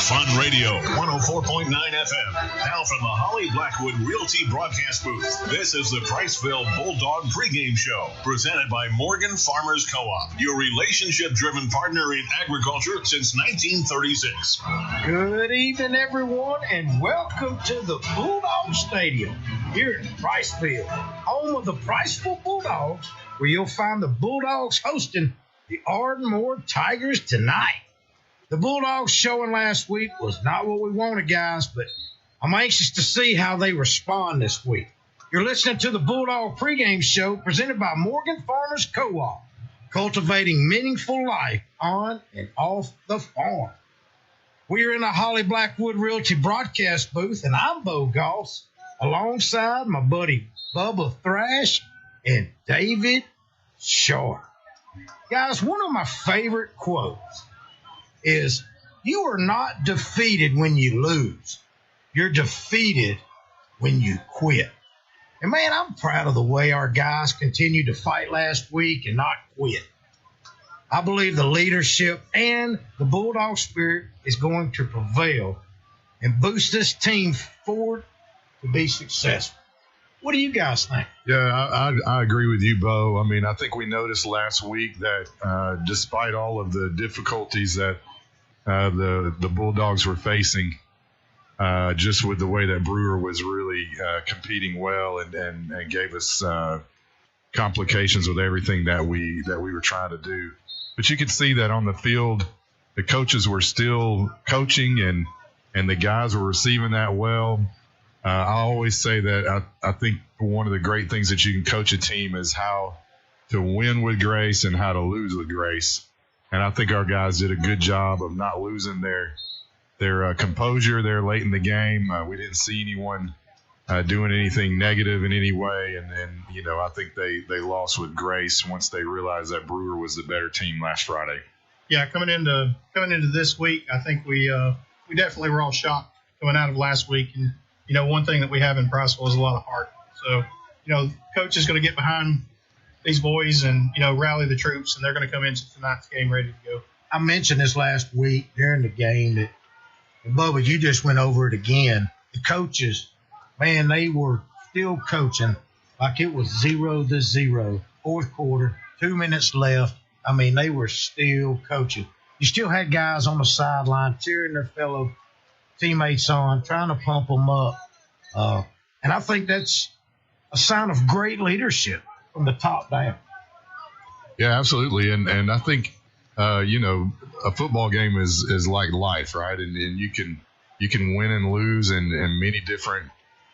Fun Radio, 104.9 FM. Now from the Holly Blackwood Realty broadcast booth, this is the Priceville Bulldog pregame show, presented by Morgan Farmers Co-op, your relationship-driven partner in agriculture since 1936. Good evening, everyone, and welcome to the Bulldog Stadium here in Priceville, home of the Priceville Bulldogs, where you'll find the Bulldogs hosting the Ardmore Tigers tonight. The Bulldogs showing last week was not what we wanted, guys, but I'm anxious to see how they respond this week. You're listening to the Bulldog pregame show presented by Morgan Farmers Co-op, cultivating meaningful life on and off the farm. We're in the Holly Blackwood Realty broadcast booth, and I'm Bo Goss, alongside my buddy Bubba Thrash and David Sharp. Guys, one of my favorite quotes is, you are not defeated when you lose. You're defeated when you quit. And, man, I'm proud of the way our guys continued to fight last week and not quit. I believe the leadership and the Bulldog spirit is going to prevail and boost this team forward to be successful. What do you guys think? Yeah, I agree with you, Bo. I mean, I think we noticed last week that despite all of the difficulties that the Bulldogs were facing, just with the way that Brewer was really competing well and gave us complications with everything that we were trying to do. But you could see that on the field, the coaches were still coaching and the guys were receiving that well. I always say that I think one of the great things that you can coach a team is how to win with grace and how to lose with grace. And I think our guys did a good job of not losing their composure there late in the game. We didn't see anyone doing anything negative in any way. And I think they lost with grace once they realized that Brewer was the better team last Friday. Yeah, coming into this week, I think we definitely were all shocked coming out of last week. And one thing that we have in Priceville is a lot of heart. So, coach is going to get behind these boys and, rally the troops, and they're going to come into tonight's game ready to go. I mentioned this last week during the game that, Bubba, you just went over it again. The coaches, man, they were still coaching like it was 0-0, fourth quarter, 2 minutes left. I mean, they were still coaching. You still had guys on the sideline cheering their fellow teammates on, trying to pump them up. And I think that's a sign of great leadership from the top down. Yeah, absolutely. And I think, a football game is like life, right? And you can win and lose in many different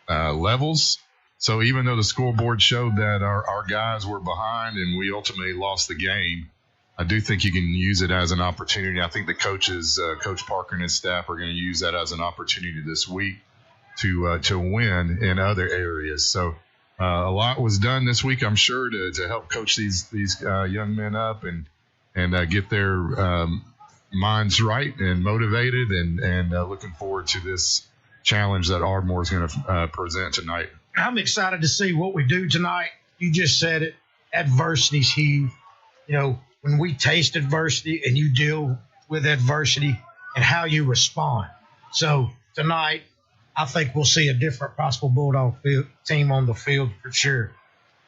levels. So even though the scoreboard showed that our guys were behind and we ultimately lost the game, I do think you can use it as an opportunity. I think the coaches, Coach Parker and his staff, are going to use that as an opportunity this week to win in other areas. So a lot was done this week, I'm sure, to help coach these young men up and get their minds right and motivated and looking forward to this challenge that Ardmore is going to present tonight. I'm excited to see what we do tonight. You just said it. Adversity's huge. When we taste adversity and you deal with adversity and how you respond. So tonight, I think we'll see a different Priceville Bulldog team on the field for sure.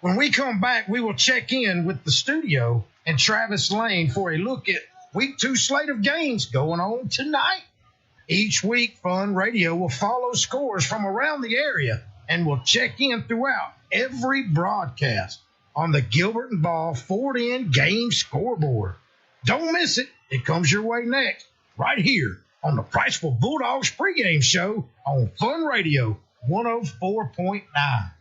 When we come back, we will check in with the studio and Travis Lane for a look at Week 2 slate of games going on tonight. Each week, Fun Radio will follow scores from around the area and will check in throughout every broadcast on the Gilbert and Ball Ford-In game scoreboard. Don't miss it. It comes your way next, right here on the Priceville Bulldogs pregame show on Fun Radio 104.9.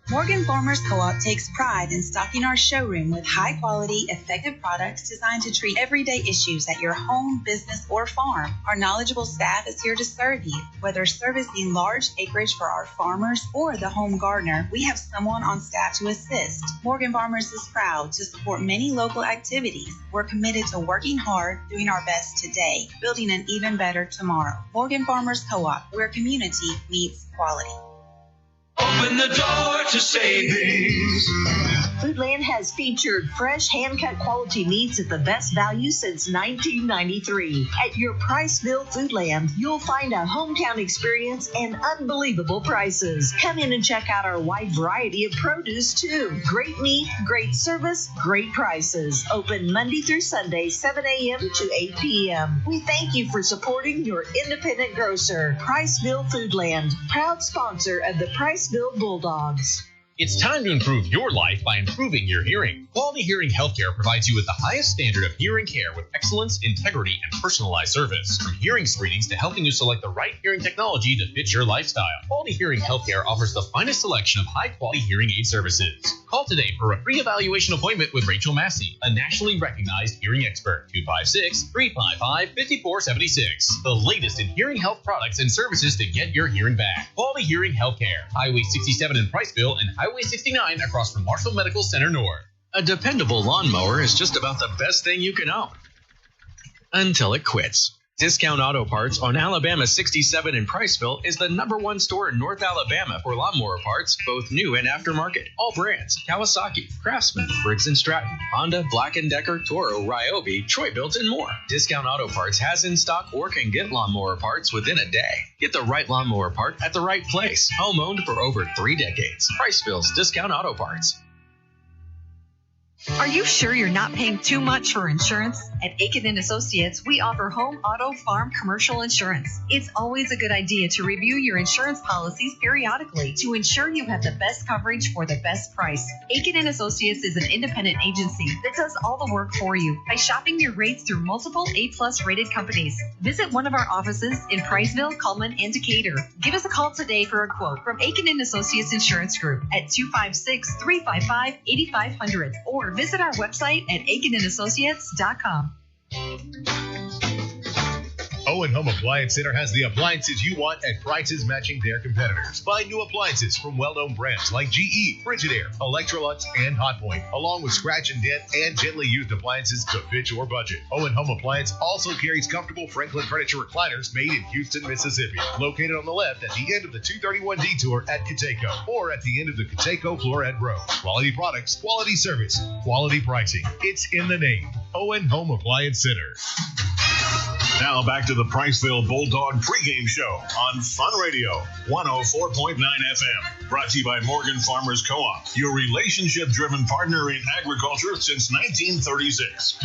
Morgan Farmers Co-op takes pride in stocking our showroom with high-quality, effective products designed to treat everyday issues at your home, business, or farm. Our knowledgeable staff is here to serve you. Whether servicing large acreage for our farmers or the home gardener, we have someone on staff to assist. Morgan Farmers is proud to support many local activities. We're committed to working hard, doing our best today, building an even better tomorrow. Morgan Farmers Co-op, where community meets quality. Open the door to savings. Foodland has featured fresh, hand-cut quality meats at the best value since 1993. At your Priceville Foodland, you'll find a hometown experience and unbelievable prices. Come in and check out our wide variety of produce, too. Great meat, great service, great prices. Open Monday through Sunday, 7 a.m. to 8 p.m. We thank you for supporting your independent grocer. Priceville Foodland, proud sponsor of the Priceville Bulldogs. It's time to improve your life by improving your hearing. Quality Hearing Healthcare provides you with the highest standard of hearing care with excellence, integrity, and personalized service. From hearing screenings to helping you select the right hearing technology to fit your lifestyle, Quality Hearing Healthcare offers the finest selection of high-quality hearing aid services. Call today for a free evaluation appointment with Rachel Massey, a nationally recognized hearing expert. 256-355-5476. The latest in hearing health products and services to get your hearing back. Quality Hearing Healthcare, Highway 67 in Priceville and Highway 69 across from Marshall Medical Center North. A dependable lawnmower is just about the best thing you can own. Until it quits. Discount Auto Parts on Alabama 67 in Priceville is the #1 store in North Alabama for lawnmower parts, both new and aftermarket. All brands: Kawasaki, Craftsman, Briggs & Stratton, Honda, Black & Decker, Toro, Ryobi, Troy-Built, and more. Discount Auto Parts has in stock or can get lawnmower parts within a day. Get the right lawnmower part at the right place. Home-owned for over 3 decades. Priceville's Discount Auto Parts. Are you sure you're not paying too much for insurance? At Aiken & Associates, we offer home, auto, farm, commercial insurance. It's always a good idea to review your insurance policies periodically to ensure you have the best coverage for the best price. Aiken & Associates is an independent agency that does all the work for you by shopping your rates through multiple A+ rated companies. Visit one of our offices in Priceville, Cullman, and Decatur. Give us a call today for a quote from Aiken & Associates Insurance Group at 256-355-8500 or visit our website at aikenandassociates.com. Owen Home Appliance Center has the appliances you want at prices matching their competitors. Find new appliances from well-known brands like GE, Frigidaire, Electrolux, and Hotpoint, along with scratch and dent and gently used appliances to fit your budget. Owen Home Appliance also carries comfortable Franklin furniture recliners made in Houston, Mississippi, located on the left at the end of the 231 detour at Cateco, or at the end of the Cateco Floret Road. Quality products, quality service, quality pricing. It's in the name. Owen Home Appliance Center. Now back to the Priceville Bulldog pregame show on Fun Radio 104.9 FM. Brought to you by Morgan Farmers Co-op, your relationship-driven partner in agriculture since 1936.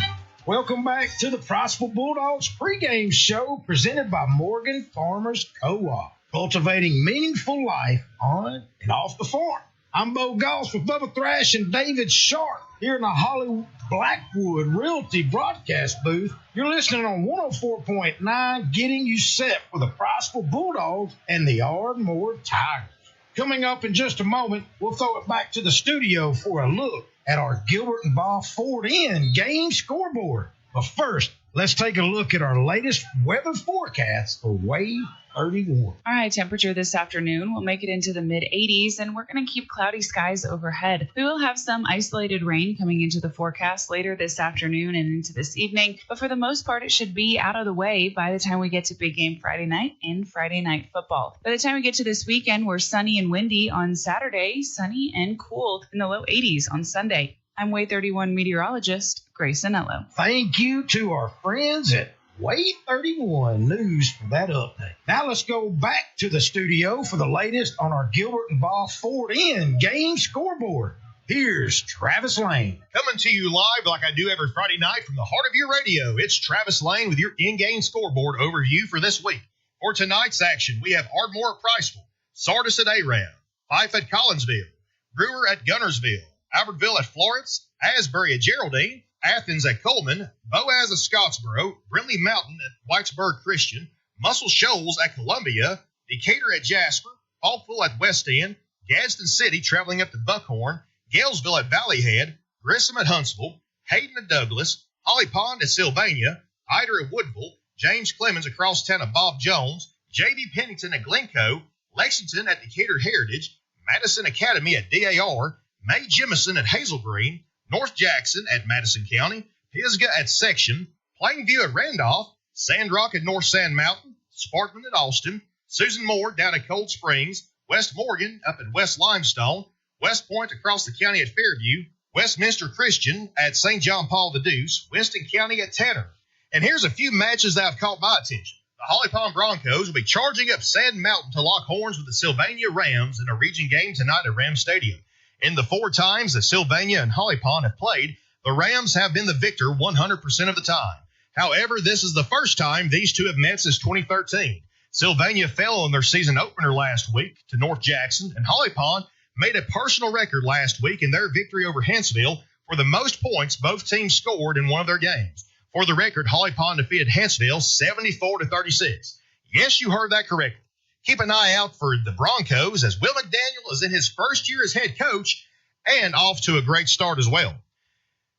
Welcome back to the Priceville Bulldogs pregame show presented by Morgan Farmers Co-op, cultivating meaningful life on and off the farm. I'm Bo Goss with Bubba Thrash and David Sharp here in the Holly Blackwood Realty broadcast booth. You're listening on 104.9, getting you set for the Priceville Bulldogs and the Ardmore Tigers. Coming up in just a moment, we'll throw it back to the studio for a look at our Gilbert and Bob Ford Inn game scoreboard. But first, let's take a look at our latest weather forecast for Wave 31. All right, temperature this afternoon will make it into the mid-80s, and we're going to keep cloudy skies overhead. We will have some isolated rain coming into the forecast later this afternoon and into this evening, but for the most part, it should be out of the way by the time we get to big game Friday night and Friday night football. By the time we get to this weekend, we're sunny and windy on Saturday, sunny and cool in the low 80s on Sunday. I'm Wave 31 meteorologist Grace Anello. Thank you to our friends at Wave 31 News for that update. Now let's go back to the studio for the latest on our Gilbert and Bob Ford Inn game scoreboard. Here's Travis Lane. Coming to you live like I do every Friday night from the heart of your radio. It's Travis Lane with your in-game scoreboard overview for this week. For tonight's action, we have Ardmore at Priceville, Sardis at Aram, Fife at Collinsville, Brewer at Gunnersville, Albertville at Florence, Asbury at Geraldine, Athens at Coleman, Boaz at Scottsboro, Brindley Mountain at Whitesburg Christian, Muscle Shoals at Columbia, Decatur at Jasper, Hawkville at West End, Gadsden City traveling up to Buckhorn, Galesville at Valleyhead, Grissom at Huntsville, Hayden at Douglas, Holly Pond at Sylvania, Hyder at Woodville, James Clemens across town at Bob Jones, J.D. Pennington at Glencoe, Lexington at Decatur Heritage, Madison Academy at DAR, May Jemison at Hazel Green, North Jackson at Madison County, Pisgah at Section, Plainview at Randolph, Sandrock at North Sand Mountain, Sparkman at Austin, Susan Moore down at Cold Springs, West Morgan up at West Limestone, West Point across the county at Fairview, Westminster Christian at St. John Paul the Deuce, Winston County at Tanner. And here's a few matches that have caught my attention. The Holly Pond Broncos will be charging up Sand Mountain to lock horns with the Sylvania Rams in a region game tonight at Ram Stadium. In the 4 times that Sylvania and Holly Pond have played, the Rams have been the victor 100% of the time. However, this is the first time these two have met since 2013. Sylvania fell in their season opener last week to North Jackson, and Holly Pond made a personal record last week in their victory over Hanceville for the most points both teams scored in one of their games. For the record, Holly Pond defeated Hanceville 74-36. Yes, you heard that correctly. Keep an eye out for the Broncos as Will McDaniel is in his first year as head coach and off to a great start as well.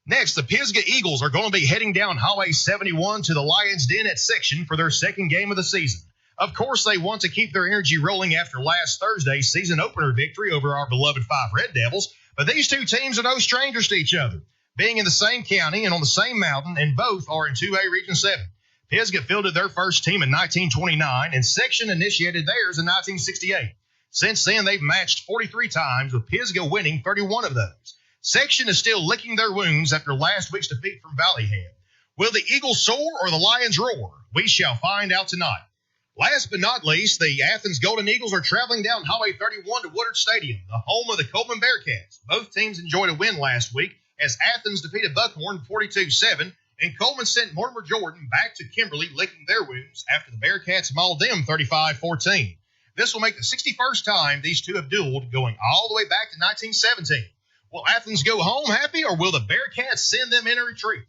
Next, the Pisgah Eagles are going to be heading down Highway 71 to the Lions Den at Section for their second game of the season. Of course, they want to keep their energy rolling after last Thursday's season opener victory over our beloved 5 Red Devils, but these two teams are no strangers to each other, being in the same county and on the same mountain, and both are in 2A Region 7. Pisgah fielded their first team in 1929, and Section initiated theirs in 1968. Since then, they've matched 43 times, with Pisgah winning 31 of those. Section is still licking their wounds after last week's defeat from Valleyhead. Will the Eagles soar or the Lions roar? We shall find out tonight. Last but not least, the Athens Golden Eagles are traveling down Highway 31 to Woodard Stadium, the home of the Coleman Bearcats. Both teams enjoyed a win last week as Athens defeated Buckhorn 42-7, and Coleman sent Mortimer Jordan back to Kimberly licking their wounds after the Bearcats mauled them 35-14. This will make the 61st time these two have dueled, going all the way back to 1917. Will Athens go home happy, or will the Bearcats send them in a retreat?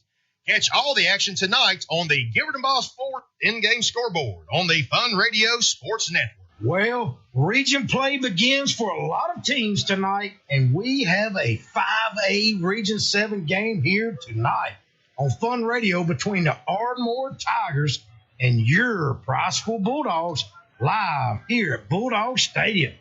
Catch all the action tonight on the Gilbert and Boss Ford in-game scoreboard on the Fun Radio Sports Network. Well, region play begins for a lot of teams tonight, and we have a 5A Region 7 game here tonight on Fun Radio between the Ardmore Tigers and your Priceville Bulldogs live here at Bulldog Stadium.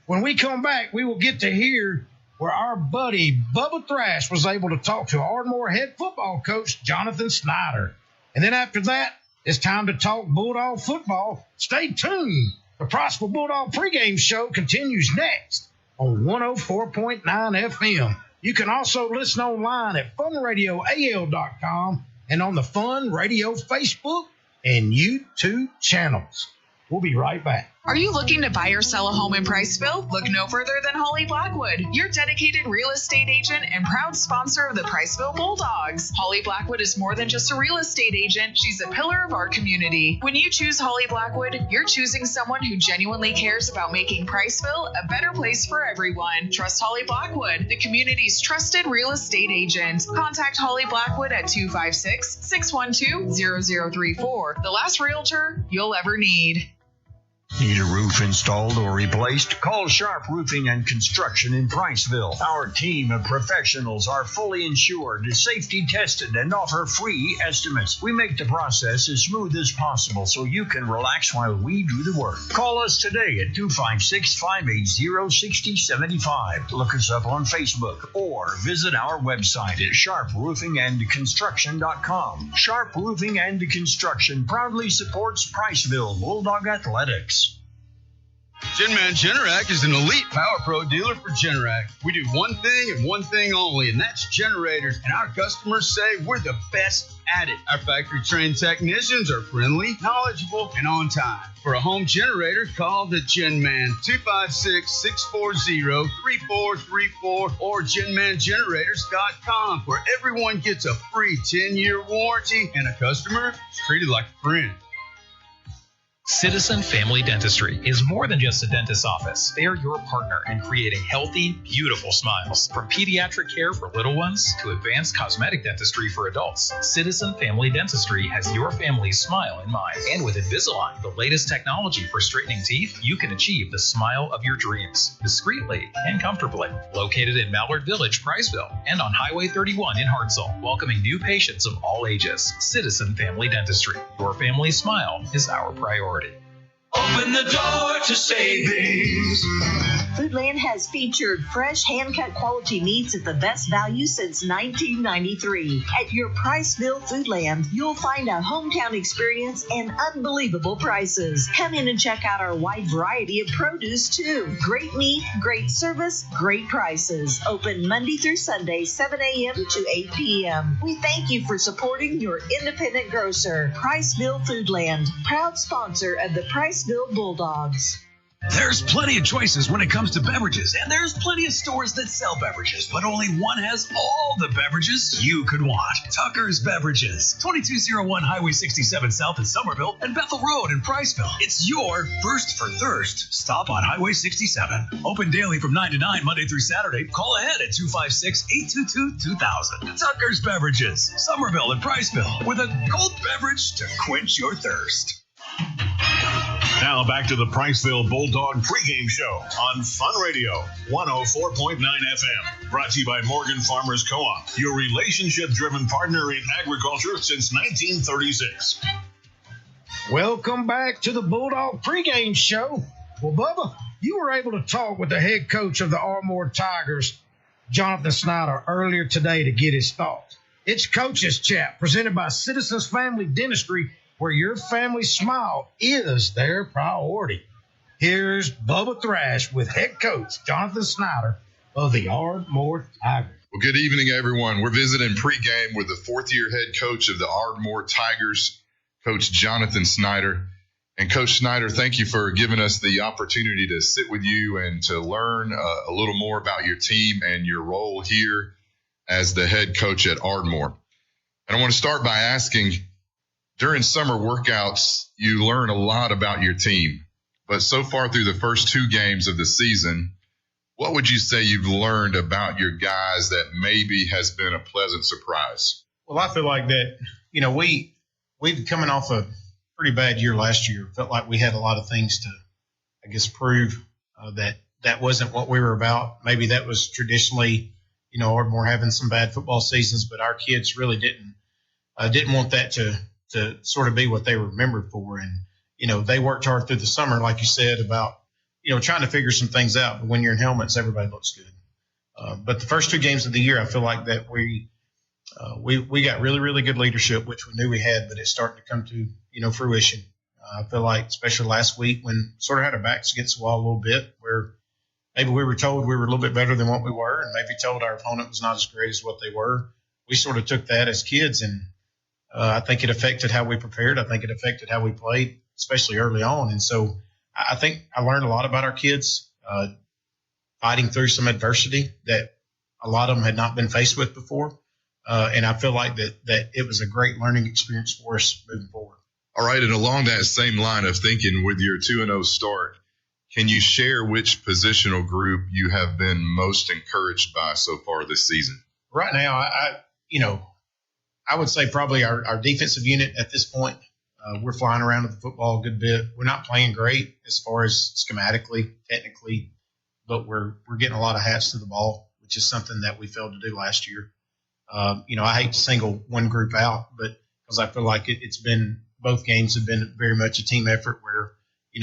When we come back, we will get to hear where our buddy Bubba Thrash was able to talk to Ardmore head football coach Jonathan Snyder. And then after that, it's time to talk Bulldog football. Stay tuned. The Priceville Bulldog pregame show continues next on 104.9 FM. You can also listen online at funradioal.com and on the Fun Radio Facebook and YouTube channels. We'll be right back. Are you looking to buy or sell a home in Priceville? Look no further than Holly Blackwood, your dedicated real estate agent and proud sponsor of the Priceville Bulldogs. Holly Blackwood is more than just a real estate agent. She's a pillar of our community. When you choose Holly Blackwood, you're choosing someone who genuinely cares about making Priceville a better place for everyone. Trust Holly Blackwood, the community's trusted real estate agent. Contact Holly Blackwood at 256-612-0034, the last realtor you'll ever need. Need a roof installed or replaced? Call Sharp Roofing and Construction in Priceville. Our team of professionals are fully insured, safety tested, and offer free estimates. We make the process as smooth as possible so you can relax while we do the work. Call us today at 256-580-6075. Look us up on Facebook or visit our website at sharproofingandconstruction.com. Sharp Roofing and Construction proudly supports Priceville Bulldog Athletics. Genman Generac is an elite Power Pro dealer for Generac. We do one thing and one thing only, and that's generators, and our customers say we're the best at it. Our factory-trained technicians are friendly, knowledgeable, and on time. For a home generator, call the Genman 256-640-3434 or GenmanGenerators.com, where everyone gets a free 10-year warranty and a customer is treated like a friend. Citizen Family Dentistry is more than just a dentist's office. They are your partner in creating healthy, beautiful smiles. From pediatric care for little ones to advanced cosmetic dentistry for adults, Citizen Family Dentistry has your family's smile in mind. And with Invisalign, the latest technology for straightening teeth, you can achieve the smile of your dreams, discreetly and comfortably. Located in Mallard Village, Priceville, and on Highway 31 in Hartselle, welcoming new patients of all ages. Citizen Family Dentistry. Your family's smile is our priority. Open the door to savings. Foodland has featured fresh, hand-cut quality meats at the best value since 1993. At your Priceville Foodland, you'll find a hometown experience and unbelievable prices. Come in and check out our wide variety of produce, too. Great meat, great service, great prices. Open Monday through Sunday, 7 a.m. to 8 p.m. We thank you for supporting your independent grocer, Priceville Foodland, proud sponsor of the Priceville Bulldogs. There's plenty of choices when it comes to beverages, and there's plenty of stores that sell beverages, but only one has all the beverages you could want. Tucker's Beverages, 2201 Highway 67 South in Somerville and Bethel Road in Priceville. It's your first for thirst stop on Highway 67. Open daily from 9 to 9, Monday through Saturday. Call ahead at 256-822-2000. Tucker's Beverages, Somerville and Priceville, with a cold beverage to quench your thirst. Now back to the Priceville Bulldog pregame show on Fun Radio 104.9 FM. Brought to you by Morgan Farmers Co-op, your relationship-driven partner in agriculture since 1936. Welcome back to the Bulldog pregame show. Well, Bubba, you were able to talk with the head coach of the Ardmore Tigers, Jonathan Snyder, earlier today to get his thoughts. It's Coach's Chat, presented by Citizens Family Dentistry, where your family's smile is their priority. Here's Bubba Thrash with head coach Jonathan Snyder of the Ardmore Tigers. Well, good evening, everyone. We're visiting pregame with the fourth-year head coach of the Ardmore Tigers, Coach Jonathan Snyder. And Coach Snyder, thank you for giving us the opportunity to sit with you and to learn a little more about your team and your role here as the head coach at Ardmore. And I want to start by asking, during summer workouts, you learn a lot about your team. But so far through the first two games of the season, what would you say you've learned about your guys that maybe has been a pleasant surprise? Well, I feel like that, we've coming off a pretty bad year last year. Felt like we had a lot of things to, prove that wasn't what we were about. Maybe that was traditionally, Ardmore having some bad football seasons, but our kids really didn't want that to sort of be what they were remembered for. And, they worked hard through the summer, like you said, about, trying to figure some things out. But when you're in helmets, everybody looks good. But the first two games of the year, I feel like that we got really, really good leadership, which we knew we had, but it's starting to come to, fruition. I feel like, especially last week, when sort of had our backs against the wall a little bit, where maybe we were told we were a little bit better than what we were, and maybe told our opponent was not as great as what they were. We sort of took that as kids, and I think it affected how we prepared. I think it affected how we played, especially early on. And so I think I learned a lot about our kids, fighting through some adversity that a lot of them had not been faced with before. And I feel like that it was a great learning experience for us moving forward. All right, and along that same line of thinking, with your 2-0 start, can you share which positional group you have been most encouraged by so far this season? Right now, I would say probably our defensive unit at this point. We're flying around with the football a good bit. We're not playing great as far as schematically, technically, but we're getting a lot of hats to the ball, which is something that we failed to do last year. I hate to single one group out, but because I feel like it's been, both games have been very much a team effort where,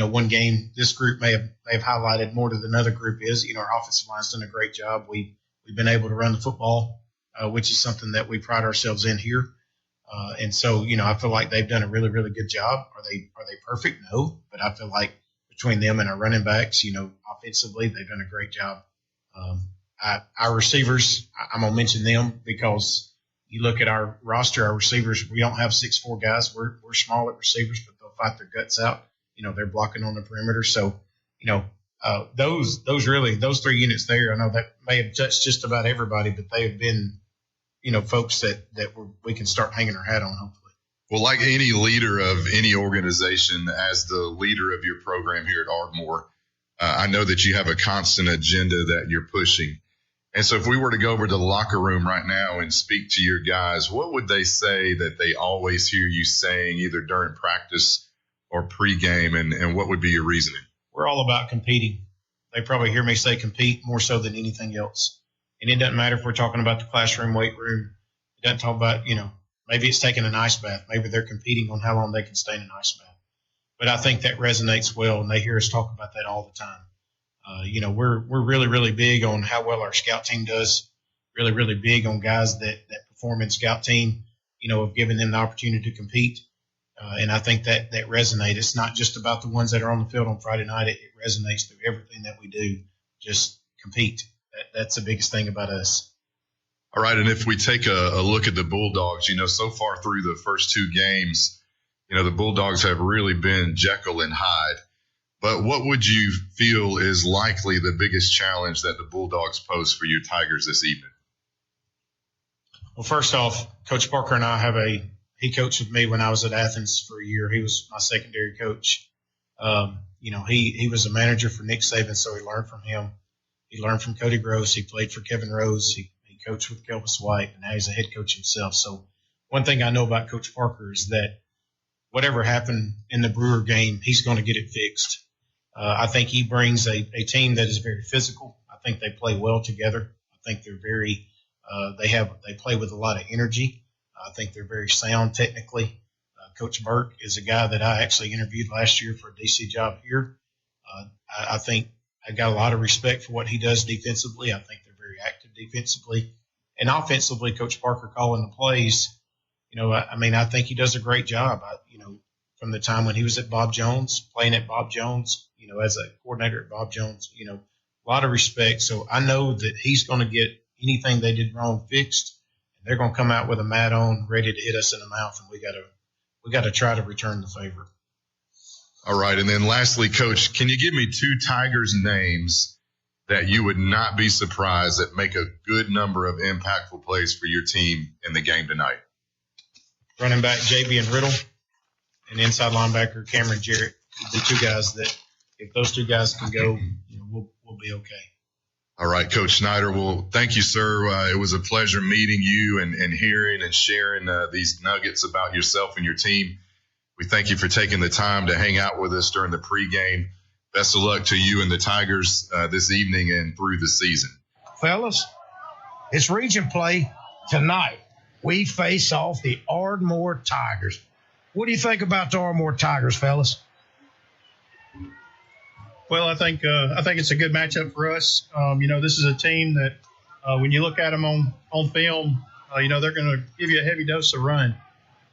one game this group may have highlighted more than another group is. Our offensive line's done a great job. We've been able to run the football, which is something that we pride ourselves in here. And so, I feel like they've done a really, really good job. Are they perfect? No. But I feel like between them and our running backs, offensively, they've done a great job. Our receivers, I'm going to mention them because you look at our roster, our receivers, we don't have 6'4" guys. We're small at receivers, but they'll fight their guts out. They're blocking on the perimeter. So, those three units there, I know that may have touched just about everybody, but they have been, folks that we can start hanging our hat on, hopefully. Well, like any leader of any organization, as the leader of your program here at Ardmore, I know that you have a constant agenda that you're pushing. And so if we were to go over to the locker room right now and speak to your guys, what would they say that they always hear you saying either during practice or pregame, and what would be your reasoning? We're all about competing. They probably hear me say compete more so than anything else. And it doesn't matter if we're talking about the classroom, weight room. It doesn't talk about, maybe it's taking an ice bath. Maybe they're competing on how long they can stay in an ice bath. But I think that resonates well, and they hear us talk about that all the time. We're really, really big on how well our scout team does, really, really big on guys that perform in scout team, of giving them the opportunity to compete. And I think that resonates. It's not just about the ones that are on the field on Friday night. It resonates through everything that we do. Just compete. That's the biggest thing about us. All right, and if we take a look at the Bulldogs, so far through the first two games, the Bulldogs have really been Jekyll and Hyde. But what would you feel is likely the biggest challenge that the Bulldogs pose for your Tigers this evening? Well, first off, Coach Parker and I he coached with me when I was at Athens for a year. He was my secondary coach. He was a manager for Nick Saban, so he learned from him. He learned from Cody Gross. He played for Kevin Rose. He coached with Kelvis White, and now he's a head coach himself. So one thing I know about Coach Parker is that whatever happened in the Brewer game, he's going to get it fixed. I think he brings a team that is very physical. I think they play well together. I think they're very they play with a lot of energy. I think they're very sound technically. Coach Burke is a guy that I actually interviewed last year for a DC job here. I think I got a lot of respect for what he does defensively. I think they're very active defensively. And offensively, Coach Parker calling the plays, I think he does a great job. From the time when he was at Bob Jones, playing at Bob Jones, as a coordinator at Bob Jones, a lot of respect. So I know that he's going to get anything they did wrong fixed. They're going to come out with a mat on, ready to hit us in the mouth, and we got to try to return the favor. All right, and then lastly, Coach, can you give me two Tigers names that you would not be surprised that make a good number of impactful plays for your team in the game tonight? Running back Javian Riddle and inside linebacker Cameron Jarrett, the two guys that if those two guys can go, we'll be okay. All right, Coach Snyder. Well, thank you, sir. It was a pleasure meeting you and hearing and sharing these nuggets about yourself and your team. We thank you for taking the time to hang out with us during the pregame. Best of luck to you and the Tigers this evening and through the season. Fellas, it's region play tonight. We face off the Ardmore Tigers. What do you think about the Ardmore Tigers, fellas? Well, I think it's a good matchup for us. This is a team that when you look at them on film, they're going to give you a heavy dose of run.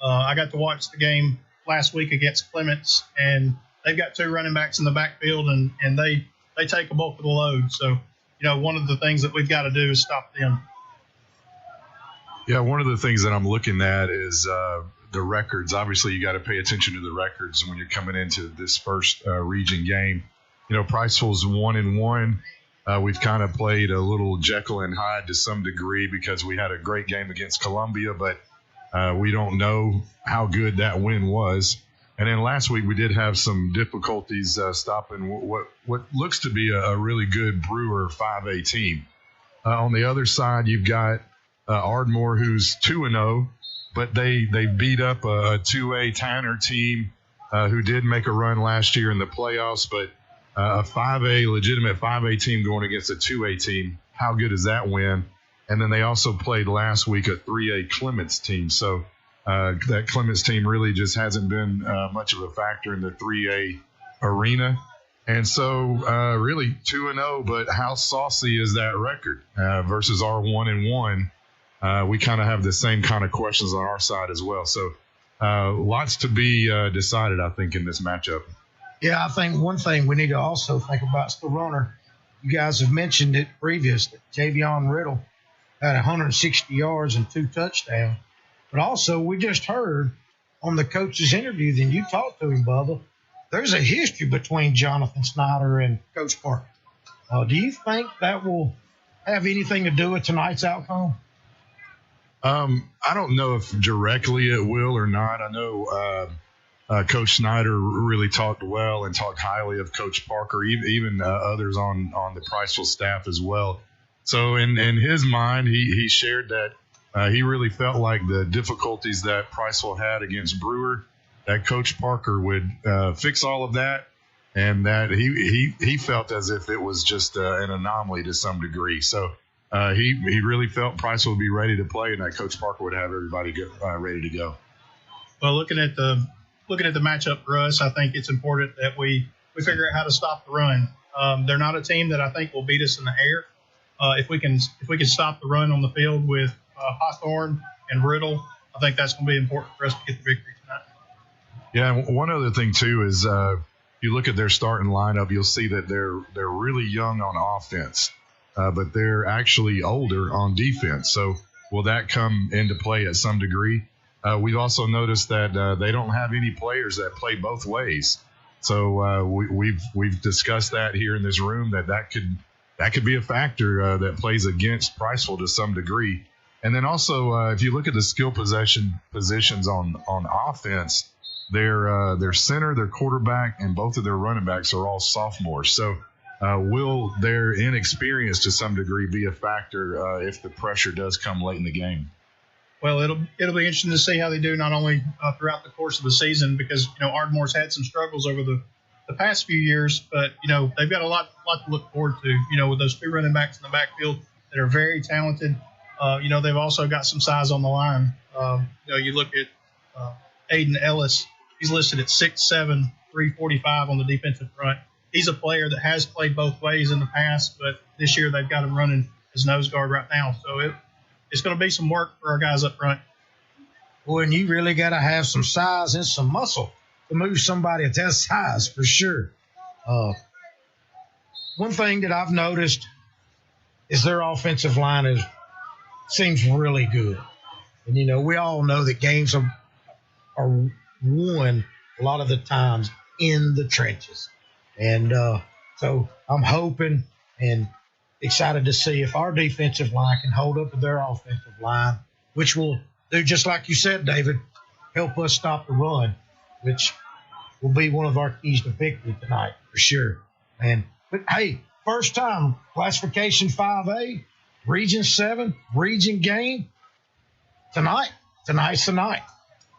I got to watch the game last week against Clements, and they've got two running backs in the backfield, and they take a bulk of the load. So, one of the things that we've got to do is stop them. Yeah, one of the things that I'm looking at is the records. Obviously, you got to pay attention to the records when you're coming into this first region game. Priceville's 1-1. We've kind of played a little Jekyll and Hyde to some degree because we had a great game against Columbia, but we don't know how good that win was. And then last week we did have some difficulties stopping what looks to be a really good Brewer 5A team. On the other side, you've got Ardmore, who's 2-0, but they beat up a 2A Tanner team who did make a run last year in the playoffs, but a 5A, legitimate 5A team going against a 2A team. How good is that win? And then they also played last week a 3A Clements team. So that Clements team really just hasn't been much of a factor in the 3A arena. And so really 2-0, but how saucy is that record versus our 1-1? We kind of have the same kind of questions on our side as well. So lots to be decided, I think, in this matchup. Yeah, I think one thing we need to also think about is the runner. You guys have mentioned it previous that Javian Riddle had 160 yards and 2 touchdowns. But also, we just heard on the coach's interview, then you talked to him, Bubba, there's a history between Jonathan Snyder and Coach Parker. Do you think that will have anything to do with tonight's outcome? I don't know if directly it will or not. I know Coach Snyder really talked well and talked highly of Coach Parker, even others on the Priceville staff as well. So in his mind, he shared that he really felt like the difficulties that Priceville had against Brewer, that Coach Parker would fix all of that, and that he felt as if it was just an anomaly to some degree. So he really felt Priceville would be ready to play, and that Coach Parker would have everybody ready to go. Well, looking at the matchup for us, I think it's important that we figure out how to stop the run. They're not a team that I think will beat us in the air. If we can stop the run on the field with Hawthorne and Riddle, I think that's going to be important for us to get the victory tonight. Yeah, and one other thing too is you look at their starting lineup, you'll see that they're really young on offense, but they're actually older on defense. So will that come into play at some degree? We've also noticed that they don't have any players that play both ways. So we've discussed that here in this room that could be a factor that plays against Priceville to some degree. And then also if you look at the skill positions on offense, their center, their quarterback, and both of their running backs are all sophomores. So will their inexperience to some degree be a factor if the pressure does come late in the game? Well, it'll be interesting to see how they do not only throughout the course of the season, because Ardmore's had some struggles over the past few years, but they've got a lot to look forward to. With those two running backs in the backfield that are very talented. They've also got some size on the line. You look at Aiden Ellis. He's listed at 6'7", 345 on the defensive front. He's a player that has played both ways in the past, but this year they've got him running as nose guard right now. So it's going to be some work for our guys up front. Boy, and you really got to have some size and some muscle to move somebody at that size for sure. One thing that I've noticed is their offensive line seems really good. And, we all know that games are won a lot of the times in the trenches. And so I'm hoping and excited to see if our defensive line can hold up to their offensive line, which will do, just like you said, David, help us stop the run, which will be one of our keys to victory tonight for sure. But hey, first time classification 5A, Region 7, region game tonight. Tonight's the night.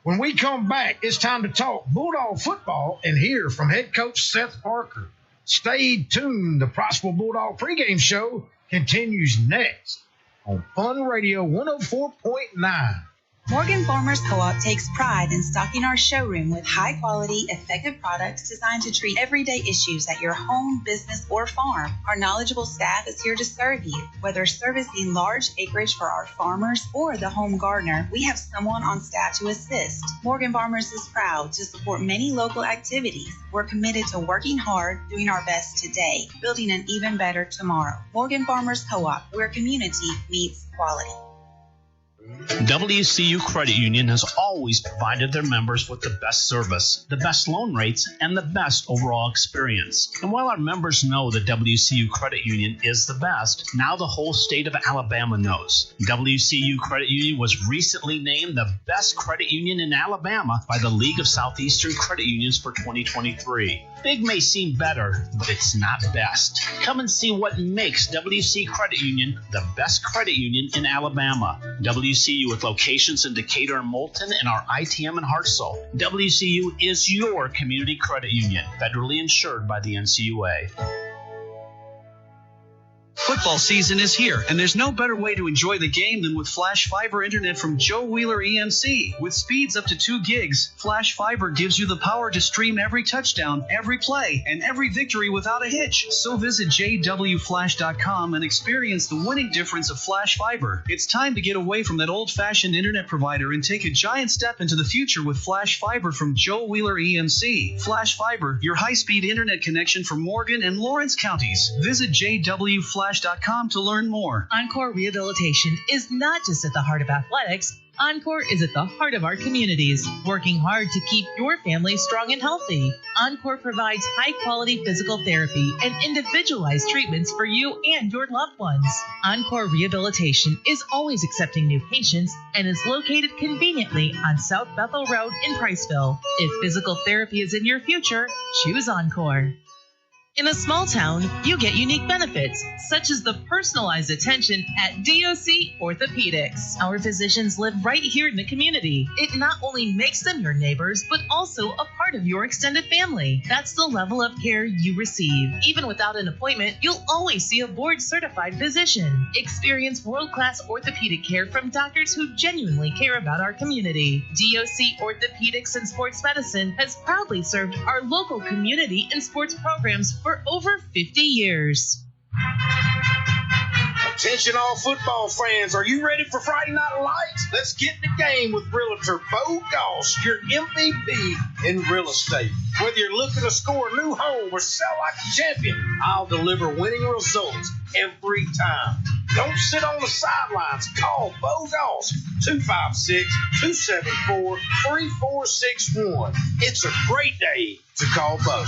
When we come back, it's time to talk Bulldog football and hear from head coach Seth Parker. Stay tuned. The Priceville Bulldog pregame show continues next on Fun Radio 104.9. Morgan Farmers Co-op takes pride in stocking our showroom with high-quality, effective products designed to treat everyday issues at your home, business, or farm. Our knowledgeable staff is here to serve you. Whether servicing large acreage for our farmers or the home gardener, we have someone on staff to assist. Morgan Farmers is proud to support many local activities. We're committed to working hard, doing our best today, building an even better tomorrow. Morgan Farmers Co-op, where community meets quality. WCU Credit Union has always provided their members with the best service, the best loan rates, and the best overall experience. And while our members know that WCU Credit Union is the best, now the whole state of Alabama knows. WCU Credit Union was recently named the best credit union in Alabama by the League of Southeastern Credit Unions for 2023. Big may seem better, but it's not best. Come and see what makes WC Credit Union the best credit union in Alabama. WCU with locations in Decatur and Moulton and our ITM in Hartselle. WCU is your community credit union, federally insured by the NCUA. Football season is here, and there's no better way to enjoy the game than with Flash Fiber Internet from Joe Wheeler EMC. With speeds up to 2 gigs, Flash Fiber gives you the power to stream every touchdown, every play, and every victory without a hitch. So visit jwflash.com and experience the winning difference of Flash Fiber. It's time to get away from that old-fashioned internet provider and take a giant step into the future with Flash Fiber from Joe Wheeler EMC. Flash Fiber, your high-speed internet connection for Morgan and Lawrence counties. Visit jwflash.com to learn more. Encore Rehabilitation is not just at the heart of athletics. Encore is at the heart of our communities, working hard to keep your family strong and healthy. Encore provides high-quality physical therapy and individualized treatments for you and your loved ones. Encore Rehabilitation is always accepting new patients and is located conveniently on South Bethel Road in Priceville. If physical therapy is in your future, choose Encore. In a small town, you get unique benefits, such as the personalized attention at DOC Orthopedics. Our physicians live right here in the community. It not only makes them your neighbors, but also a part part of your extended family. That's the level of care you receive. Even without an appointment, you'll always see a board-certified physician. Experience world-class orthopedic care from doctors who genuinely care about our community. DOC Orthopedics and Sports Medicine has proudly served our local community and sports programs for over 50 years. Attention all football fans, are you ready for Friday Night Lights? Let's get in the game with Realtor Bo Goss, your MVP in real estate. Whether you're looking to score a new home or sell like a champion, I'll deliver winning results every time. Don't sit on the sidelines. Call Bo Goss, 256-274-3461. It's a great day to call Bo.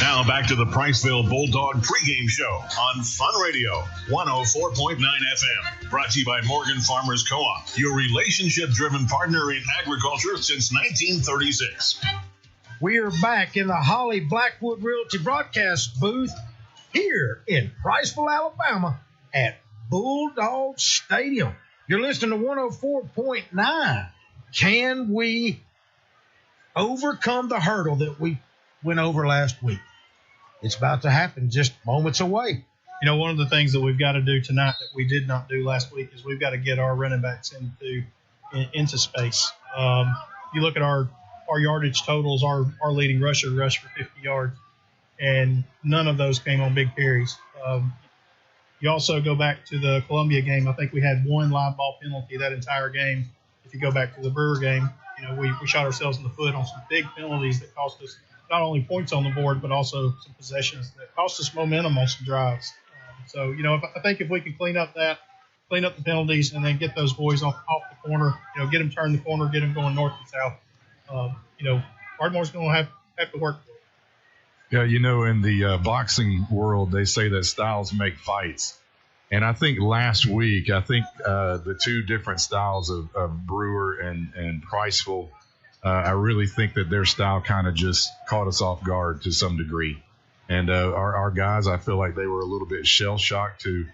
Now back to the Priceville Bulldog pregame show on Fun Radio 104.9 FM. Brought to you by Morgan Farmers Co-op, your relationship-driven partner in agriculture since 1936. We are back in the Holly Blackwood Realty broadcast booth here in Priceville, Alabama at Bulldog Stadium. You're listening to 104.9. Can we overcome the hurdle that we went over last week? It's about to happen, just moments away. You know, one of the things that we've got to do tonight that we did not do last week is we've got to get our running backs into space. You look at our yardage totals, our leading rusher rushed for 50 yards, and none of those came on big carries. You also go back to the Columbia game. I think we had one live ball penalty that entire game. If you go back to the Brewer game, you know, we shot ourselves in the foot on some big penalties that cost us not only points on the board, but also some possessions that cost us momentum on some drives. So, you know, I think if we can clean up the penalties and then get those boys off the corner, you know, get them turn the corner, get them going north and south, you know, Ardmore's going to have to work for it. Yeah, you know, in the boxing world, they say that styles make fights. And I think last week, the two different styles of Brewer and Priceville, I really think that their style kind of just caught us off guard to some degree. And our guys, I feel like they were a little bit shell-shocked to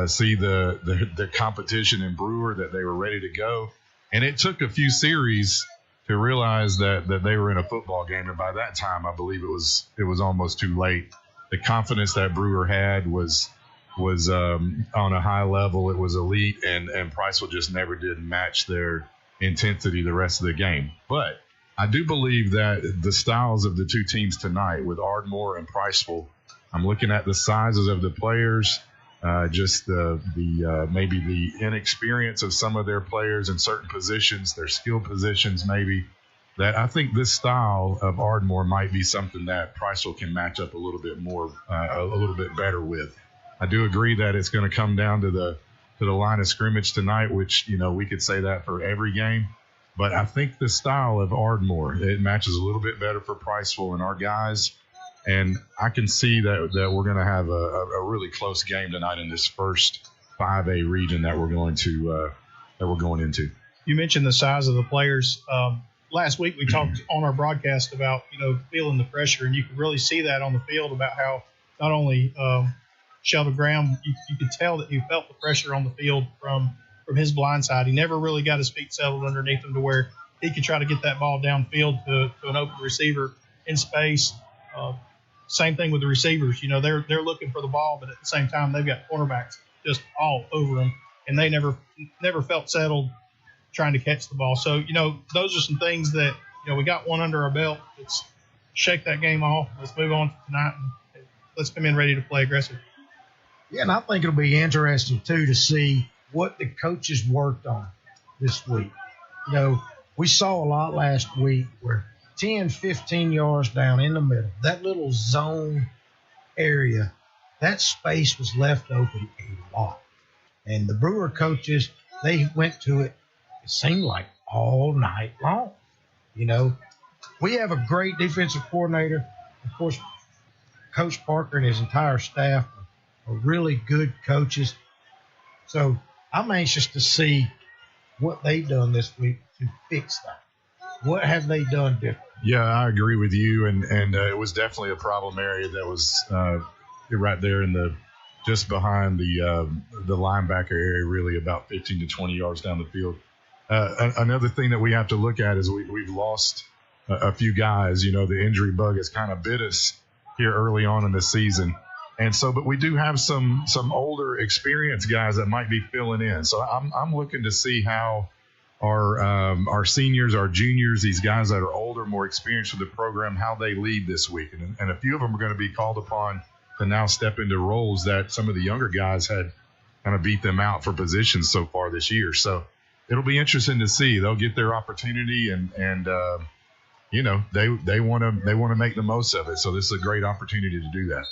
see the competition in Brewer, that they were ready to go. And it took a few series to realize that they were in a football game. And by that time, I believe it was almost too late. The confidence that Brewer had was on a high level. It was elite, and Priceville just never did match their intensity the rest of the game. But I do believe that the styles of the two teams tonight with Ardmore and Priceville, I'm looking at the sizes of the players, just the maybe the inexperience of some of their players in certain positions, their skill positions maybe, that I think this style of Ardmore might be something that Priceville can match up a little bit more, a little bit better with. I do agree that it's going to come down to the line of scrimmage tonight, which, you know, we could say that for every game. But I think the style of Ardmore, it matches a little bit better for Priceville and our guys. And I can see that we're going to have a really close game tonight in this first 5A region that we're going into. You mentioned the size of the players. Last week we talked on our broadcast about, you know, feeling the pressure, and you could really see that on the field about how not only Sheldon Graham, you could tell that he felt the pressure on the field from his blind side. He never really got his feet settled underneath him to where he could try to get that ball downfield to an open receiver in space. Same thing with the receivers. You know, they're looking for the ball, but at the same time, they've got cornerbacks just all over them, and they never felt settled trying to catch the ball. So, you know, those are some things that, you know, we got one under our belt. Let's shake that game off. Let's move on to tonight, and let's come in ready to play aggressive. Yeah, and I think it'll be interesting, too, to see what the coaches worked on this week. You know, we saw a lot last week where 10, 15 yards down in the middle, that little zone area, that space was left open a lot. And the Brewer coaches, they went to it, it seemed like all night long. You know, we have a great defensive coordinator. Of course, Coach Parker and his entire staff are really good coaches. So I'm anxious to see what they've done this week to fix that. What have they done different? Yeah, I agree with you, and it was definitely a problem area that was right there in just behind the linebacker area, really about 15 to 20 yards down the field. another thing that we have to look at is we've lost a few guys. You know, the injury bug has kind of bit us here early on in the season. And so, but we do have some older, experienced guys that might be filling in. So I'm looking to see how our seniors, our juniors, these guys that are older, more experienced with the program, how they lead this week. And a few of them are going to be called upon to now step into roles that some of the younger guys had kind of beat them out for positions so far this year. So it'll be interesting to see. They'll get their opportunity, and you know, they want to make the most of it. So this is a great opportunity to do that.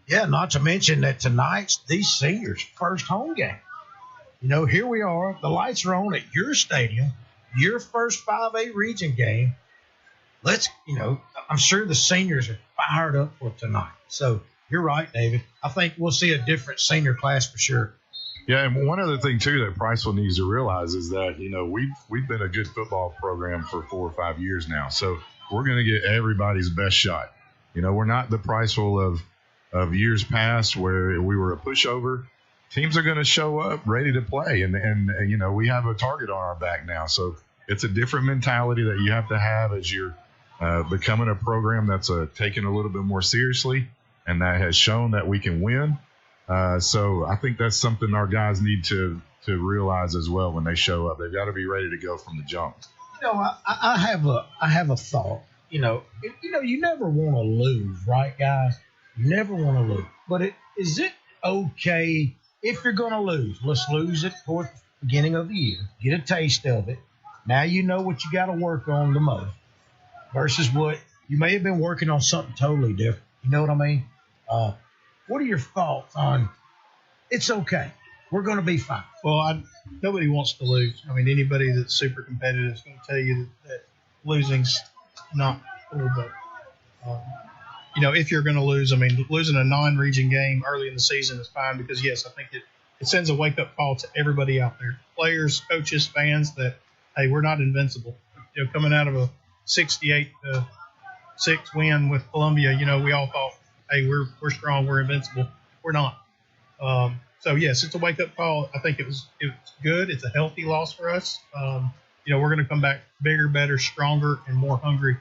Yeah, not to mention that tonight's these seniors' first home game. You know, here we are. The lights are on at your stadium, your first 5A region game. I'm sure the seniors are fired up for tonight. So you're right, David. I think we'll see a different senior class for sure. Yeah, and one other thing, too, that Priceville needs to realize is that, you know, we've been a good football program for 4 or 5 years now. So we're going to get everybody's best shot. You know, we're not the Priceville of years past where we were a pushover. Teams are going to show up ready to play, and you know, we have a target on our back now. So it's a different mentality that you have to have as you're becoming a program that's taken a little bit more seriously, and that has shown that we can win. So I think that's something our guys need to realize as well when they show up. They've got to be ready to go from the jump. You know, I have a thought. You know, you never want to lose, right, guys? You never want to lose. But is it okay if you're going to lose? Let's lose it toward the beginning of the year. Get a taste of it. Now you know what you got to work on the most versus what you may have been working on something totally different. You know what I mean? What are your thoughts on it's okay? We're going to be fine. Well, nobody wants to lose. I mean, anybody that's super competitive is going to tell you that losing's not cool, but you know, if you're going to lose, I mean, losing a non-region game early in the season is fine because, yes, I think it sends a wake-up call to everybody out there, players, coaches, fans, that, hey, we're not invincible. You know, coming out of a 68-6 win with Columbia, you know, we all thought, hey, we're strong, we're invincible. We're not. So, yes, it's a wake-up call. I think it was good. It's a healthy loss for us. You know, we're going to come back bigger, better, stronger, and more hungry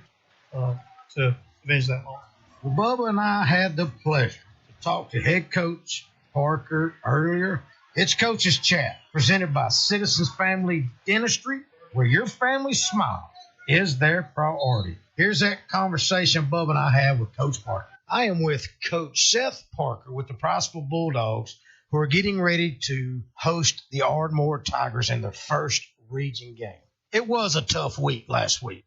to avenge that loss. Well, Bubba and I had the pleasure to talk to head coach Parker earlier. It's Coach's Chat, presented by Citizens Family Dentistry, where your family's smile is their priority. Here's that conversation Bubba and I had with Coach Parker. I am with Coach Seth Parker with the Priceville Bulldogs, who are getting ready to host the Ardmore Tigers in their first region game. It was a tough week last week.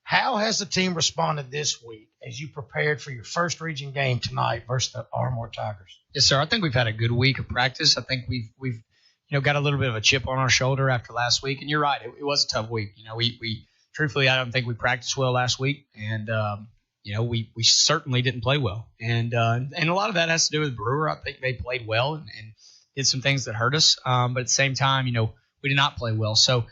How has the team responded this week as you prepared for your first region game tonight versus the Ardmore Tigers? Yes, sir. I think we've had a good week of practice. I think we've got a little bit of a chip on our shoulder after last week. And you're right, it was a tough week. You know, we truthfully, I don't think we practiced well last week, and we certainly didn't play well. And a lot of that has to do with Brewer. I think they played well and did some things that hurt us. But at the same time, you know, we did not play well. So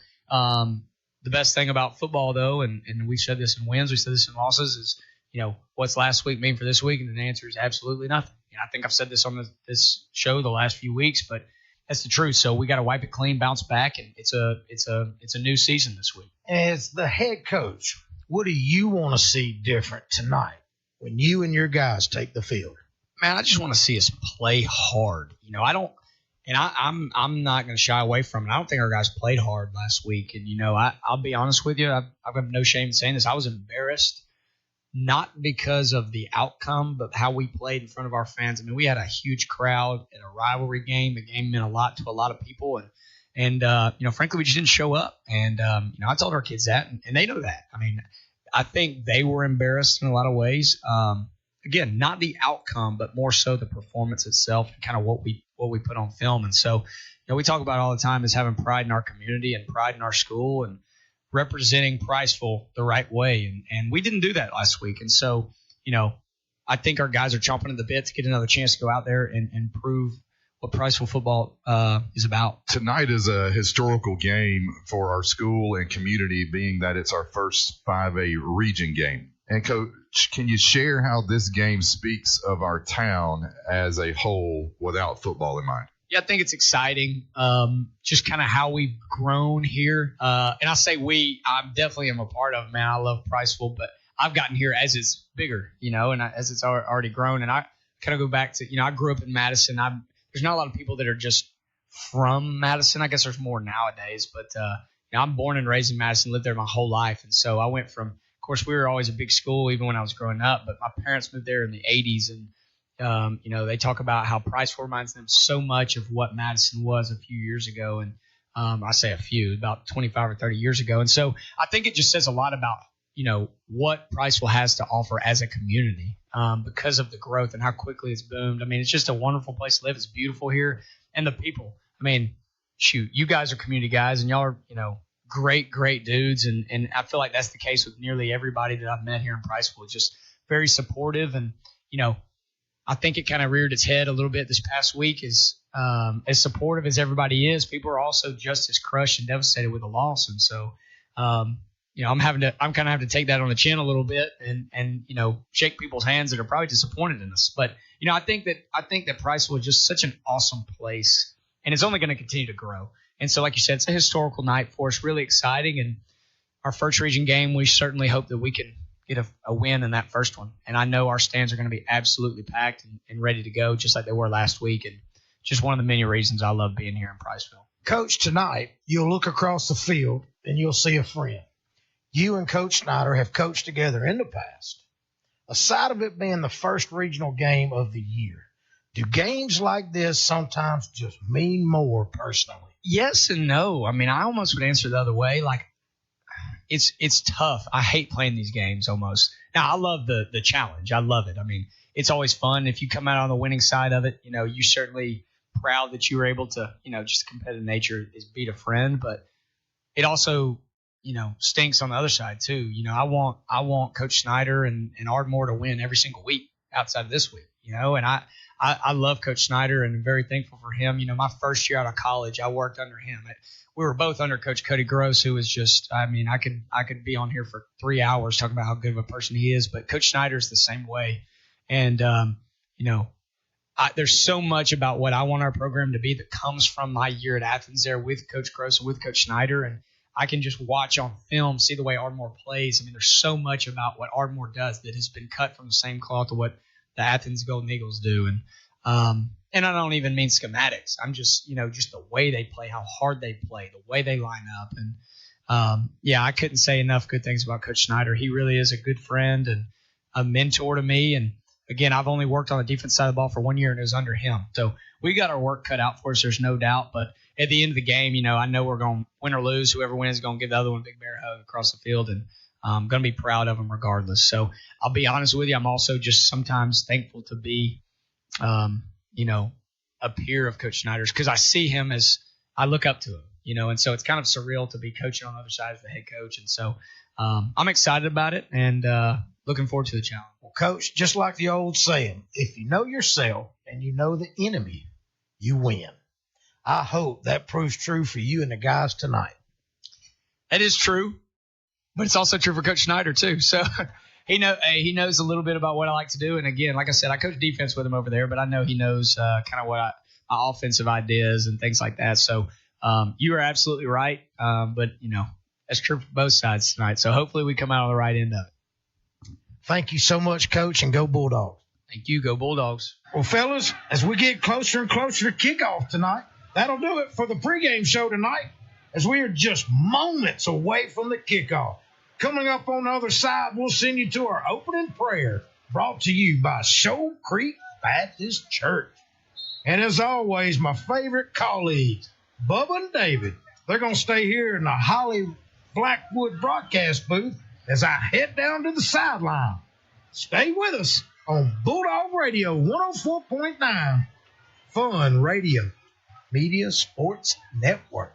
the best thing about football, though, and we said this in wins, we said this in losses, is, you know, what's last week mean for this week? And the answer is absolutely nothing. And I think I've said this on this show the last few weeks, but that's the truth. So we got to wipe it clean, bounce back, and it's a new season this week. As the head coach, what do you want to see different tonight when you and your guys take the field? Man, I just want to see us play hard. You know, I'm not going to shy away from it. I don't think our guys played hard last week. And, you know, I'll be honest with you. I've got no shame in saying this. I was embarrassed, not because of the outcome, but how we played in front of our fans. I mean, we had a huge crowd at a rivalry game. The game meant a lot to a lot of people. And you know, frankly, we just didn't show up. And, you know, I told our kids that, and they know that. I mean, I think they were embarrassed in a lot of ways. Again, not the outcome, but more so the performance itself and kind of what we put on film. And so, you know, we talk about all the time is having pride in our community and pride in our school and representing Priceville the right way. And we didn't do that last week. And so, you know, I think our guys are chomping at the bit to get another chance to go out there and prove what Priceville football is about. Tonight is a historical game for our school and community, being that it's our first 5A region game. And, Coach, can you share how this game speaks of our town as a whole without football in mind? Yeah, I think it's exciting. Just kind of how we've grown here. And I say we, I definitely am a part of it, man. I love Priceville, but I've gotten here as it's bigger, and as it's already grown. And I kind of go back to, I grew up in Madison. There's not a lot of people that are just from Madison. I guess there's more nowadays, but I'm born and raised in Madison, lived there my whole life. And so I went from, of course, we were always a big school even when I was growing up, but my parents moved there in the 80s. And they talk about how Priceville reminds them so much of what Madison was a few years ago. And I say a few, about 25 or 30 years ago. And so I think it just says a lot about, what Priceville has to offer as a community because of the growth and how quickly it's boomed. I mean, it's just a wonderful place to live. It's beautiful here. And the people, I mean, shoot, you guys are community guys and y'all are, great, great dudes. And I feel like that's the case with nearly everybody that I've met here in Priceville. It's just very supportive. And, I think it kind of reared its head a little bit this past week. As supportive as everybody is, people are also just as crushed and devastated with the loss. And so, I'm kind of having to take that on the chin a little bit and shake people's hands that are probably disappointed in us. But, I think that Priceville is just such an awesome place and it's only going to continue to grow. And so, like you said, it's a historical night for us, really exciting. And our first region game, we certainly hope that we can get a win in that first one. And I know our stands are going to be absolutely packed and ready to go, just like they were last week. And just one of the many reasons I love being here in Priceville. Coach, tonight you'll look across the field and you'll see a friend. You and Coach Snyder have coached together in the past. Aside of it being the first regional game of the year, do games like this sometimes just mean more personally? Yes and no. I mean, I almost would answer the other way. Like, it's tough. I hate playing these games almost. Now, I love the challenge. I love it. I mean, it's always fun. If you come out on the winning side of it, you're certainly proud that you were able to, just competitive nature is beat a friend. But it also, stinks on the other side too. I want Coach Snyder and Ardmore to win every single week outside of this week, and I love Coach Snyder and I'm very thankful for him. My first year out of college, I worked under him. We were both under Coach Cody Gross, who was just, I could be on here for 3 hours talking about how good of a person he is, but Coach Snyder's the same way. And, there's so much about what I want our program to be that comes from my year at Athens there with Coach Gross and with Coach Snyder. And I can just watch on film, see the way Ardmore plays. I mean, there's so much about what Ardmore does that has been cut from the same cloth to what the Athens Golden Eagles do. And I don't even mean schematics. I'm just, just the way they play, how hard they play, the way they line up. And, I couldn't say enough good things about Coach Snyder. He really is a good friend and a mentor to me. And, again, I've only worked on the defense side of the ball for 1 year, and it was under him. So we got our work cut out for us, there's no doubt. But at the end of the game, I know we're going to win or lose. Whoever wins is going to give the other one a big bear hug across the field. And I'm going to be proud of them regardless. So I'll be honest with you. I'm also just sometimes thankful to be, a peer of Coach Snyder's because I see him as I look up to him, and so it's kind of surreal to be coaching on the other side as the head coach. And so I'm excited about it and looking forward to the challenge. Well, Coach, just like the old saying, if you know yourself and you know the enemy, you win. I hope that proves true for you and the guys tonight. That is true, but it's also true for Coach Snyder too. So he knows a little bit about what I like to do. And again, like I said, I coach defense with him over there, but I know he knows kind of what my offensive ideas and things like that. So you are absolutely right. But that's true for both sides tonight. So hopefully we come out on the right end of it. Thank you so much, Coach, and go Bulldogs. Thank you. Go Bulldogs. Well, fellas, as we get closer and closer to kickoff tonight, that'll do it for the pregame show tonight, as we are just moments away from the kickoff. Coming up on the other side, we'll send you to our opening prayer, brought to you by Shoal Creek Baptist Church. And as always, my favorite colleagues, Bubba and David, they're going to stay here in the Holly Blackwood broadcast booth as I head down to the sideline. Stay with us on Bulldog Radio 104.9, Fun Radio, Media Sports Network.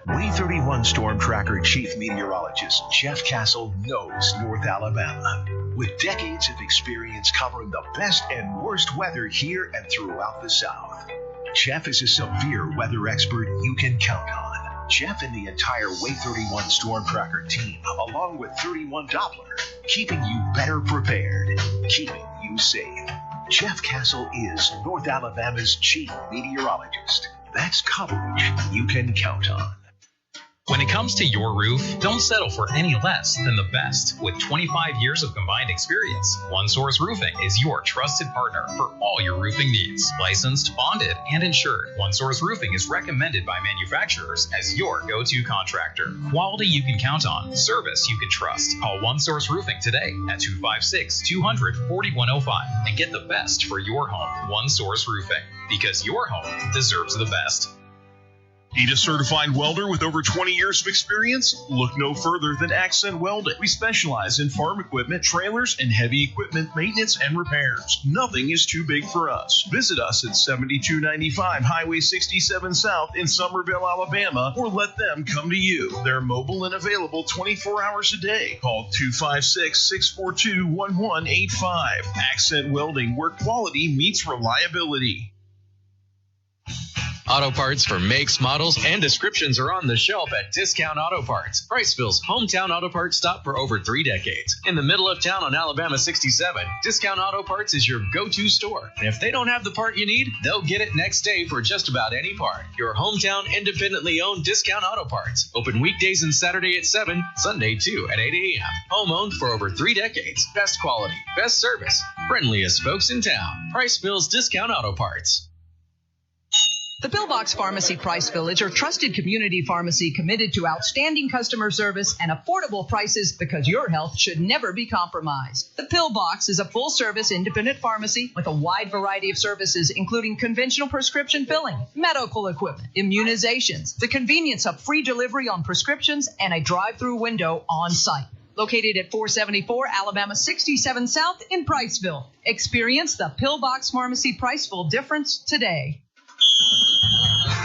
We31 Storm Tracker Chief Meteorologist Jeff Castle knows North Alabama. With decades of experience covering the best and worst weather here and throughout the South, Jeff is a severe weather expert you can count on. Jeff and the entire We31 Storm Tracker team, along with 31 Doppler, keeping you better prepared, keeping you safe. Jeff Castle is North Alabama's chief meteorologist. That's coverage you can count on. When it comes to your roof, don't settle for any less than the best. With 25 years of combined experience, One Source Roofing is your trusted partner for all your roofing needs. Licensed, bonded, and insured, One Source Roofing is recommended by manufacturers as your go-to contractor. Quality you can count on, service you can trust. Call One Source Roofing today at 256-200-4105 and get the best for your home. One Source Roofing, because your home deserves the best. Need a certified welder with over 20 years of experience? Look no further than Accent Welding. We specialize in farm equipment, trailers, and heavy equipment maintenance and repairs. Nothing is too big for us. Visit us at 7295 Highway 67 South in Summerville, Alabama, or let them come to you. They're mobile and available 24 hours a day. Call 256-642-1185. Accent Welding, where quality meets reliability. Auto parts for makes, models, and descriptions are on the shelf at Discount Auto Parts, Priceville's hometown auto parts stop for over 3 decades. In the middle of town on Alabama 67, Discount Auto Parts is your go-to store. And if they don't have the part you need, they'll get it next day for just about any part. Your hometown, independently owned Discount Auto Parts. Open weekdays and Saturday at 7, Sunday too at 8 a.m. Home owned for over 3 decades. Best quality, best service, friendliest folks in town. Priceville's Discount Auto Parts. The Pillbox Pharmacy Priceville is your trusted community pharmacy committed to outstanding customer service and affordable prices because your health should never be compromised. The Pillbox is a full-service independent pharmacy with a wide variety of services, including conventional prescription filling, medical equipment, immunizations, the convenience of free delivery on prescriptions, and a drive-through window on site. Located at 474 Alabama 67 South in Priceville. Experience the Pillbox Pharmacy Priceville difference today.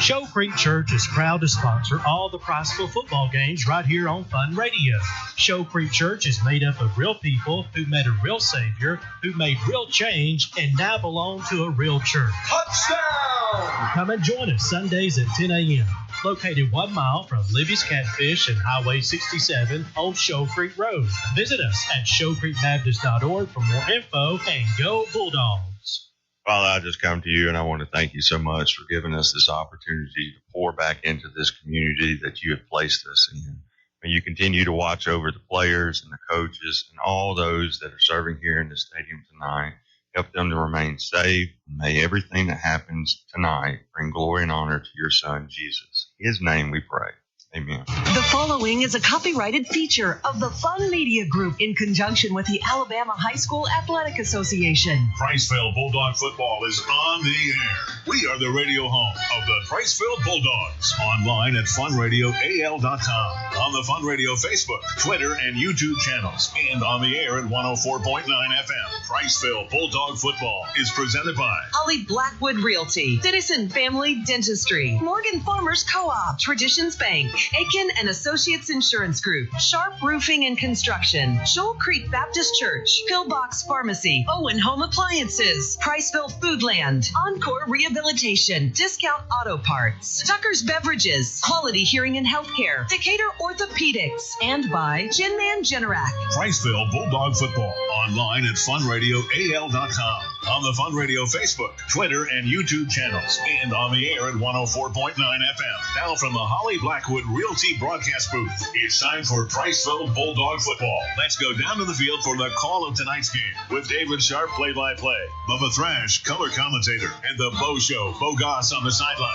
Show Creek Church is proud to sponsor all the Priceville football games right here on Fun Radio. Show Creek Church is made up of real people who met a real Savior, who made real change, and now belong to a real church. Touchdown! Come and join us Sundays at 10 a.m. Located 1 mile from Libby's Catfish and Highway 67 on Show Creek Road. Visit us at showcreekbaptist.org for more info, and go Bulldogs! Father, I just come to you and I want to thank you so much for giving us this opportunity to pour back into this community that you have placed us in. May you continue to watch over the players and the coaches and all those that are serving here in the stadium tonight. Help them to remain safe. May everything that happens tonight bring glory and honor to your Son, Jesus. In His name we pray. Amen. The following is a copyrighted feature of the Fun Media Group in conjunction with the Alabama High School Athletic Association. Priceville Bulldog football is on the air. We are the radio home of the Priceville Bulldogs. Online at funradioal.com, on the Fun Radio Facebook, Twitter, and YouTube channels, and on the air at 104.9 FM. Priceville Bulldog football is presented by Holly Blackwood Realty, Citizen Family Dentistry, Morgan Farmers Co-op, Traditions Bank, Aiken and Associates Insurance Group, Sharp Roofing and Construction, Shoal Creek Baptist Church, Pillbox Pharmacy, Owen Home Appliances, Priceville Foodland, Encore Rehabilitation, Discount Auto Parts, Tucker's Beverages, Quality Hearing and Healthcare, Decatur Orthopedics, and by Gin Man Generac. Priceville Bulldog football. Online at funradioal.com, on the Fun Radio Facebook, Twitter, and YouTube channels, and on the air at 104.9 FM. Now from the Holly Blackwood Realty broadcast booth, it's time for Priceville Bulldog football. Let's go down to the field for the call of tonight's game with David Sharp, play-by-play, Bubba Thrash, color commentator, and the Bo Show, Bo Goss on the sideline.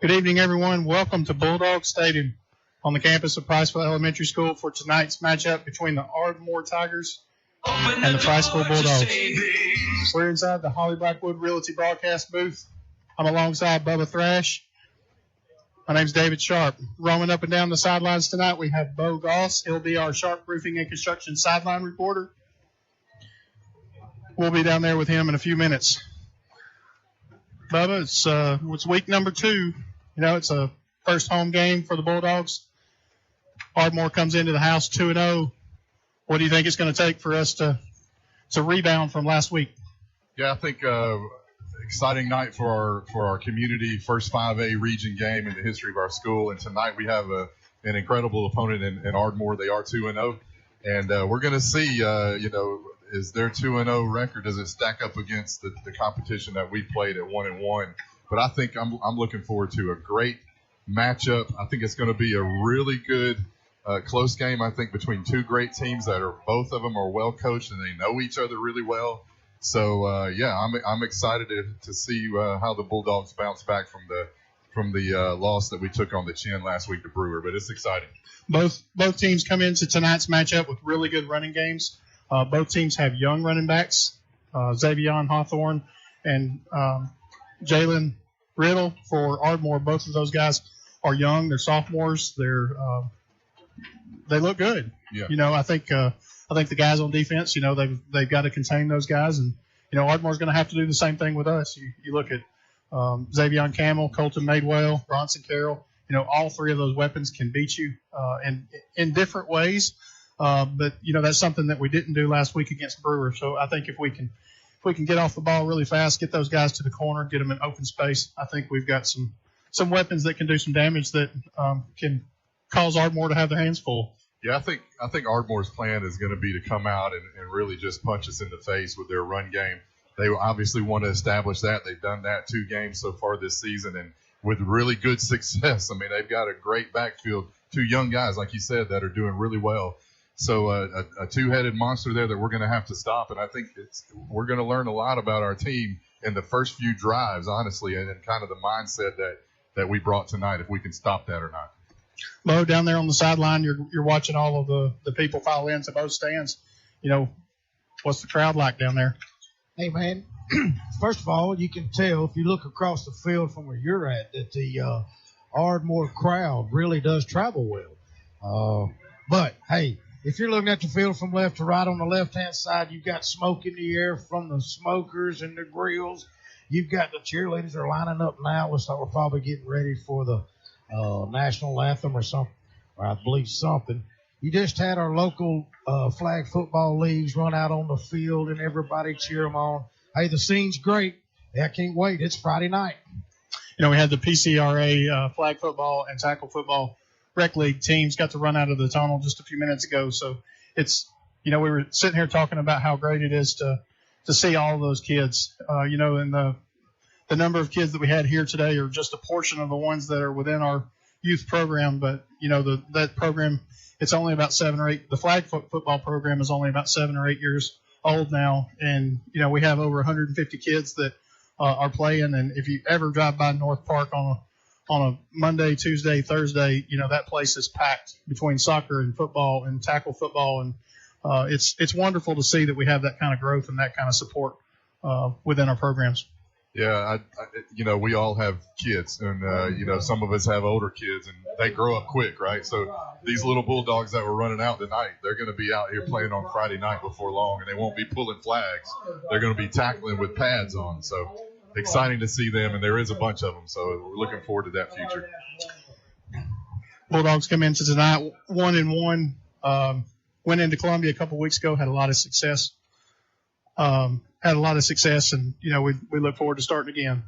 Good evening, everyone. Welcome to Bulldog Stadium on the campus of Priceville Elementary School for tonight's matchup between the Ardmore Tigers and the Priceville Bulldogs. We're inside the Holly Blackwood Realty broadcast booth. I'm alongside Bubba Thrash. My name's David Sharp. Roaming up and down the sidelines tonight, we have Bo Goss. He'll be our Sharp Roofing and Construction sideline reporter. We'll be down there with him in a few minutes. Bubba, it's week number 2. You know, it's a first home game for the Bulldogs. Ardmore comes into the house 2-0. What do you think it's going to take for us to rebound from last week? Yeah, I think exciting night for our community, first 5A region game in the history of our school. And tonight we have an incredible opponent in Ardmore. They are 2-0. And we're going to see, is their 2-0 record, does it stack up against the competition that we played at 1-1? But I think I'm looking forward to a great matchup. I think it's going to be a really good close game, I think, between two great teams that are both of them are well coached and they know each other really well. So I'm excited to see how the Bulldogs bounce back from the loss that we took on the chin last week to Brewer. But it's exciting. Both teams come into tonight's matchup with really good running games. Both teams have young running backs, Xavion Hawthorne and Jalen Riddle for Ardmore. Both of those guys are young. They're sophomores. They look good. Yeah. I think the guys on defense, they've got to contain those guys, and Ardmore's going to have to do the same thing with us. You look at Xavion Camel, Colton Madewell, Bronson Carroll. All three of those weapons can beat you in different ways. But that's something that we didn't do last week against Brewer. So I think if we can get off the ball really fast, get those guys to the corner, get them in open space, I think we've got some weapons that can do some damage that can cause Ardmore to have their hands full. Yeah, I think Ardmore's plan is going to be to come out and really just punch us in the face with their run game. They obviously want to establish that. They've done that 2 games so far this season, and with really good success. I mean, they've got a great backfield, 2 young guys, like you said, that are doing really well. So a 2-headed monster there that we're going to have to stop, and I think we're going to learn a lot about our team in the first few drives, honestly, and kind of the mindset that we brought tonight, if we can stop that or not. Mo, down there on the sideline, you're watching all of the people file into both stands. What's the crowd like down there? Hey, man, first of all, you can tell if you look across the field from where you're at that the Ardmore crowd really does travel well. But, hey, if you're looking at the field from left to right, on the left-hand side, you've got smoke in the air from the smokers and the grills. You've got the cheerleaders are lining up now. Looks like we're probably getting ready for the national anthem or something, or I believe something. You just had our local flag football leagues run out on the field and everybody cheer them on. Hey, the scene's great. Yeah, I can't wait. It's Friday night. We had the PCRA flag football and tackle football rec league teams got to run out of the tunnel just a few minutes ago. So it's, we were sitting here talking about how great it is to see all of those kids, and the number of kids that we had here today are just a portion of the ones that are within our youth program. But, that program, it's only about 7 or 8. The flag football program is only about 7 or 8 years old now. And, we have over 150 kids that are playing. And if you ever drive by North Park on a Monday, Tuesday, Thursday, that place is packed between soccer and football and tackle football. And it's wonderful to see that we have that kind of growth and that kind of support within our programs. Yeah, we all have kids, and some of us have older kids, and they grow up quick, right? So these little Bulldogs that were running out tonight, they're going to be out here playing on Friday night before long, and they won't be pulling flags. They're going to be tackling with pads on. So exciting to see them, and there is a bunch of them. So we're looking forward to that future. Bulldogs come into tonight 1-1. Went into Columbia a couple weeks ago, had a lot of success. And, we look forward to starting again.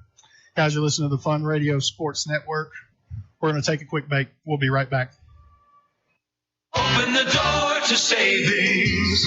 Guys, you're listening to the Fun Radio Sports Network. We're going to take a quick break. We'll be right back. Open the door to savings.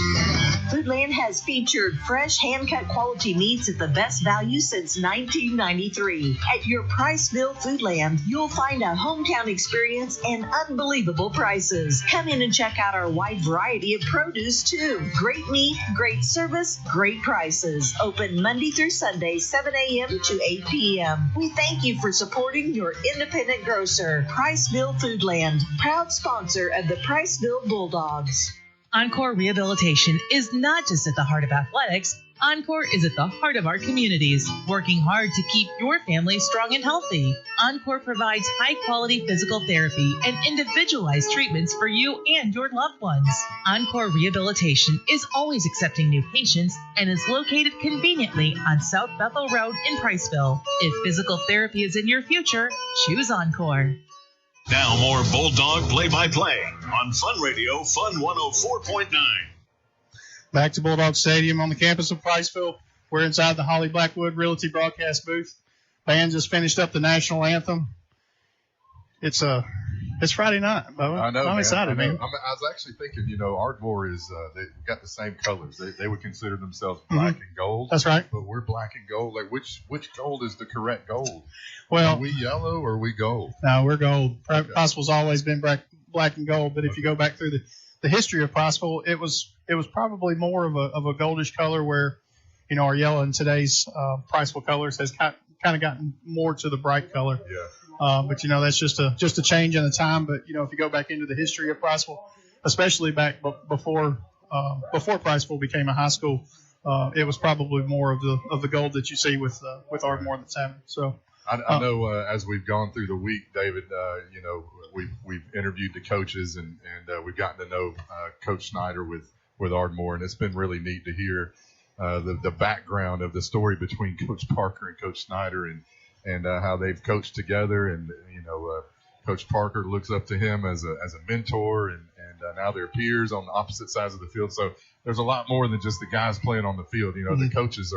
Foodland has featured fresh, hand-cut quality meats at the best value since 1993. At your Priceville Foodland, you'll find a hometown experience and unbelievable prices. Come in and check out our wide variety of produce, too. Great meat, great service, great prices. Open Monday through Sunday, 7 a.m. to 8 p.m. We thank you for supporting your independent grocer. Priceville Foodland, proud sponsor of the Priceville Bulldogs. Encore Rehabilitation is not just at the heart of athletics. Encore is at the heart of our communities, working hard to keep your family strong and healthy. Encore provides high-quality physical therapy and individualized treatments for you and your loved ones. Encore Rehabilitation is always accepting new patients and is located conveniently on South Bethel Road in Priceville. If physical therapy is in your future, choose Encore. Now more Bulldog play-by-play on Fun Radio, Fun 104.9. Back to Bulldog Stadium on the campus of Priceville. We're inside the Holly Blackwood Realty broadcast booth. Band just finished up the national anthem. It's a It's Friday night, Bubba. I know. I'm excited, man. I was actually thinking, Ardmore is they got the same colors. They would consider themselves black and gold. That's right. But we're black and gold. Like which gold is the correct gold? Well, are we yellow or are we gold? No, we're gold. Priceville's always been black and gold. But if you go back through the history of Priceville, it was probably more of a goldish color, where our yellow in today's Priceville colors has kind of gotten more to the bright color. Yeah. But that's just a change in the time. But if you go back into the history of Priceville, especially back before Priceville became a high school, it was probably more of the gold that you see with Ardmore that's happening. So I know as we've gone through the week, David, we've interviewed the coaches and we've gotten to know Coach Snyder with Ardmore, and it's been really neat to hear the background of the story between Coach Parker and Coach Snyder and how they've coached together, and Coach Parker looks up to him as a mentor, and now they're peers on the opposite sides of the field. So there's a lot more than just the guys playing on the field. The coaches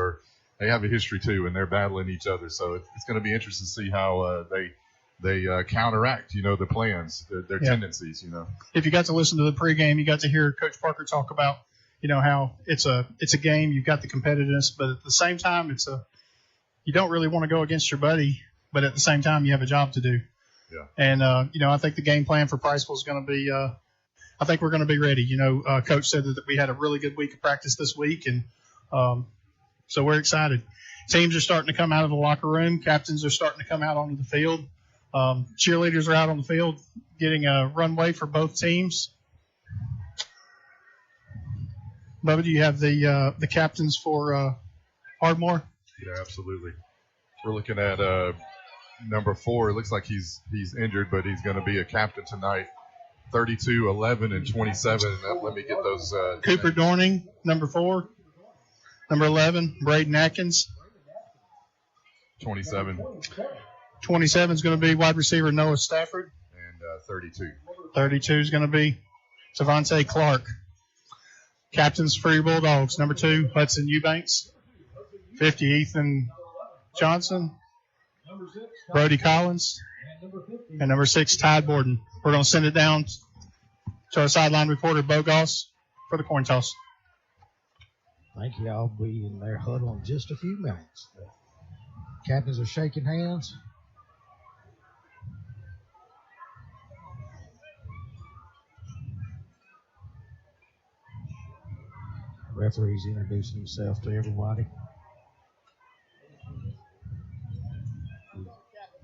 they have a history too, and they're battling each other. So it's going to be interesting to see how they counteract the plans, their tendencies. If you got to listen to the pregame, you got to hear Coach Parker talk about how it's a game. You've got the competitiveness, but at the same time you don't really want to go against your buddy, but at the same time, you have a job to do. Yeah. And, I think the game plan for Priceville is going to be I think we're going to be ready. Coach said that we had a really good week of practice this week, and so we're excited. Teams are starting to come out of the locker room. Captains are starting to come out onto the field. Cheerleaders are out on the field getting a runway for both teams. Bubba, do you have the captains for Ardmore? Yeah, absolutely. We're looking at number 4. It looks like he's injured, but he's going to be a captain tonight. 32, 11, and 27. Let me get those. Cooper Dorning, number 4. Number 11, Braden Atkins. 27. 27 is going to be wide receiver Noah Stafford. And 32. 32 is going to be Savante Clark. Captains for your Bulldogs, number 2, Hudson Eubanks. 50, Ethan Johnson. Brody Collins. And number 6, Tide Borden. We're going to send it down to our sideline reporter, Bo Goss, for the coin toss. I think y'all will be in their huddle in just a few minutes. The captains are shaking hands. The referee's introducing himself to everybody.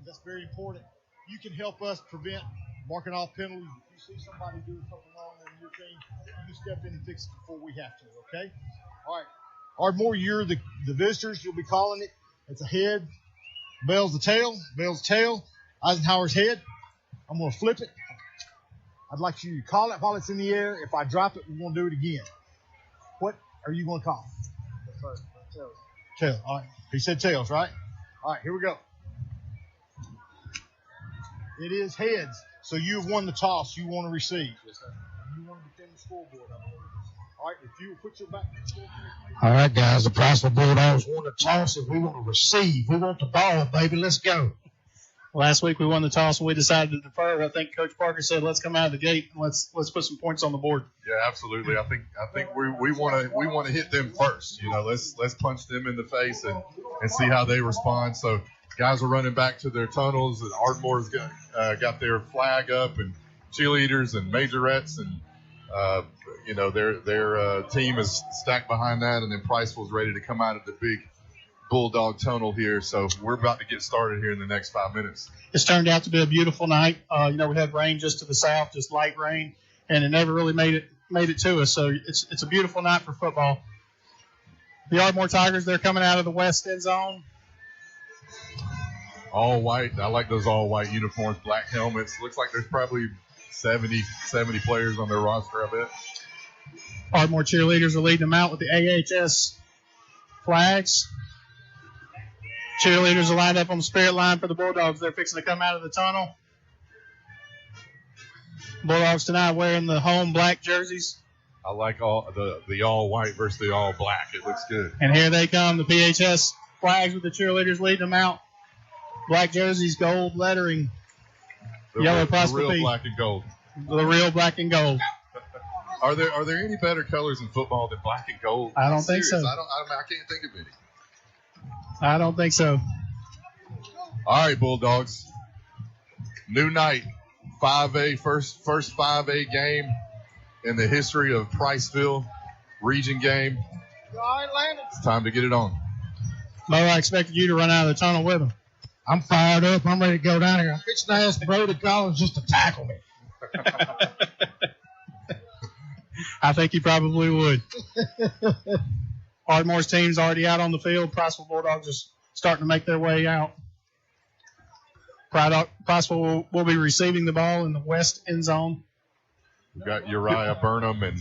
That's very important. You can help us prevent marking off penalties. If you see somebody doing something wrong on your team, you step in and fix it before we have to, okay? All right. Ardmore, you're the visitors. You'll be calling it. It's a head. Bell's the tail. Bell's the tail. Eisenhower's head. I'm going to flip it. I'd like you to call it while it's in the air. If I drop it, we're going to do it again. What are you going to call? Tails. Tails. All right. He said tails, right? All right, here we go. It is heads. So you've won the toss. You want to receive. Yes, sir. You want to defend the scoreboard, I believe. All right, if you will put your back to the scoreboard. All right, guys, the Priceville Bulldogs want to toss it. We want to receive. We want the ball, baby. Let's go. Last week we won the toss and we decided to defer. I think Coach Parker said, "Let's come out of the gate and let's put some points on the board." Yeah, absolutely. I think we want to hit them first. Let's punch them in the face and see how they respond. So guys are running back to their tunnels, and Ardmore's got their flag up, and cheerleaders and majorettes, and their team is stacked behind that, and then Priceville's ready to come out of the big Bulldog tunnel here. So we're about to get started here in the next 5 minutes. It's turned out to be a beautiful night. We had rain just to the south, just light rain, and it never really made it to us. So it's a beautiful night for football. The Ardmore Tigers, they're coming out of the west end zone. All white. I like those all white uniforms, black helmets. Looks like there's probably 70 players on their roster, I bet. Ardmore cheerleaders are leading them out with the AHS flags. Cheerleaders are lined up on the spirit line for the Bulldogs. They're fixing to come out of the tunnel. Bulldogs tonight wearing the home black jerseys. I like all the all white versus the all black. It looks good. And here they come, the PHS flags with the cheerleaders leading them out. Black jerseys, gold lettering. Yellow Price real will be black and gold. the real black and gold. Are there any better colors in football than black and gold? I don't think so. I can't think of any. I don't think so. All right, Bulldogs. New night, 5A, first 5A game in the history of Priceville region game. It's time to get it on. Mo, I expected you to run out of the tunnel with him. I'm fired up. I'm ready to go down here. I'm fixing to ask Brody Collins just to tackle me. I think he probably would. Ardmore's team's already out on the field. Priceville Bulldogs are starting to make their way out. Priceville will be receiving the ball in the west end zone. We've got Uriah Burnham and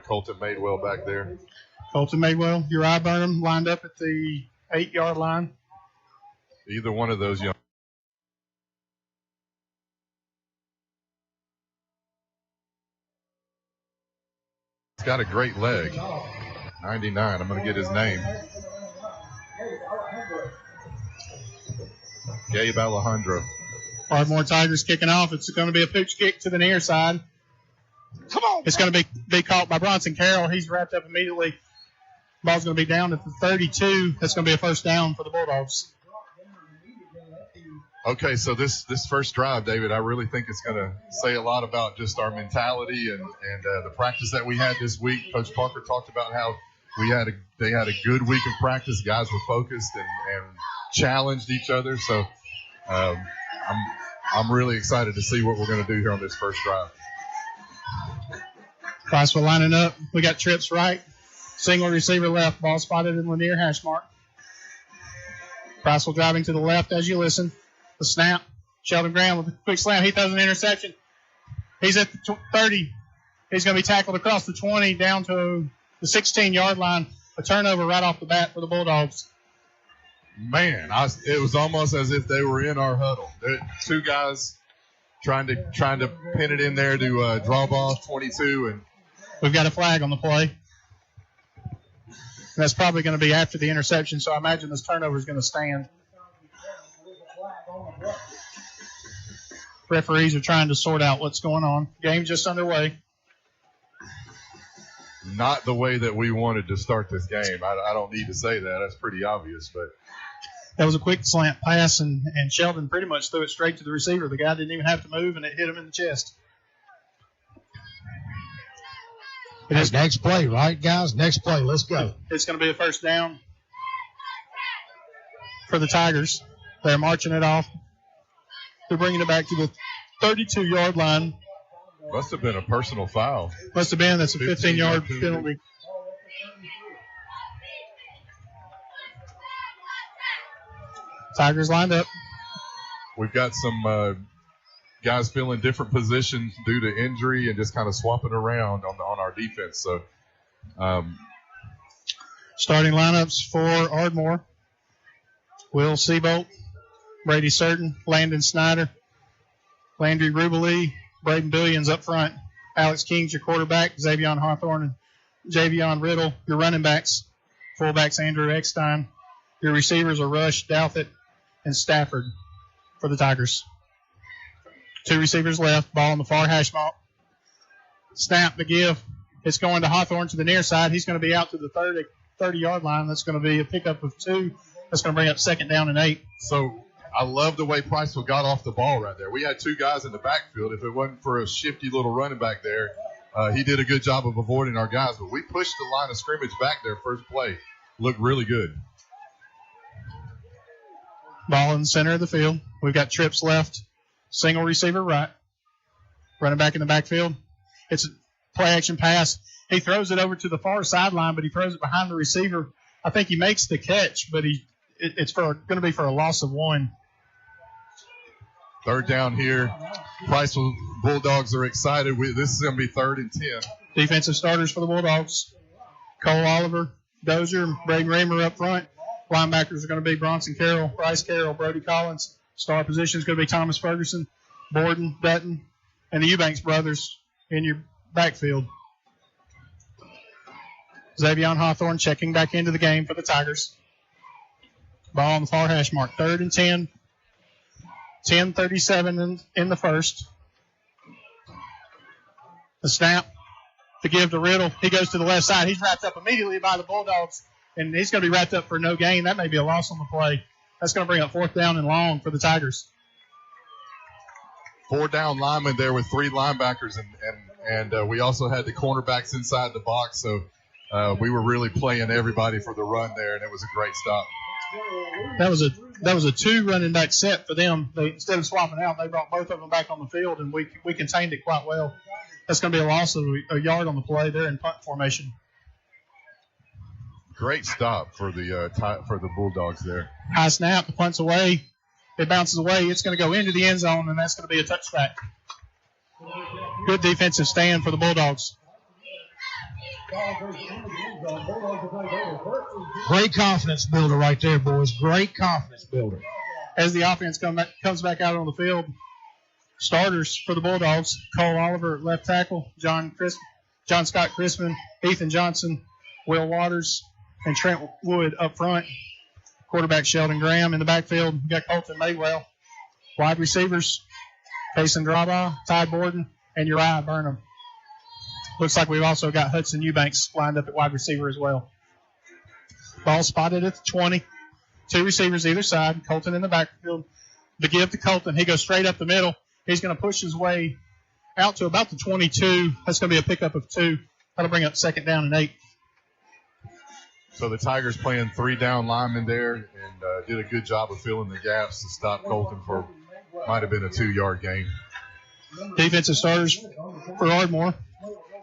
Colton Madewell back there. Colton Madewell, Uriah Burnham lined up at the 8-yard line. Either one of those young. He's got a great leg. 99. I'm going to get his name. Gabe Alejandro. Ardmore Tigers kicking off. It's going to be a pitch kick to the near side. Come on. It's going to be caught by Bronson Carroll. He's wrapped up immediately. Ball's going to be down at the 32. That's going to be a first down for the Bulldogs. Okay, so this first drive, David, I really think it's going to say a lot about just our mentality and the practice that we had this week. Coach Parker talked about how they had a good week of practice. Guys were focused and challenged each other. So I'm really excited to see what we're going to do here on this first drive. Priceville lining up. We got trips right. Single receiver left. Ball spotted in Lanier hash mark. Priceville driving to the left as you listen. The snap. Sheldon Graham with a quick slam. He throws an interception. He's at the 30. He's going to be tackled across the 20 down to the 16-yard line. A turnover right off the bat for the Bulldogs. Man, it was almost as if they were in our huddle. Two guys trying to pin it in there to draw ball 22, and we've got a flag on the play. That's probably going to be after the interception, so I imagine this turnover is going to stand. Referees are trying to sort out what's going on. Game's just underway. Not the way that we wanted to start this game. I don't need to say that. That's pretty obvious. But that was a quick slant pass, and Sheldon pretty much threw it straight to the receiver. The guy didn't even have to move, and it hit him in the chest. It's next play, right, guys? Next play. Let's go. It's going to be a first down for the Tigers. They're marching it off. They're bringing it back to the 32-yard line. Must have been a personal foul. Must have been. That's a 15-yard penalty. Tigers lined up. We've got some guys filling different positions due to injury and just kind of swapping around on our defense. So, starting lineups for Ardmore: Will Seabolt, Brady Certain, Landon Snyder, Landry Rubelee, Braden Billions up front, Alex King's your quarterback, Xavion Hawthorne and Javion Riddle, your running backs, fullbacks Andrew Eckstein. Your receivers are Rush, Douthit, and Stafford for the Tigers. Two receivers left, ball on the far hash mark. Snap, the give. It's going to Hawthorne to the near side. He's going to be out to the 30-yard line. That's going to be a pickup of 2. That's going to bring up second down and 8. So I love the way Priceville got off the ball right there. We had two guys in the backfield. If it wasn't for a shifty little running back there, he did a good job of avoiding our guys. But we pushed the line of scrimmage back there first play. Looked really good. Ball in the center of the field. We've got trips left. Single receiver right. Running back in the backfield. It's a play-action pass. He throws it over to the far sideline, but he throws it behind the receiver. I think he makes the catch, but it's going to be for a loss of 1. Third down here. Priceville Bulldogs are excited. This is going to be 3rd and 10. Defensive starters for the Bulldogs: Cole Oliver, Dozier, Braden Raymer up front. Linebackers are going to be Bronson Carroll, Bryce Carroll, Brody Collins. Star position is going to be Thomas Ferguson, Borden, Dutton, and the Eubanks brothers in your backfield. Xavion Hawthorne checking back into the game for the Tigers. Ball on the far hash mark. 3rd and 10. 10:37 in the first. The snap to give to Riddle. He goes to the left side. He's wrapped up immediately by the Bulldogs, and he's going to be wrapped up for no gain. That may be a loss on the play. That's going to bring up 4th down and long for the Tigers. 4 down linemen there with 3 linebackers, and we also had the cornerbacks inside the box, so we were really playing everybody for the run there, and it was a great stop. That was a 2 running back set for them. Instead of swapping out, they brought both of them back on the field, and we contained it quite well. That's going to be a loss of a yard on the play. They're in punt formation. Great stop for the Bulldogs there. High snap, the punt's away. It bounces away. It's going to go into the end zone, and that's going to be a touchback. Good defensive stand for the Bulldogs. Great confidence builder right there, boys. Great confidence builder. As the offense comes back out on the field, starters for the Bulldogs: Cole Oliver at left tackle, John Scott Crispin, Ethan Johnson, Will Waters, and Trent Wood up front. Quarterback Sheldon Graham in the backfield. We got Colton Madewell. Wide receivers: Payson Draba, Ty Borden, and Uriah Burnham. Looks like we've also got Hudson Eubanks lined up at wide receiver as well. Ball spotted at the 20. 2 receivers either side. Colton in the backfield. The give to Colton. He goes straight up the middle. He's going to push his way out to about the 22. That's going to be a pickup of 2. That'll bring up 2nd down and 8. So the Tigers playing 3 down linemen there and did a good job of filling the gaps to stop Colton for might have been a 2-yard gain. Defensive starters for Ardmore: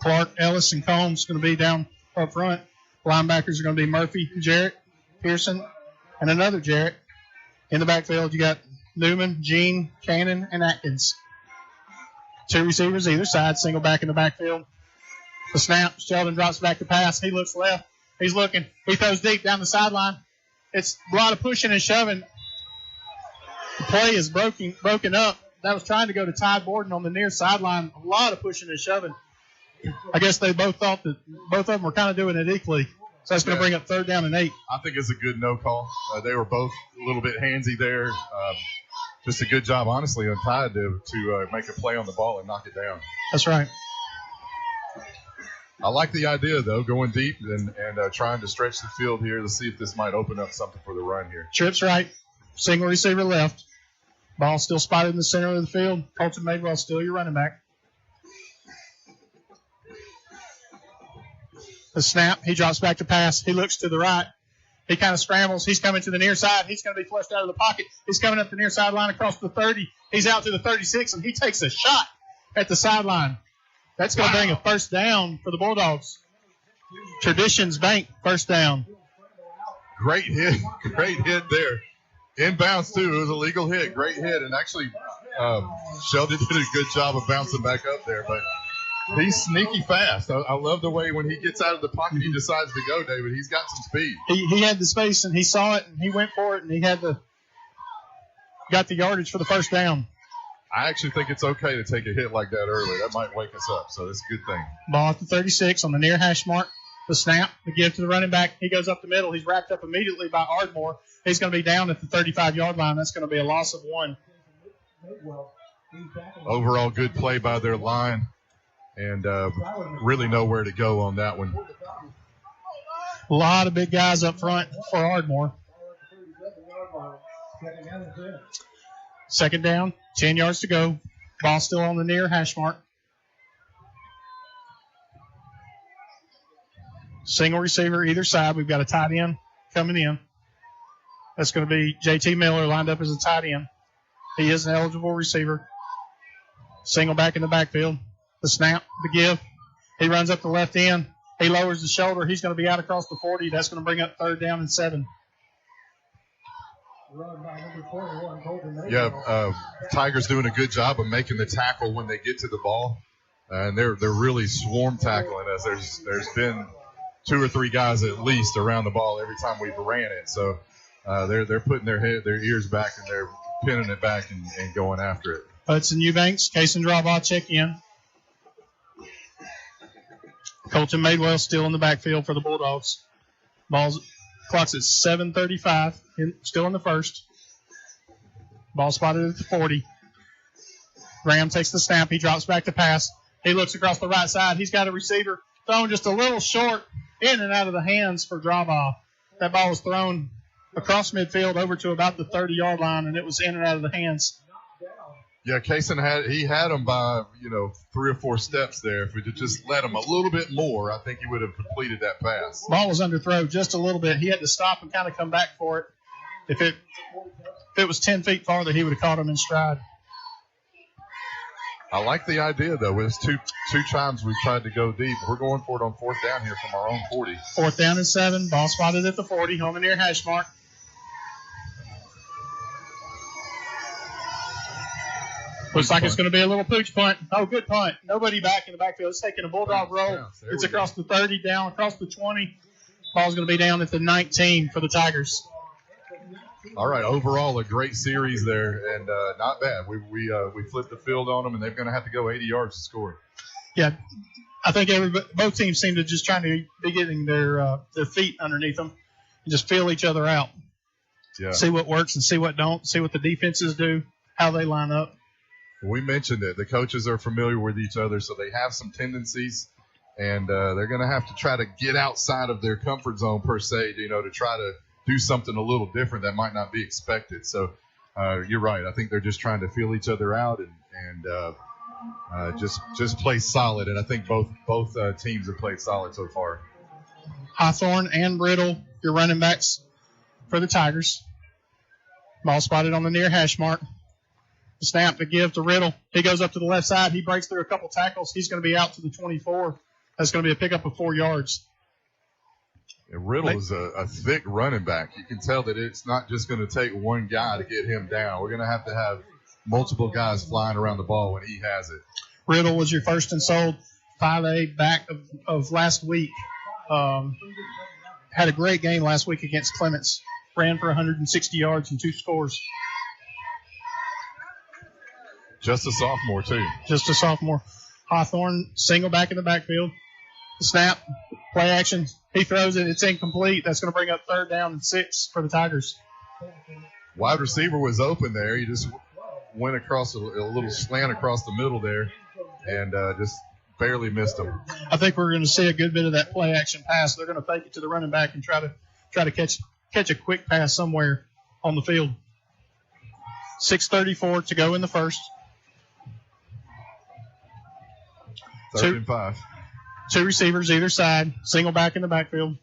Clark, Ellis, and Combs going to be down up front. Linebackers are going to be Murphy, Jarrett, Pearson, and another Jarrett. In the backfield, you got Newman, Jean, Cannon, and Atkins. 2 receivers either side, single back in the backfield. The snap, Sheldon drops back to pass. He looks left. He's looking. He throws deep down the sideline. It's a lot of pushing and shoving. The play is broken up. That was trying to go to Ty Borden on the near sideline. A lot of pushing and shoving. I guess they both thought that both of them were kind of doing it equally. So that's going to bring up 3rd down and 8. I think it's a good no call. They were both a little bit handsy there. Just a good job, honestly, on Ty to make a play on the ball and knock it down. That's right. I like the idea, though, going deep and trying to stretch the field here to see if this might open up something for the run here. Trips right, single receiver left. Ball still spotted in the center of the field. Colton Madewell still your running back. The snap, he drops back to pass. He looks to the right. He kind of scrambles. He's coming to the near side. He's going to be flushed out of the pocket. He's coming up the near sideline across the 30. He's out to the 36, and he takes a shot at the sideline. That's going to bring a 1st down for the Bulldogs. Traditions Bank, 1st down. Great hit there. Inbounds, too. It was a legal hit. Great hit. And actually, Sheldon did a good job of bouncing back up there. But he's sneaky fast. I love the way when he gets out of the pocket, he decides to go, David. He's got some speed. He had the space, and he saw it, and he went for it, and he got the yardage for the 1st down. I actually think it's okay to take a hit like that early. That might wake us up, so it's a good thing. Ball at the 36 on the near hash mark. The snap, the give to the running back. He goes up the middle. He's wrapped up immediately by Ardmore. He's going to be down at the 35-yard line. That's going to be a loss of 1. Overall, good play by their line, and really nowhere to go on that one. A lot of big guys up front for Ardmore. 2nd down, 10 yards to go. Ball still on the near hash mark. Single receiver either side. We've got a tight end coming in. That's going to be J.T. Miller lined up as a tight end. He is an eligible receiver. Single back in the backfield. The snap, the give. He runs up the left end. He lowers the shoulder. He's going to be out across the 40. That's going to bring up 3rd down and 7. Yeah, Tigers doing a good job of making the tackle when they get to the ball. And they're really swarm tackling us. There's been 2 or 3 guys at least around the ball every time we've ran it. So they're putting their ears back, and they're pinning it back and going after it. Hudson Eubanks, Kason Drawbaugh check in. Colton Madewell still in the backfield for the Bulldogs. Clock's at 7:35, still in the 1st. Ball spotted at the 40. Graham takes the snap. He drops back to pass. He looks across the right side. He's got a receiver thrown just a little short, in and out of the hands for drop-off. That ball was thrown across midfield over to about the 30-yard line, and it was in and out of the hands. Yeah, Kaysen had him by 3 or 4 steps there. If we could just let him a little bit more, I think he would have completed that pass. Ball was underthrown just a little bit. He had to stop and kind of come back for it. If it was 10 feet farther, he would have caught him in stride. I like the idea, though. It's two times we've tried to go deep. We're going for it on 4th down here from our own 40. 4th down and 7. Ball spotted at the 40, home and near hash mark. Looks like it's going to be a little pooch punt. Oh, good punt. Nobody back in the backfield. It's taking a bulldog roll. It's across the 30, down across the 20. Ball's going to be down at the 19 for the Tigers. All right, overall a great series there, and not bad. We flipped the field on them, and they're going to have to go 80 yards to score. Yeah, I think both teams seem to just trying to be getting their feet underneath them and just feel each other out. Yeah. See what works and see what don't. See what the defenses do, how they line up. We mentioned it. The coaches are familiar with each other, so they have some tendencies, and they're going to have to try to get outside of their comfort zone per se, to try to do something a little different that might not be expected. So you're right. I think they're just trying to feel each other out and just play solid. And I think both teams have played solid so far. Hawthorne and Riddle, your running backs for the Tigers. Ball spotted on the near hash mark. The snap to give to Riddle. He goes up to the left side. He breaks through a couple tackles. He's going to be out to the 24. That's going to be a pickup of 4 yards. Riddle is a thick running back. You can tell that it's not just going to take one guy to get him down. We're going to have multiple guys flying around the ball when he has it. Riddle was your first and sold 5A back of last week. Had a great game last week against Clements. Ran for 160 yards and 2 scores. Just a sophomore, too. Just a sophomore. Hawthorne, single back in the backfield. Snap, play action. He throws it. It's incomplete. That's going to bring up 3rd down and 6 for the Tigers. Wide receiver was open there. He just went across a little slant across the middle there and just barely missed him. I think we're going to see a good bit of that play action pass. They're going to fake it to the running back and try to catch a quick pass somewhere on the field. 6:34 to go in the first. 3rd and 5. 2 receivers either side. Single back in the backfield.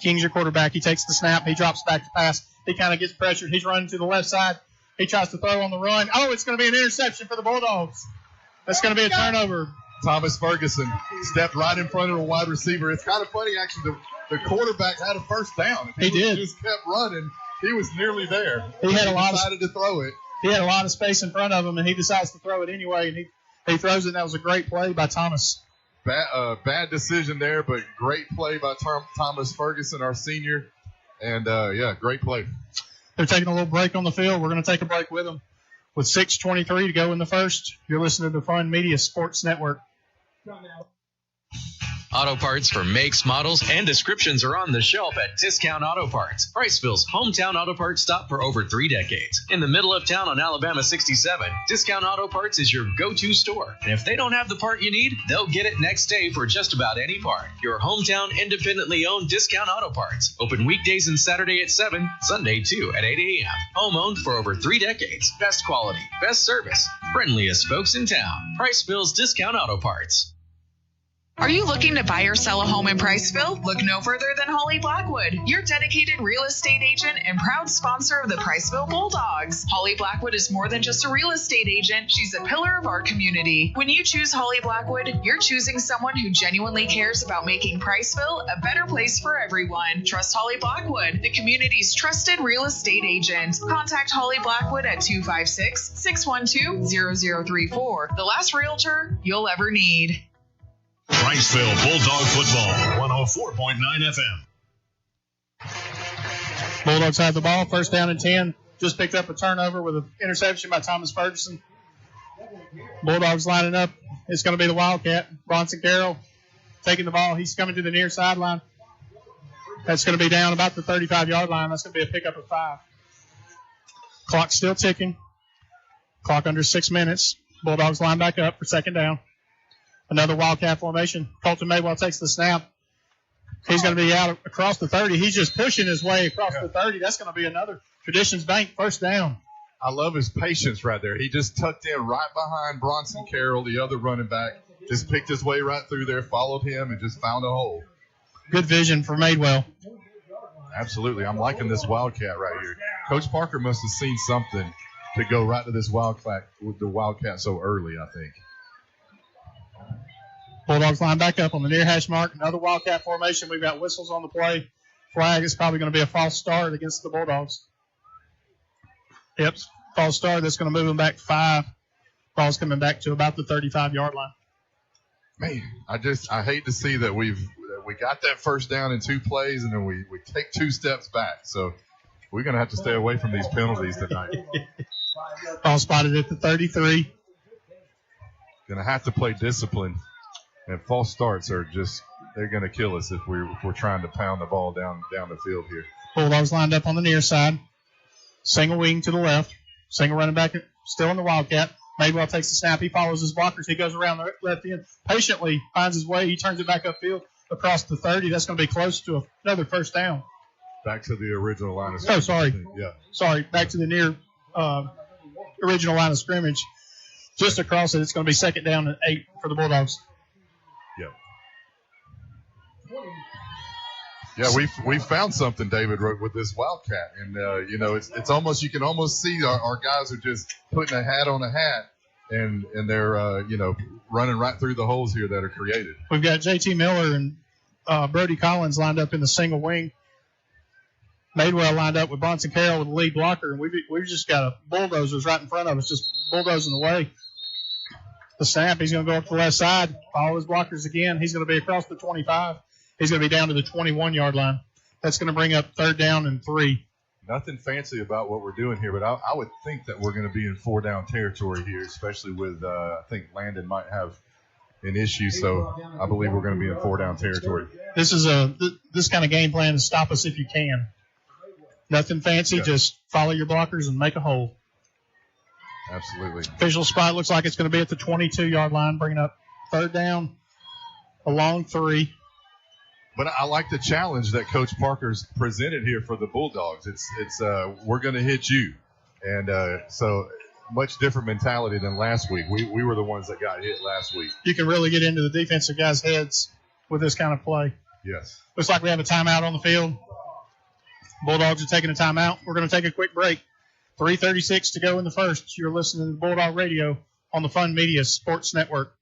King's your quarterback. He takes the snap. He drops back to pass. He kind of gets pressured. He's running to the left side. He tries to throw on the run. Oh, it's going to be an interception for the Bulldogs. That's going to be a turnover. Thomas Ferguson stepped right in front of a wide receiver. It's kind of funny, actually. The quarterback had a 1st down. He did. Just kept running. He was nearly there. He decided to throw it. He had a lot of space in front of him, and he decides to throw it anyway. And he throws it, and that was a great play by Thomas. Bad decision there, but great play by Thomas Ferguson, our senior. And, great play. They're taking a little break on the field. We're going to take a break with them. With 6:23 to go in the first, you're listening to Fun Media Sports Network. Auto parts for makes, models, and descriptions are on the shelf at Discount Auto Parts, Priceville's hometown auto parts stop for over 3 decades. In the middle of town on Alabama 67, Discount Auto Parts is your go-to store. And if they don't have the part you need, they'll get it next day for just about any part. Your hometown independently owned Discount Auto Parts. Open weekdays and Saturday at 7, Sunday too at 8 a.m. Home owned for over 3 decades. Best quality, best service, friendliest folks in town. Priceville's Discount Auto Parts. Are you looking to buy or sell a home in Priceville? Look no further than Holly Blackwood, your dedicated real estate agent and proud sponsor of the Priceville Bulldogs. Holly Blackwood is more than just a real estate agent. She's a pillar of our community. When you choose Holly Blackwood, you're choosing someone who genuinely cares about making Priceville a better place for everyone. Trust Holly Blackwood, the community's trusted real estate agent. Contact Holly Blackwood at 256-612-0034. The last realtor you'll ever need. Priceville Bulldog Football, 104.9 FM. Bulldogs have the ball, 1st down and 10. Just picked up a turnover with an interception by Thomas Ferguson. Bulldogs lining up. It's going to be the Wildcat. Bronson Carroll taking the ball. He's coming to the near sideline. That's going to be down about the 35-yard line. That's going to be a pickup of 5. Clock still ticking. Clock under 6 minutes. Bulldogs line back up for second down. Another Wildcat formation. Colton Madewell takes the snap. He's going to be out across the 30. He's just pushing his way across the 30. That's going to be another Traditions Bank first down. I love his patience right there. He just tucked in right behind Bronson Carroll, the other running back. Just picked his way right through there, followed him, and just found a hole. Good vision for Madewell. Absolutely. I'm liking this Wildcat right here. Coach Parker must have seen something to go right to this Wildcat with the Wildcat so early, I think. Bulldogs line back up on the near hash mark. Another Wildcat formation. We've got whistles on the play. Flag is probably going to be a false start against the Bulldogs. Yep, false start. That's going to move them back 5. Ball's coming back to about the 35-yard line. Man, I hate to see that we got that first down in 2 plays, and then we take 2 steps back. So we're going to have to stay away from these penalties tonight. Ball spotted at the 33. Going to have to play discipline. And false starts are they're going to kill us if we're trying to pound the ball down the field here. Bulldogs lined up on the near side. Single wing to the left. Single running back still in the Wildcat. Madewell takes the snap. He follows his blockers. He goes around the left end. Patiently finds his way. He turns it back upfield across the 30. That's going to be close to another first down. Back to the original line of scrimmage. Oh, sorry. Yeah. Sorry. Back to the near original line of scrimmage. Just across it. It's going to be second down and 8 for the Bulldogs. Yeah, we found something, David, with this Wildcat, and it's almost, you can almost see our guys are just putting a hat on a hat, and they're running right through the holes here that are created. We've got J.T. Miller and Brody Collins lined up in the single wing. Madewell lined up with Bronson Carroll with the lead blocker, and we've just got bulldozers right in front of us, just bulldozing the way. The snap, he's going to go up to the left side, follow his blockers again. He's going to be across the 25. He's going to be down to the 21-yard line. That's going to bring up third down and 3. Nothing fancy about what we're doing here, but I would think that we're going to be in 4-down territory here, especially with I think Landon might have an issue, so I believe we're going to be in 4-down territory. This is this kind of game plan is stop us if you can. Nothing fancy, just follow your blockers and make a hole. Absolutely. Visual spot looks like it's going to be at the 22-yard line, bringing up third down, a long 3. But I like the challenge that Coach Parker's presented here for the Bulldogs. It's we're going to hit you, and so much different mentality than last week. We were the ones that got hit last week. You can really get into the defensive guys' heads with this kind of play. Yes. Looks like we have a timeout on the field. Bulldogs are taking a timeout. We're going to take a quick break. 3:36 to go in the first. You're listening to Bulldog Radio on the Fun Media Sports Network.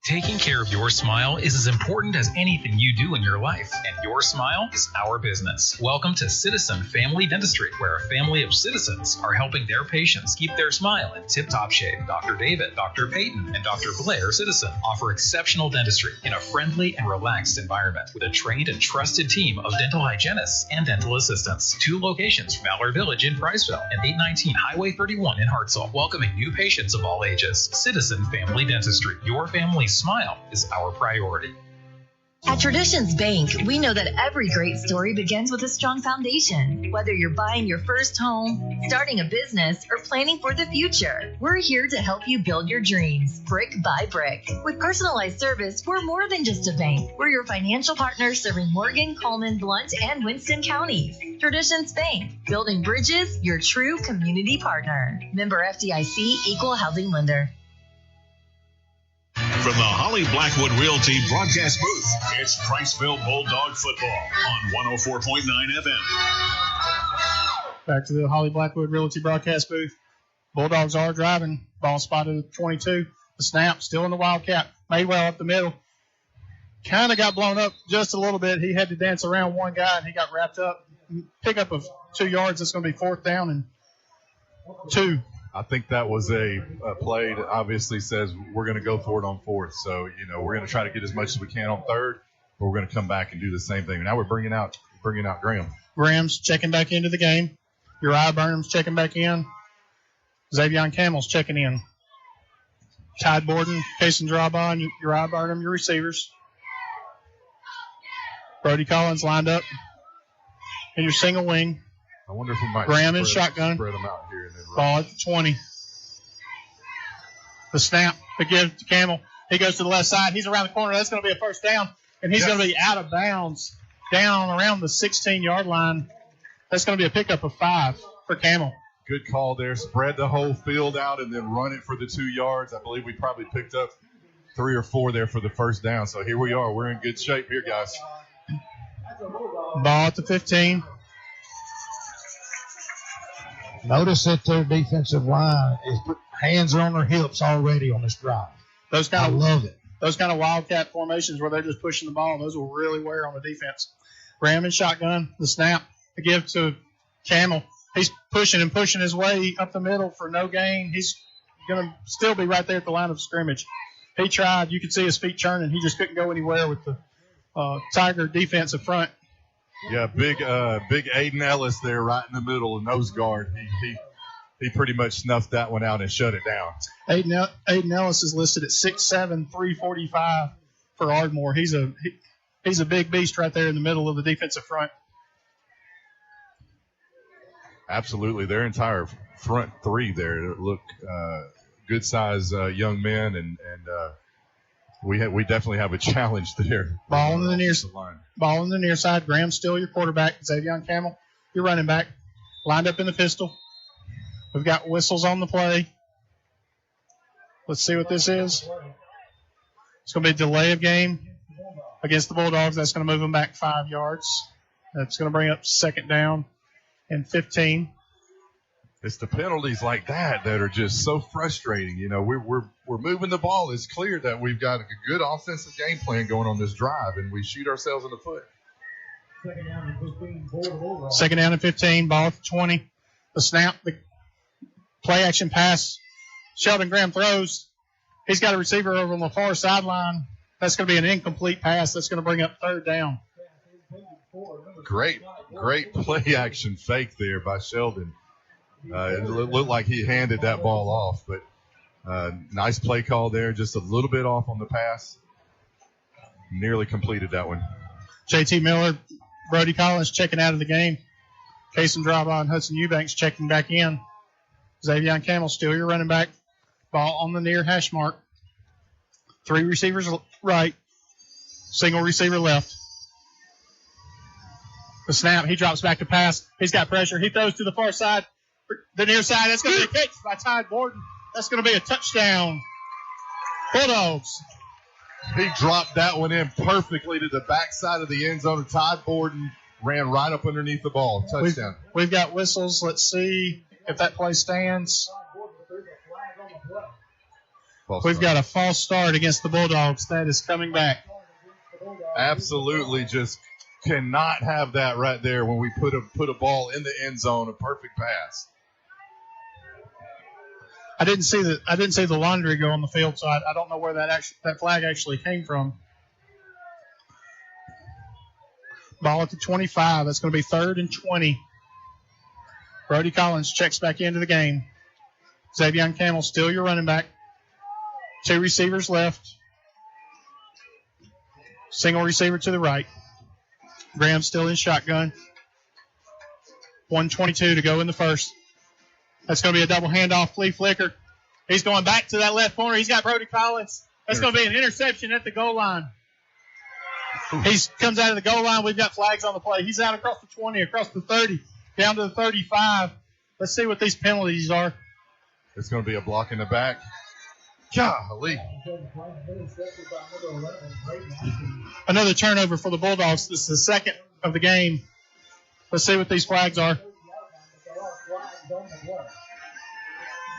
Taking care of your smile is as important as anything you do in your life, and your smile is our business. Welcome to Citizen Family Dentistry, where a family of citizens are helping their patients keep their smile in tip-top shape. Dr. David, Dr. Peyton, and Dr. Blair Citizen offer exceptional dentistry in a friendly and relaxed environment with a trained and trusted team of dental hygienists and dental assistants. 2 locations, Valor Village in Priceville and 819 Highway 31 in Hartselle, welcoming new patients of all ages. Citizen Family Dentistry, your family's smile is our priority. At Traditions Bank, we know that every great story begins with a strong foundation. Whether you're buying your first home, starting a business, or planning for the future, we're here to help you build your dreams, brick by brick. With personalized service, we're more than just a bank. We're your financial partner serving Morgan, Coleman, Blount, and Winston counties. Traditions Bank, building bridges, your true community partner. Member FDIC, Equal Housing Lender. From the Holly Blackwood Realty broadcast booth, it's Priceville Bulldog football on 104.9 FM. Back to the Holly Blackwood Realty broadcast booth. Bulldogs are driving. Ball spotted at 22. The snap still in the Wildcat. Madewell up the middle. Kind of got blown up just a little bit. He had to dance around one guy, and he got wrapped up. Pickup of 2 yards. It's going to be 4th down and 2. I think that was a play that obviously says we're going to go for it on 4th. So, we're going to try to get as much as we can on 3rd, but we're going to come back and do the same thing. Now we're bringing out Graham. Graham's checking back into the game. Uriah Burnham's checking back in. Xavion Campbell's checking in. Tide Borden, Kason Drawbon, Uriah Burnham, your receivers. Brody Collins lined up in your single wing. I wonder if we might Graham in shotgun. Spread them out here and then ball at the 20. The snap to give to Camel. He goes to the left side. He's around the corner. That's going to be a first down, and he's going to be out of bounds down around the 16-yard line. That's going to be a pickup of 5 for Camel. Good call there. Spread the whole field out and then run it for the 2 yards. I believe we probably picked up 3 or 4 there for the first down. So here we are. We're in good shape here, guys. Ball at the 15. Notice that their defensive line is hands are on their hips already on this drive. I love it. Those kind of wildcat formations where they're just pushing the ball, those will really wear on the defense. Graham in shotgun. The snap to give to Camel. He's pushing his way up the middle for no gain. He's going to still be right there at the line of scrimmage. He tried. You could see his feet churning. He just couldn't go anywhere with the Tiger defensive front. Yeah, big Aiden Ellis there right in the middle, nose guard. He pretty much snuffed that one out and shut it down. Aiden Ellis is listed at 6'7", 345 for Ardmore. He's a big beast right there in the middle of the defensive front. Absolutely. Their entire front 3 there look good size young men, and we definitely have a challenge there. Ball on the near side. Graham Still, your quarterback. Xavier Camel, your running back. Lined up in the pistol. We've got whistles on the play. Let's see what this is. It's going to be a delay of game against the Bulldogs. That's going to move them back 5 yards. That's going to bring up second down and 15. It's the penalties like that are just so frustrating. You know, we're moving the ball. It's clear that we've got a good offensive game plan going on this drive, and we shoot ourselves in the foot. Second down and 15. Ball at the 20. The snap. The play action pass. Sheldon Graham throws. He's got a receiver over on the far sideline. That's going to be an incomplete pass. That's going to bring up third down. Great play action fake there by Sheldon. It looked like he handed that ball off, but nice play call there. Just a little bit off on the pass. Nearly completed that one. JT Miller, Brody Collins checking out of the game. Kason Draba and Hudson Eubanks checking back in. Xavier Camel Still your running back. Ball on the near hash mark. 3 receivers right. Single receiver left. The snap. He drops back to pass. He's got pressure. He throws to the far side. The near side. That's going to be a catch by Ty Borden. That's going to be a touchdown. Bulldogs. He dropped that one in perfectly to the backside of the end zone. Ty Borden ran right up underneath the ball. Touchdown. We've got whistles. Let's see if that play stands. We've got a false start against the Bulldogs. That is coming back. Absolutely, just cannot have that right there when we put a ball in the end zone, a perfect pass. I didn't see the laundry go on the field, so I don't know where that flag actually came from. Ball at the 25. That's going to be 3rd and 20. Brody Collins checks back into the game. Xavier Camel Still your running back. 2 receivers left. Single receiver to the right. Graham Still in shotgun. 1:22 to go in the first. That's going to be a double handoff, flea flicker. He's going back to that left corner. He's got Brody Collins. That's going to be an interception at the goal line. He comes out of the goal line. We've got flags on the play. He's out across the 20, across the 30, down to the 35. Let's see what these penalties are. It's going to be a block in the back. Golly. Another turnover for the Bulldogs. This is the second of the game. Let's see what these flags are.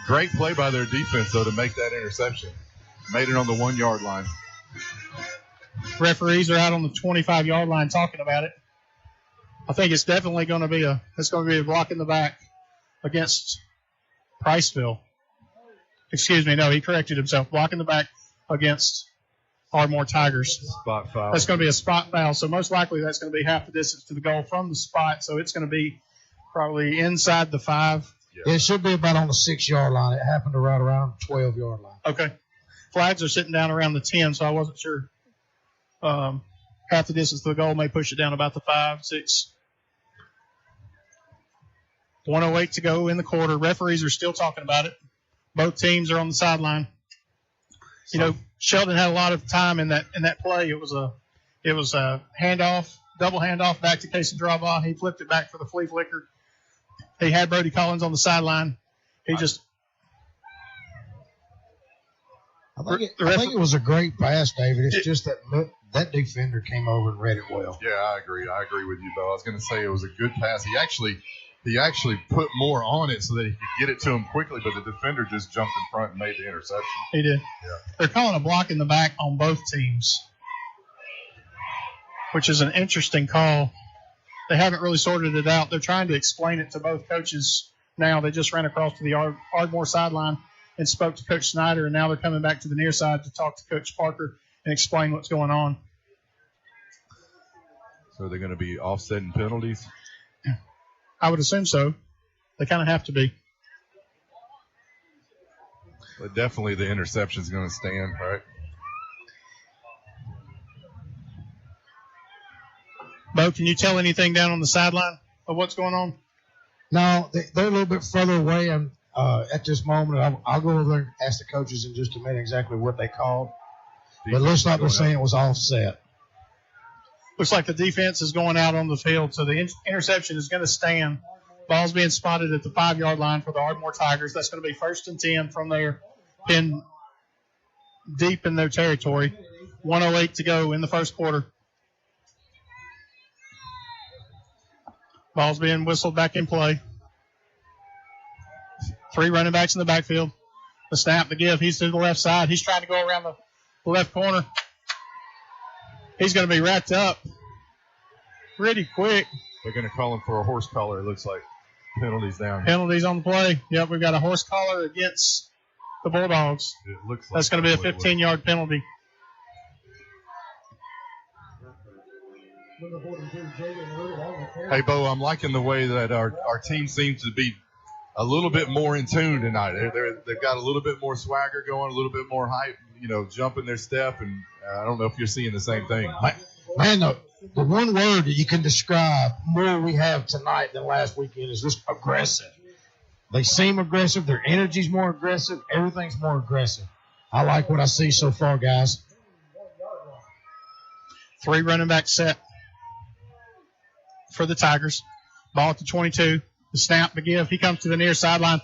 Great play by their defense, though, to make that interception. Made it on the 1-yard line. Referees are out on the 25-yard line talking about it. I think it's definitely going to be a block in the back against Priceville. Excuse me, no, he corrected himself. Block in the back against Ardmore Tigers. Spot foul. That's going to be a spot foul, so most likely that's going to be half the distance to the goal from the spot, so it's going to be probably inside the 5. Yeah. It should be about on the 6-yard line. It happened to right around the 12-yard line. Okay. Flags are sitting down around the 10, so I wasn't sure. Half the distance to the goal may push it down about the 5, 6. 1:08 to go in the quarter. Referees are still talking about it. Both teams are on the sideline. Sheldon had a lot of time in that play. It was a handoff, double handoff back to Casey Drawbaugh. He flipped it back for the flea flicker. He had Brody Collins on the sideline. I think it was a great pass, David. It's just that defender came over and read it well. Yeah, I agree. I agree with you, Bo. I was going to say it was a good pass. He actually put more on it so that he could get it to him quickly, but the defender just jumped in front and made the interception. He did. Yeah. They're calling a block in the back on both teams, which is an interesting call. They haven't really sorted it out. They're trying to explain it to both coaches now. They just ran across to the Ardmore sideline and spoke to Coach Snyder, and now they're coming back to the near side to talk to Coach Parker and explain what's going on. So they're going to be offsetting penalties? I would assume so. They kind of have to be. But definitely the interception is going to stand, right? Bo, can you tell anything down on the sideline of what's going on? No, they're a little bit further away at this moment. I'll go over there and ask the coaches in just a minute exactly what they called. But it looks like they're saying it was offset. Looks like the defense is going out on the field, so the interception is going to stand. Ball's being spotted at the 5-yard line for the Ardmore Tigers. That's going to be 1st and 10 from there, pinned deep in their territory. 1:08 to go in the first quarter. Ball's being whistled back in play. 3 running backs in the backfield. The snap, the give. He's to the left side. He's trying to go around the left corner. He's going to be wrapped up pretty quick. They're going to call him for a horse collar, it looks like. Penalties down. Penalties on the play. Yep, we've got a horse collar against the Bulldogs. It looks like that's going to be a 15-yard penalty. Hey, Bo, I'm liking the way that our team seems to be a little bit more in tune tonight. They've got a little bit more swagger going, a little bit more hype, jumping their step, and I don't know if you're seeing the same thing. Man, the one word that you can describe more we have tonight than last weekend is just aggressive. They seem aggressive. Their energy's more aggressive. Everything's more aggressive. I like what I see so far, guys. 3 running back set for the Tigers. Ball at the 22. The snap, the give. He comes to the near sideline.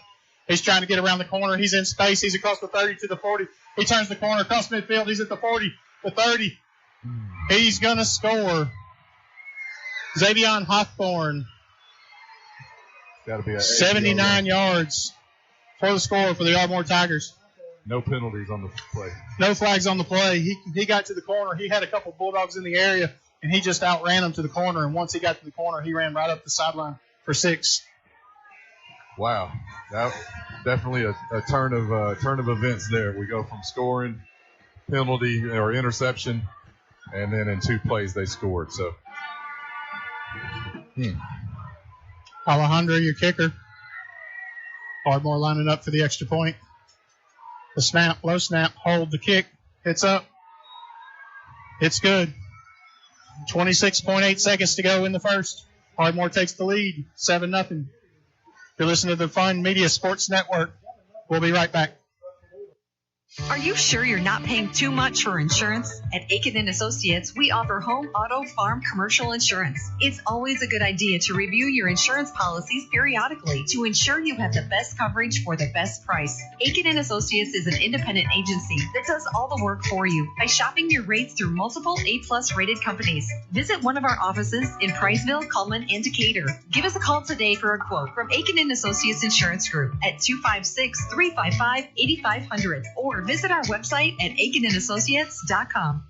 He's trying to get around the corner. He's in space. He's across the 30 to the 40. He turns the corner across midfield. He's at the 40, the 30. He's going to score. Xavion Hawthorne. Got to be 79 yards for the score for the Ardmore Tigers. No penalties on the play. No flags on the play. He got to the corner. He had a couple Bulldogs in the area, and he just outran them to the corner. And once he got to the corner, he ran right up the sideline for 6. Wow, that definitely a turn of events there. We go from scoring, penalty or interception, and then in 2 plays they scored. So, Alejandro, your kicker. Ardmore lining up for the extra point. The snap, low snap, hold the kick. It's up. It's good. 26.8 seconds to go in the first. Ardmore takes the lead, 7-0. You're listening to the Fun Media Sports Network. We'll be right back. Are you sure you're not paying too much for insurance? At Aiken & Associates, we offer home, auto, farm, commercial insurance. It's always a good idea to review your insurance policies periodically to ensure you have the best coverage for the best price. Aiken & Associates is an independent agency that does all the work for you by shopping your rates through multiple A+ rated companies. Visit one of our offices in Priceville, Cullman, and Decatur. Give us a call today for a quote from Aiken & Associates Insurance Group at 256-355-8500 or visit our website at aikenandassociates.com.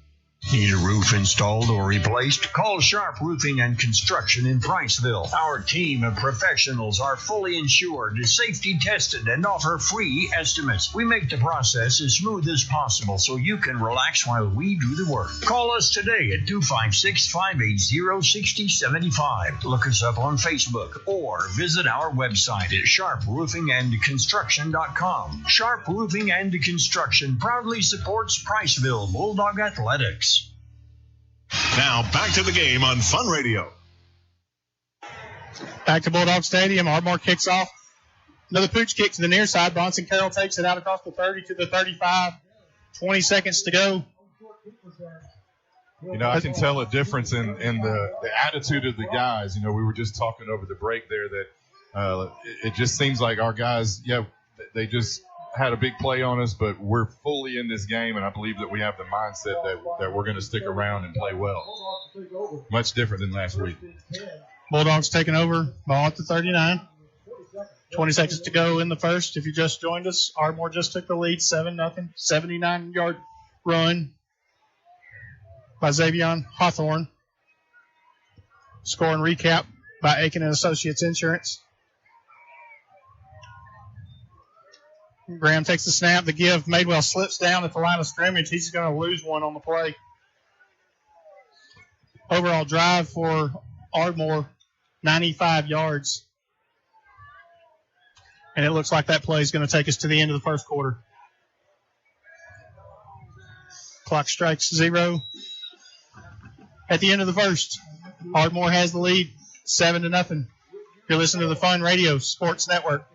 Need a roof installed or replaced? Call Sharp Roofing and Construction in Priceville. Our team of professionals are fully insured, safety tested, and offer free estimates. We make the process as smooth as possible so you can relax while we do the work. Call us today at 256-580-6075. Look us up on Facebook or visit our website at sharproofingandconstruction.com. Sharp Roofing and Construction proudly supports Priceville Bulldog Athletics. Now back to the game on Fun Radio. Back to Bulldog Stadium. Ardmore kicks off. Another pooch kick to the near side. Bronson Carroll takes it out across the 30 to the 35. 20 seconds to go. You know, I can tell a difference in the attitude of the guys. You know, we were just talking over the break there that it just seems like our guys, they just had a big play on us, but we're fully in this game, and I believe that we have the mindset that we're going to stick around and play well. Much different than last week. Bulldogs taking over, ball at the 39. 20 seconds to go in the first. If you just joined us, Ardmore just took the lead, 7-0, 79-yard run by Xavier Hawthorne. Score and recap by Aiken and Associates Insurance. Graham takes the snap, the give. Madewell slips down at the line of scrimmage. He's going to lose one on the play. Overall drive for Ardmore, 95 yards. And it looks like that play is going to take us to the end of the first quarter. Clock strikes 0. At the end of the first, Ardmore has the lead, 7-0. You're listening to the Fun Radio Sports Network.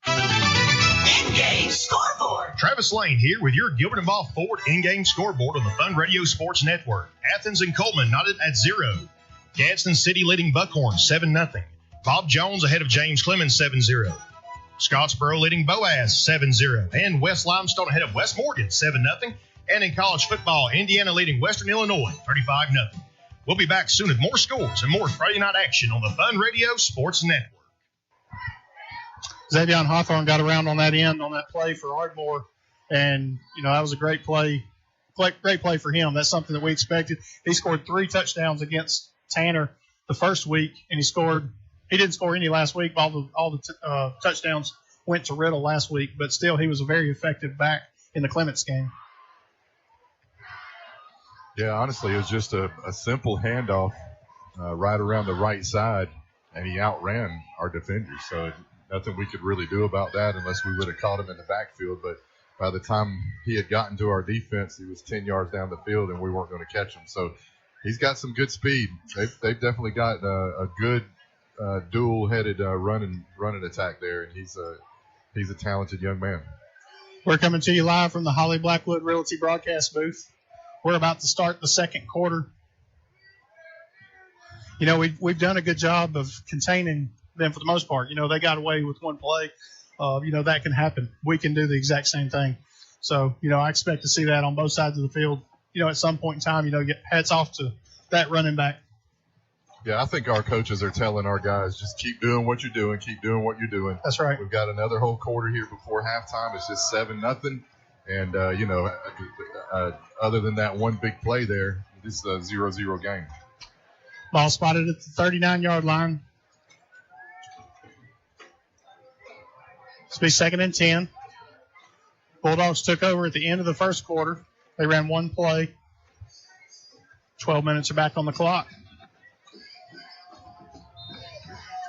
In-game scoreboard. Travis Lane here with your Gilbert and Ball Ford in-game scoreboard on the Fun Radio Sports Network. Athens and Coleman knotted at 0. Gadsden City leading Buckhorn 7-0. Bob Jones ahead of James Clemens 7-0. Scottsboro leading Boaz 7-0. And West Limestone ahead of West Morgan 7-0. And in college football, Indiana leading Western Illinois 35-0. We'll be back soon with more scores and more Friday night action on the Fun Radio Sports Network. Xavier Hawthorne got around on that end on that play for Ardmore, and that was a great play for him. That's something that we expected. He scored 3 touchdowns against Tanner the first week, and he didn't score any last week. All the touchdowns went to Riddle last week, but still he was a very effective back in the Clements game. Yeah, honestly, it was just a simple handoff right around the right side, and he outran our defenders. So nothing we could really do about that unless we would have caught him in the backfield. But by the time he had gotten to our defense, he was 10 yards down the field, and we weren't going to catch him. So he's got some good speed. They've definitely got a good dual-headed running attack there, and he's a talented young man. We're coming to you live from the Holly Blackwood Realty broadcast booth. We're about to start the second quarter. We've done a good job of containing them for the most part. They got away with one play. That can happen. We can do the exact same thing. So, I expect to see that on both sides of the field. At some point in time, get hats off to that running back. Yeah, I think our coaches are telling our guys, just keep doing what you're doing, keep doing what you're doing. That's right. We've got another whole quarter here before halftime. It's just 7-0. And, other than that one big play there, this is a 0-0 game. Ball spotted at the 39-yard line. This will be 2nd and 10. Bulldogs took over at the end of the first quarter. They ran one play. 12 minutes are back on the clock.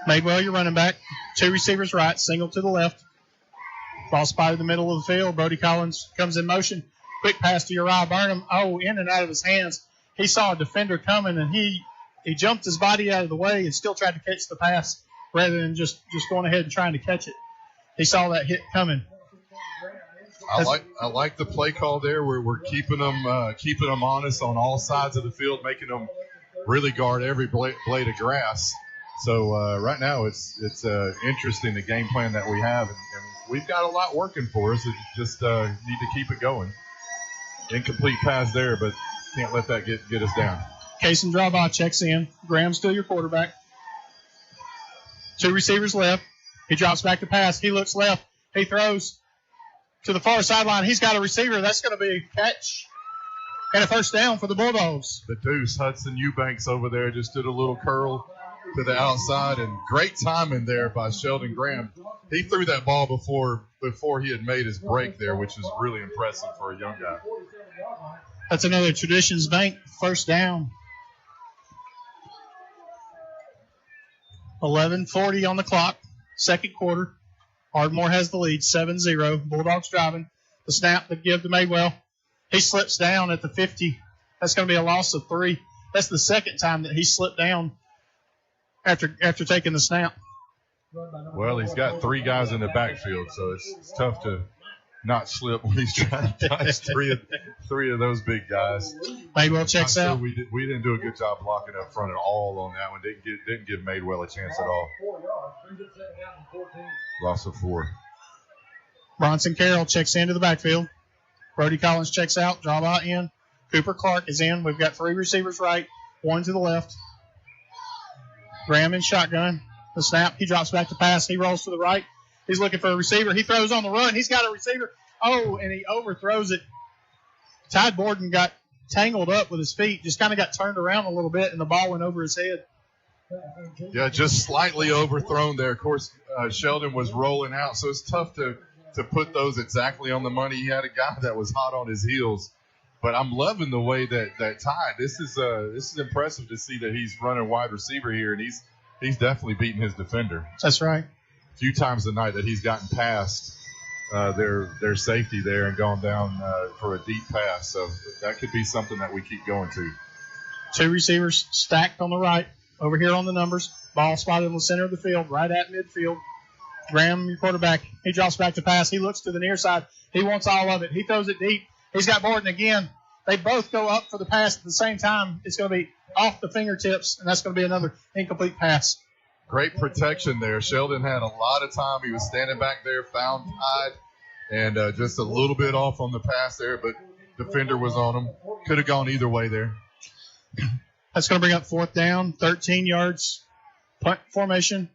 Madewell, your running back. 2 receivers right, single to the left. Ball spotted in the middle of the field. Brody Collins comes in motion. Quick pass to Uriah Burnham. In and out of his hands. He saw a defender coming, and he jumped his body out of the way and still tried to catch the pass rather than just going ahead and trying to catch it. He saw that hit coming. I like the play call there where we're keeping them honest on all sides of the field, making them really guard every blade of grass. So right now it's interesting, the game plan that we have, and we've got a lot working for us. We just need to keep it going. Incomplete pass there, but can't let that get us down. Kason Drawbaugh checks in. Graham's still your quarterback. 2 receivers left. He drops back to pass. He looks left. He throws to the far sideline. He's got a receiver. That's going to be a catch and a first down for the Bulldogs. The deuce, Hudson Eubanks over there, just did a little curl to the outside, and great timing there by Sheldon Graham. He threw that ball before he had made his break there, which is really impressive for a young guy. That's another Traditions Bank first down. 11:40 on the clock, second quarter. Ardmore has the lead, 7-0. Bulldogs driving. The snap, the give to Madewell. He slips down at the 50. That's going to be a loss of 3. That's the second time that he slipped down after taking the snap. Well, he's got 3 guys in the backfield, so it's tough to not slip when he's trying to touch three of those big guys. Madewell checks out. We didn't do a good job blocking up front at all on that one. Didn't give Madewell a chance at all. Loss of 4. Bronson Carroll checks into the backfield. Brody Collins checks out. Draw by in. Cooper Clark is in. We've got 3 receivers right, 1 to the left. Graham in shotgun. The snap. He drops back to pass. He rolls to the right. He's looking for a receiver. He throws on the run. He's got a receiver. Oh, and he overthrows it. Ty Borden got tangled up with his feet. Just kind of got turned around a little bit, and the ball went over his head. Yeah, just slightly overthrown there. Of course, Sheldon was rolling out, so it's tough to put those exactly on the money. He had a guy that was hot on his heels. But I'm loving the way that Ty. This is impressive to see that he's running wide receiver here, and he's definitely beating his defender. That's right. A few times tonight that he's gotten past their safety there and gone down for a deep pass. So that could be something that we keep going to. 2 receivers stacked on the right. Over here on the numbers. Ball spotted in the center of the field, right at midfield. Graham, your quarterback, he drops back to pass. He looks to the near side. He wants all of it. He throws it deep. He's got Borden again. They both go up for the pass at the same time. It's going to be off the fingertips, and that's going to be another incomplete pass. Great protection there. Sheldon had a lot of time. He was standing back there, found Hyde, and just a little bit off on the pass there, but defender was on him. Could have gone either way there. That's going to bring up 4th down, 13 yards, punt formation.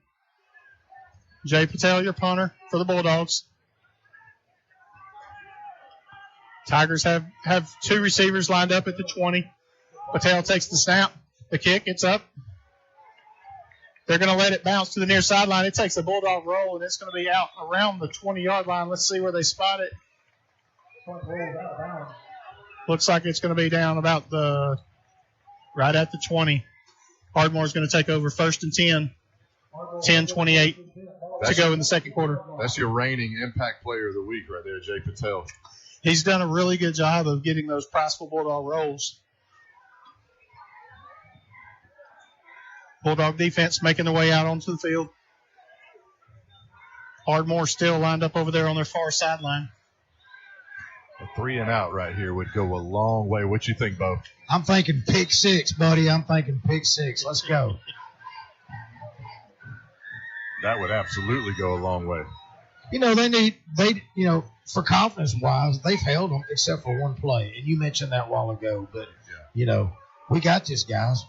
Jay Patel, your punter for the Bulldogs. Tigers have 2 receivers lined up at the 20. Patel takes the snap. The kick, it's up. They're going to let it bounce to the near sideline. It takes a Bulldog roll, and it's going to be out around the 20-yard line. Let's see where they spot it. Looks like it's going to be down about right at the 20. Ardmore's going to take over 1st and 10. 10:28 to go in the second quarter. That's your reigning impact player of the week right there, Jay Patel. He's done a really good job of getting those Priceville Bulldog rolls. Bulldog defense making their way out onto the field. Ardmore still lined up over there on their far sideline. A 3 and out right here would go a long way. What you think, Bo? I'm thinking pick 6, buddy. I'm thinking pick 6. Let's go. That would absolutely go a long way. You know, for confidence-wise, they've held them except for one play. And you mentioned that a while ago. But, we got this, guys.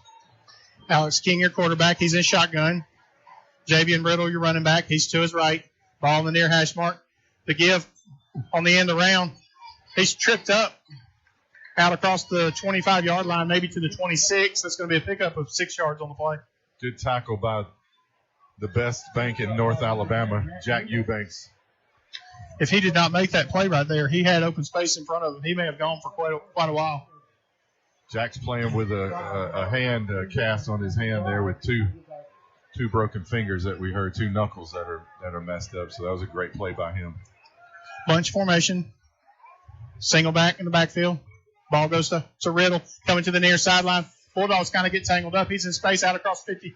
Alex King, your quarterback. He's in shotgun. Javian Riddle, your running back. He's to his right. Ball in the near hash mark. The give on the end around. He's tripped up out across the 25-yard line, maybe to the 26. That's going to be a pickup of 6 yards on the play. Good tackle by the best bank in North Alabama, Jack Eubanks. If he did not make that play right there, he had open space in front of him. He may have gone for quite a while. Jack's playing with a hand cast on his hand there with two broken fingers that we heard, 2 knuckles that are messed up. So that was a great play by him. Bunch formation. Single back in the backfield. Ball goes to Riddle, coming to the near sideline. Bulldogs kind of get tangled up. He's in space out across 50.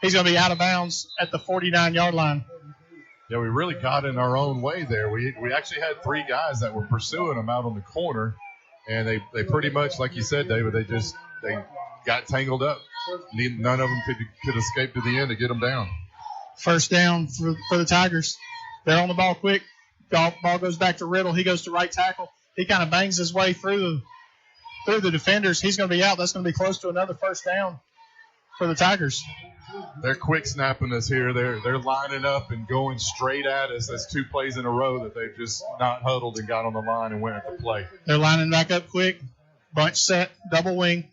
He's going to be out of bounds at the 49-yard line. Yeah, we really got in our own way there. We actually had 3 guys that were pursuing him out on the corner, and they pretty much, like you said, David, they got tangled up. None of them could escape to the end to get them down. First down for the Tigers. They're on the ball quick. Ball goes back to Riddle. He goes to right tackle. He kind of bangs his way through the defenders. He's going to be out. That's going to be close to another first down for the Tigers. They're quick snapping us here. They're lining up and going straight at us. That's 2 plays in a row that they've just not huddled and got on the line and went at the play. They're lining back up quick. Bunch set, double wing.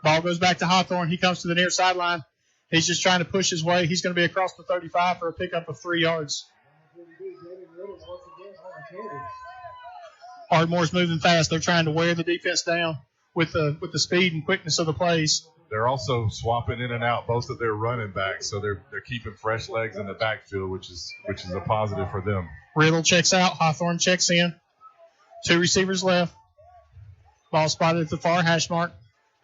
Ball goes back to Hawthorne. He comes to the near sideline. He's just trying to push his way. He's going to be across the 35 for a pickup of 3 yards. Ardmore's moving fast. They're trying to wear the defense down with the speed and quickness of the plays. They're also swapping in and out both of their running backs, so they're keeping fresh legs in the backfield, which is a positive for them. Riddle checks out. Hawthorne checks in. 2 receivers left. Ball spotted at the far hash mark.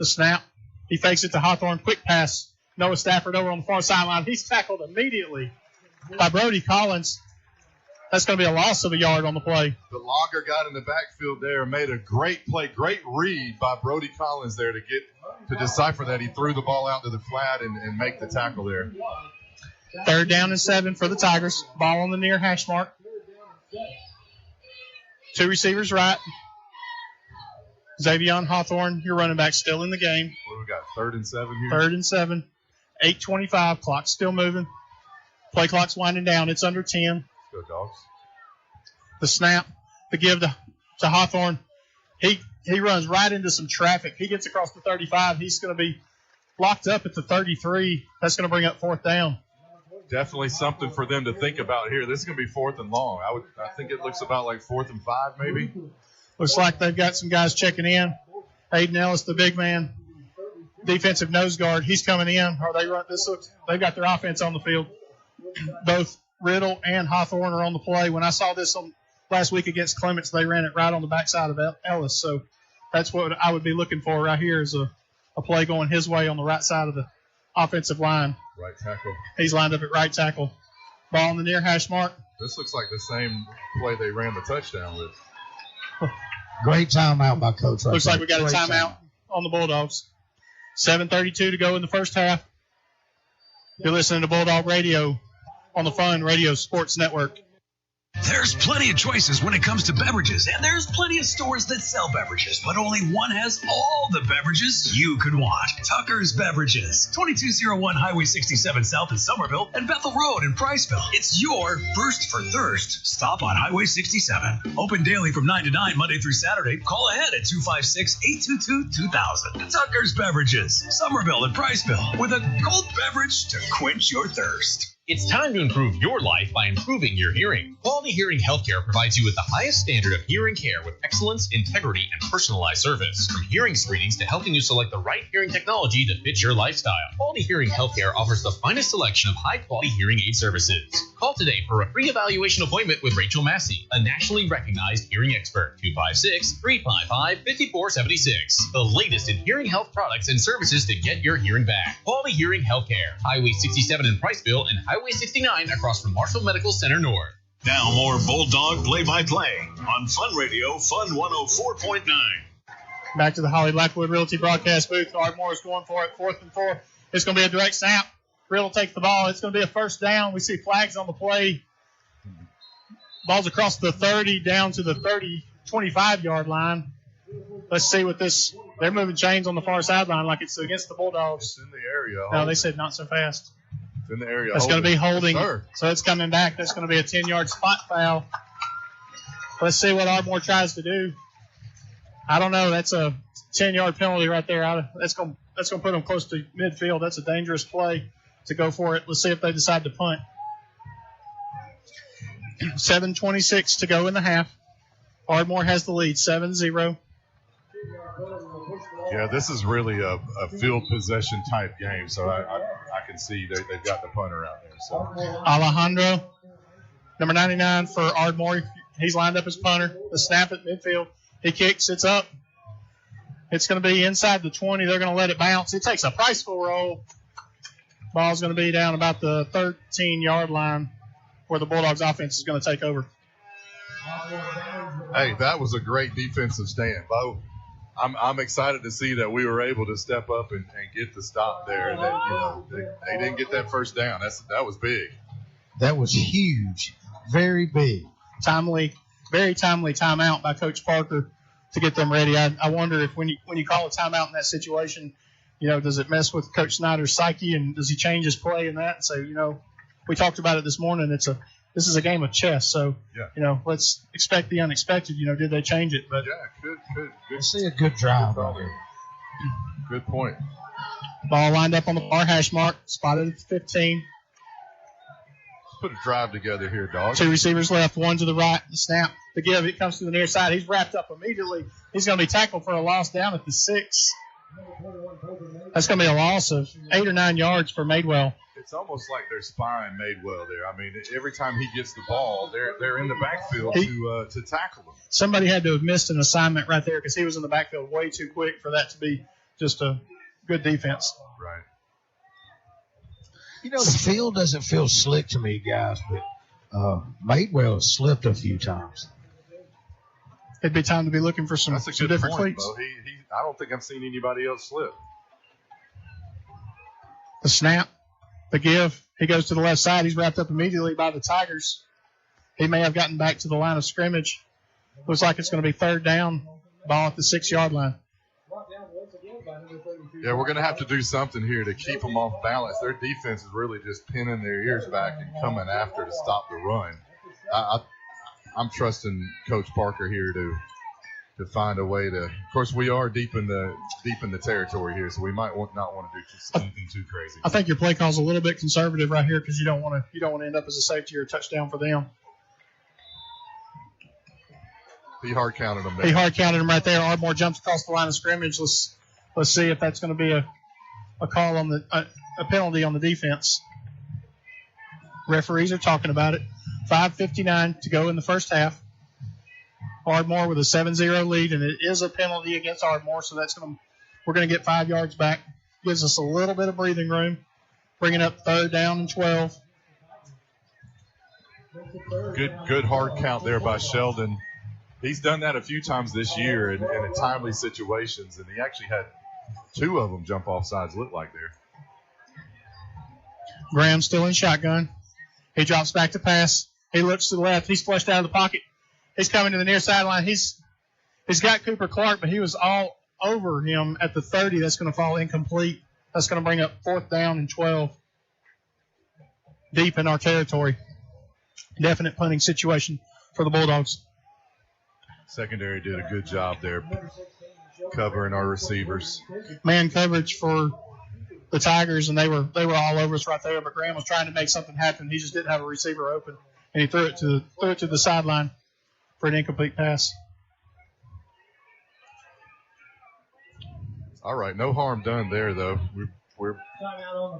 The snap. He fakes it to Hawthorne. Quick pass Noah Stafford over on the far sideline. He's tackled immediately by Brody Collins. That's going to be a loss of a yard on the play. The logger got in the backfield there and made a great play, great read by Brody Collins there to decipher that. He threw the ball out to the flat and make the tackle there. 3rd down and 7 for the Tigers. Ball on the near hash mark. 2 receivers right. Xavion Hawthorne, your running back, still in the game. What do we got, 3rd and 7 here? 3rd and 7. 8:25. Clock's still moving. Play clock's winding down. It's under 10. Let's go, Dogs. The snap, the give to Hawthorne. He runs right into some traffic. He gets across the 35. He's going to be locked up at the 33. That's going to bring up 4th down. Definitely something for them to think about here. This is going to be 4th and long. I think it looks about like 4th and 5 maybe. Looks like they've got some guys checking in. Aiden Ellis, the big man, defensive nose guard, he's coming in. Or they've got their offense on the field. Both Riddle and Hawthorne are on the play. When I saw this last week against Clements, they ran it right on the backside of Ellis. So that's what I would be looking for right here is a play going his way on the right side of the offensive line. Right tackle. He's lined up at right tackle. Ball on the near hash mark. This looks like the same play they ran the touchdown with. Great timeout by Coach. Looks like we got a timeout on the Bulldogs. 7:32 to go in the first half. You're listening to Bulldog Radio on the Fun Radio Sports Network. There's plenty of choices when it comes to beverages, and there's plenty of stores that sell beverages, but only one has all the beverages you could want. Tucker's Beverages, 2201 Highway 67 South in Somerville and Bethel Road in Priceville. It's your first for thirst stop on Highway 67. Open daily from 9 to 9, Monday through Saturday. Call ahead at 256-822-2000. Tucker's Beverages, Somerville and Priceville, with a cold beverage to quench your thirst. It's time to improve your life by improving your hearing. Quality Hearing Healthcare provides you with the highest standard of hearing care with excellence, integrity, and personalized service. From hearing screenings to helping you select the right hearing technology to fit your lifestyle, Quality Hearing Healthcare offers the finest selection of high-quality hearing aid services. Call today for a free evaluation appointment with Rachel Massey, a nationally recognized hearing expert. 256-355-5476. The latest in hearing health products and services to get your hearing back. Quality Hearing Healthcare. Highway 67 in Priceville and Highway 69 across from Marshall Medical Center North. Now more Bulldog play-by-play on Fun Radio, Fun 104.9. Back to the Holly Blackwood Realty broadcast booth. Ardmore is going for it, 4th and 4. It's going to be a direct snap. Riddle takes the ball. It's going to be a first down. We see flags on the play. Ball's across the 30 down to the 25-yard line. Let's see what this – they're moving chains on the far sideline like it's against the Bulldogs. It's in the area. No, they said not so fast. It's in the area. It's going to be holding. Yes, so it's coming back. That's going to be a 10-yard spot foul. Let's see what Ardmore tries to do. I don't know. That's a 10-yard penalty right there. That's going to put them close to midfield. That's a dangerous play to go for it. Let's see if they decide to punt. 7:26 to go in the half. Ardmore has the lead, 7-0. Yeah, this is really a field possession type game, so I can see they've got the punter out there. So Alejandro, number 99 for Ardmore. He's lined up as punter. The snap at midfield. He kicks. It's up. It's going to be inside the 20. They're going to let it bounce. It takes a Priceville roll. Ball's going to be down about the 13-yard line where the Bulldogs offense is going to take over. Hey, that was a great defensive stand, Bo. I'm excited to see that we were able to step up and get the stop there. That they didn't get that first down. That was big. That was huge, very big. Very timely timeout by Coach Parker to get them ready. I wonder if when you call a timeout in that situation, does it mess with Coach Snyder's psyche and does he change his play in that? So we talked about it this morning. This is a game of chess, so let's expect the unexpected. Did they change it? But good. I see a good drive right here. Good point. Ball lined up on the far hash mark, spotted at 15. Let's put a drive together here, dog. 2 receivers left, 1 to the right. The snap, the give, it comes to the near side. He's wrapped up immediately. He's going to be tackled for a loss down at the 6. That's going to be a loss of 8 or 9 yards for Madewell. It's almost like they're spying Madewell there. I mean, every time he gets the ball, they're in the backfield to tackle him. Somebody had to have missed an assignment right there because he was in the backfield way too quick for that to be just a good defense. Right. The field doesn't feel slick to me, guys, but Madewell has slipped a few times. It'd be time to be looking for some different point, cleats. Bo. I don't think I've seen anybody else slip. The snap, the give. He goes to the left side. He's wrapped up immediately by the Tigers. He may have gotten back to the line of scrimmage. Looks like it's going to be third down. Ball at the 6-yard line. Yeah, we're going to have to do something here to keep them off balance. Their defense is really just pinning their ears back and coming after to stop the run. I'm trusting Coach Parker here to find a way to. Of course, we are deep in the territory here, so we might not want to do anything too crazy. I think your play call is a little bit conservative right here because you don't want to end up as a safety or a touchdown for them. He hard counted them there. He hard counted him right there. Ardmore jumps across the line of scrimmage. Let's see if that's going to be a call on a penalty on the defense. Referees are talking about it. 5:59 to go in the first half. Ardmore with a 7-0 lead, and it is a penalty against Ardmore, so we're going to get 5 yards back. Gives us a little bit of breathing room. Bringing up third down and 12. Good hard count there by Sheldon. He's done that a few times this year in timely situations, and he actually had 2 of them jump off sides, looked like there. Graham still in shotgun. He drops back to pass. He looks to the left. He's flushed out of the pocket. He's coming to the near sideline. He's got Cooper Clark, but he was all over him at the 30. That's going to fall incomplete. That's going to bring up fourth down and 12. Deep in our territory. Definite punting situation for the Bulldogs. Secondary did a good job there covering our receivers. Man coverage for the Tigers, and they were all over us right there. But Graham was trying to make something happen. He just didn't have a receiver open, and he threw it to the sideline for an incomplete pass. All right, no harm done there though. We're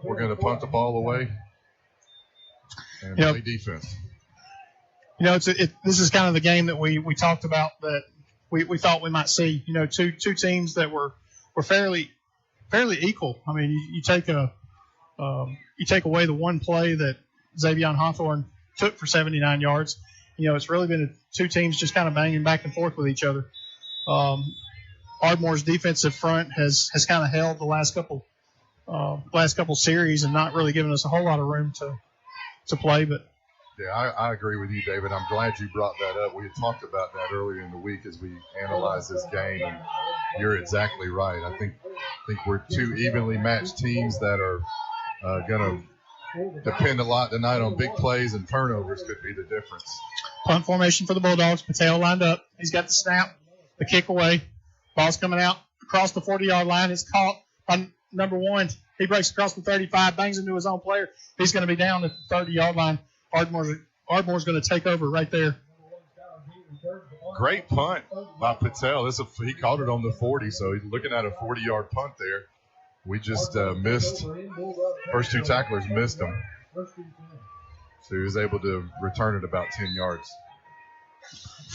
going to punt the ball away and play defense. This is kind of the game that we talked about that we thought we might see. Two teams that were fairly equal. I mean, you take away the one play that Xavier Hawthorne took for 79 yards. It's really been 2 teams just kind of banging back and forth with each other. Ardmore's defensive front has kind of held the last couple series and not really given us a whole lot of room to play, but. Yeah, I agree with you, David. I'm glad you brought that up. We had talked about that earlier in the week as we analyzed this game, and you're exactly right. I think we're 2 evenly matched teams that are going to depend a lot tonight on big plays, and turnovers could be the difference. Punt formation for the Bulldogs. Patel lined up. He's got the snap, the kick away. Ball's coming out across the 40-yard line. It's caught by number 1. He breaks across the 35, bangs into his own player. He's going to be down at the 30-yard line. Ardmore's going to take over right there. Great punt by Patel. He caught it on the 40, so he's looking at a 40-yard punt there. We just missed. First 2 tacklers missed him. So he was able to return it about 10 yards.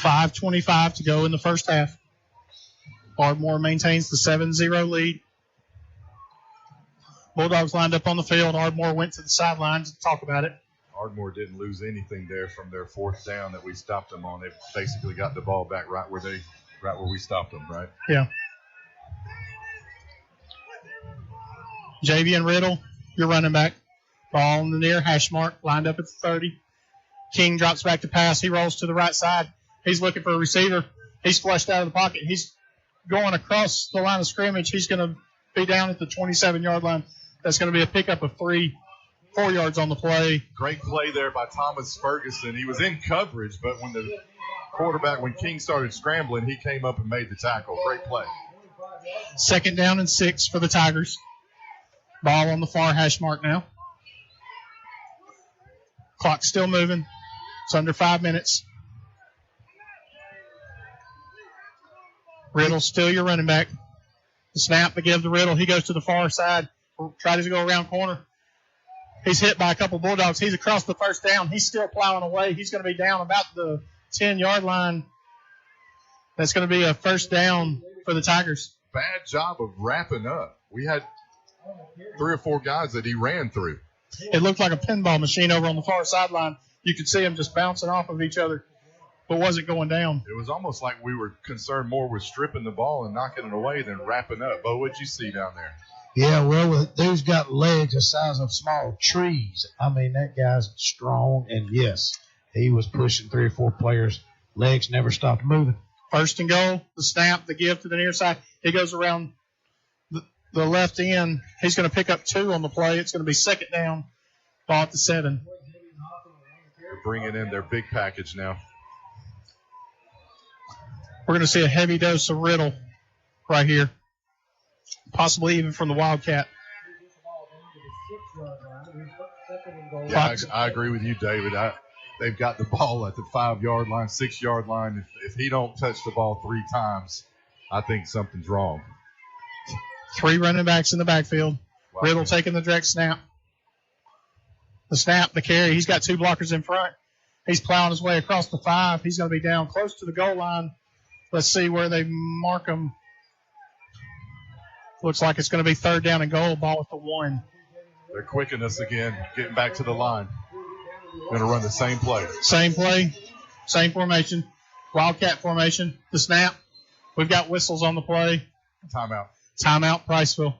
5:25 to go in the first half. Ardmore maintains the 7-0 lead. Bulldogs lined up on the field. Ardmore went to the sidelines to talk about it. Ardmore didn't lose anything there from their fourth down that we stopped them on. They basically got the ball back right where we stopped them, right? Yeah. Javian Riddle, your running back. Ball in the near hash mark, lined up at the 30. King drops back to pass. He rolls to the right side. He's looking for a receiver. He's flushed out of the pocket. He's going across the line of scrimmage. He's going to be down at the 27-yard line. That's going to be a pickup of 4 yards on the play. Great play there by Thomas Ferguson. He was in coverage, but when King started scrambling, he came up and made the tackle. Great play. Second down and 6 for the Tigers. Ball on the far hash mark now. Clock's still moving. It's under 5 minutes. Riddle still your running back. The snap to give to Riddle. He goes to the far side. Tries to go around corner. He's hit by a couple Bulldogs. He's across the first down. He's still plowing away. He's going to be down about the 10-yard line. That's going to be a first down for the Tigers. Bad job of wrapping up. We had 3 or 4 guys that he ran through. It looked like a pinball machine over on the far sideline. You could see them just bouncing off of each other, but wasn't going down. It was almost like we were concerned more with stripping the ball and knocking it away than wrapping up. Bo, what'd you see down there? Yeah, well, dude's got legs the size of small trees. I mean, that guy's strong, and yes, he was pushing 3 or 4 players. Legs never stopped moving. First and goal, the snap, the give to the near side. He goes around the left end. He's going to pick up 2 on the play. It's going to be second down, ball at the 7. They're bringing in their big package now. We're going to see a heavy dose of Riddle right here, possibly even from the Wildcat. Yeah, I agree with you, David. They've got the ball at the 5-yard line, 6-yard line. If he don't touch the ball 3 times, I think something's wrong. 3 running backs in the backfield. Wow. Riddle taking the direct snap. The snap, the carry. He's got 2 blockers in front. He's plowing his way across the 5. He's going to be down close to the goal line. Let's see where they mark him. Looks like it's going to be 3rd down and goal, ball at the 1. They're quicking us again, getting back to the line. Going to run the same play. Same play, same formation. Wildcat formation. The snap. We've got whistles on the play. Timeout. Timeout, Priceville.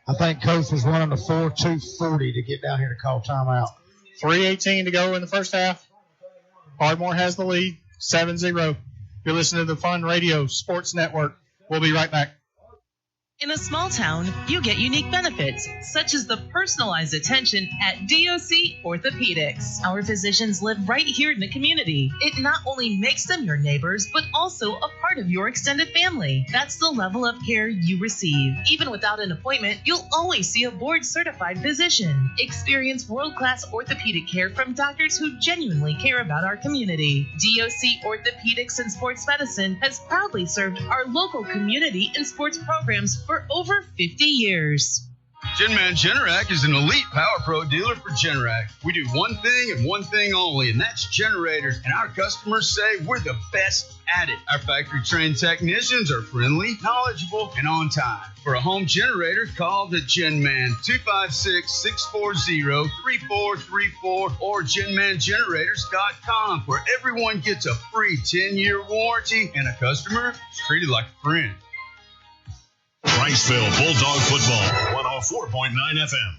I think Coach was running a 4-2-40 to get down here to call timeout. 3:18 to go in the first half. Ardmore has the lead, 7-0. You're listening to the Fun Radio Sports Network. We'll be right back. In a small town, you get unique benefits, such as the personalized attention at DOC Orthopedics. Our physicians live right here in the community. It not only makes them your neighbors, but also a part of your extended family. That's the level of care you receive. Even without an appointment, you'll always see a board-certified physician. Experience world-class orthopedic care from doctors who genuinely care about our community. DOC Orthopedics and Sports Medicine has proudly served our local community and sports programs for over 50 years. Genman Generac is an elite Power Pro dealer for Generac. We do one thing and one thing only, and that's generators. And our customers say we're the best at it. Our factory-trained technicians are friendly, knowledgeable, and on time. For a home generator, call the Genman 256-640-3434 or GenmanGenerators.com, where everyone gets a free 10-year warranty and a customer is treated like a friend. Priceville Bulldog Football, 104.9 FM.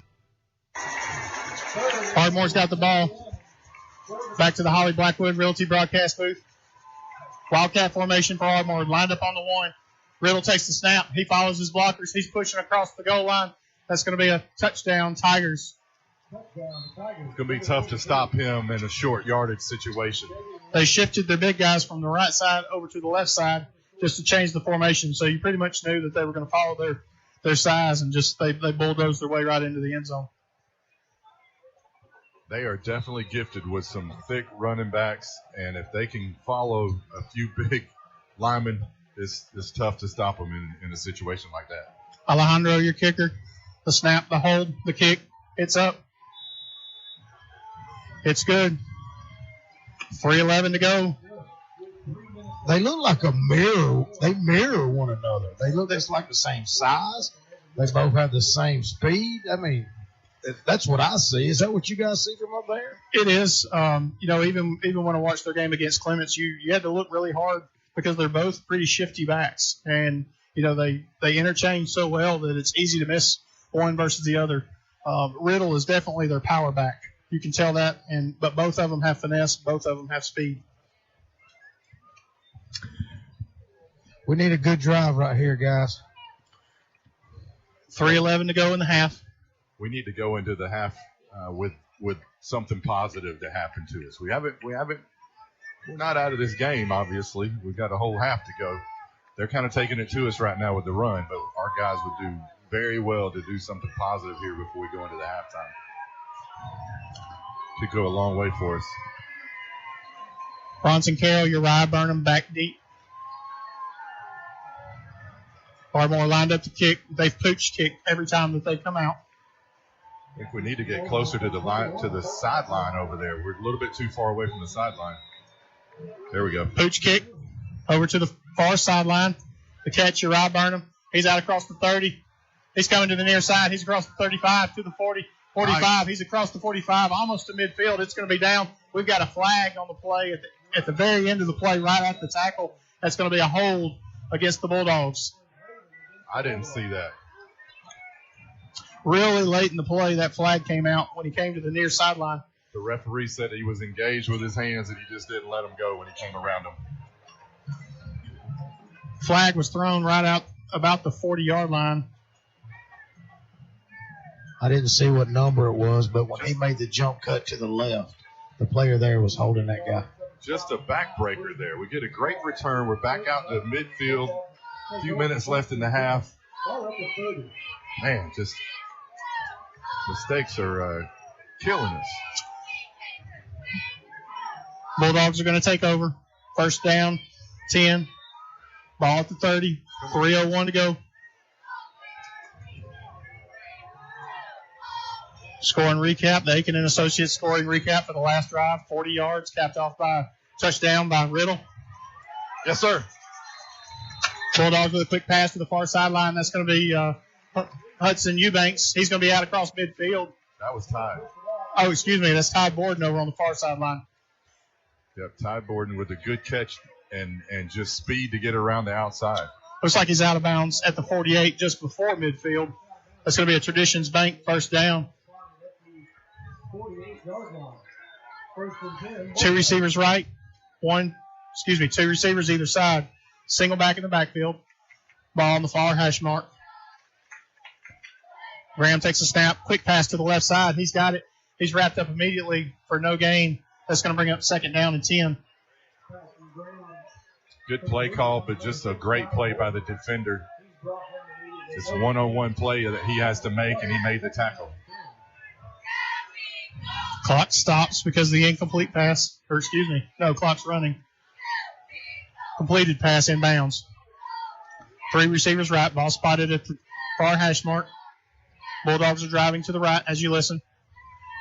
Ardmore's got the ball. Back to the Holly Blackwood Realty broadcast booth. Wildcat formation for Ardmore, lined up on the 1. Riddle takes the snap. He follows his blockers. He's pushing across the goal line. That's going to be a touchdown, Tigers. It's going to be tough to stop him in a short yardage situation. They shifted their big guys from the right side over to the left side just to change the formation. So you pretty much knew that they were going to follow their size, and just they bulldozed their way right into the end zone. They are definitely gifted with some thick running backs, and if they can follow a few big linemen, it's tough to stop them in a situation like that. Alejandro, your kicker. The snap, the hold, the kick. It's up. It's good. 3:11 to go. They look like a mirror. They mirror one another. They look just like the same size. They both have the same speed. I mean, that's what I see. Is that what you guys see from up there? It is. Even when I watched their game against Clements, you had to look really hard because they're both pretty shifty backs. And, they interchange so well that it's easy to miss one versus the other. Riddle is definitely their power back. You can tell that. But both of them have finesse. Both of them have speed. We need a good drive right here, guys. 3:11 to go in the half. We need to go into the half with something positive to happen to us. We're not out of this game, obviously. We've got a whole half to go. They're kind of taking it to us right now with the run, but our guys would do very well to do something positive here before we go into the halftime. Could go a long way for us. Bronson Carroll, Uriah Burnham back deep. Ardmore lined up to kick. They've pooch kicked every time that they come out. I think we need to get closer to the sideline over there. We're a little bit too far away from the sideline. There we go. Pooch kick over to the far sideline. The catch, Uriah Burnham. He's out across the 30. He's coming to the near side. He's across the 35 to the 40. 45. Nice. He's across the 45, almost to midfield. It's going to be down. We've got a flag on the play at the very end of the play, right at the tackle. That's going to be a hold against the Bulldogs. I didn't see that. Really late in the play, that flag came out when he came to the near sideline. The referee said he was engaged with his hands and he just didn't let him go when he came around him. Flag was thrown right out about the 40-yard line. I didn't see what number it was, but when he made the jump cut to the left, the player there was holding that guy. Just a backbreaker there. We get a great return. We're back out to midfield. A few minutes left in the half. Man, just mistakes are killing us. Bulldogs are going to take over. First down, 10. Ball at the 30. 3:01 to go. Scoring recap. The Aiken and Associates scoring recap for the last drive. 40 yards, capped off by touchdown by Riddle. Yes, sir. Bulldogs with a quick pass to the far sideline. That's going to be Hudson Eubanks. He's going to be out across midfield. That was Ty. Oh, excuse me. That's Ty Borden over on the far sideline. Yep, Ty Borden with a good catch and just speed to get around the outside. Looks like he's out of bounds at the 48 just before midfield. That's going to be a Traditions Bank first down. 2 receivers right. Two receivers either side. Single back in the backfield. Ball on the far hash mark. Graham takes a snap. Quick pass to the left side. He's got it. He's wrapped up immediately for no gain. That's going to bring up second down and 10. Good play call, but just a great play by the defender. It's a one-on-one play that he has to make, and he made the tackle. Clock stops because of the incomplete pass. Clock's running. Completed pass in bounds. 3 receivers right. Ball spotted at the far hash mark. Bulldogs are driving to the right as you listen.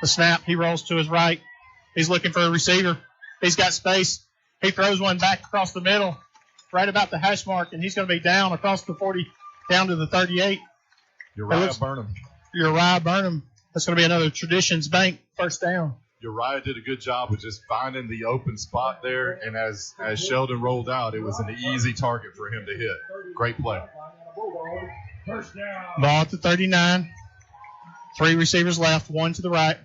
The snap. He rolls to his right. He's looking for a receiver. He's got space. He throws one back across the middle, right about the hash mark, and he's going to be down across the 40, down to the 38. Uriah Burnham. That's going to be another Traditions Bank first down. Uriah did a good job of just finding the open spot there, and as Sheldon rolled out, it was an easy target for him to hit. Great play. Ball at the 39. 3 receivers left, 1 to the right.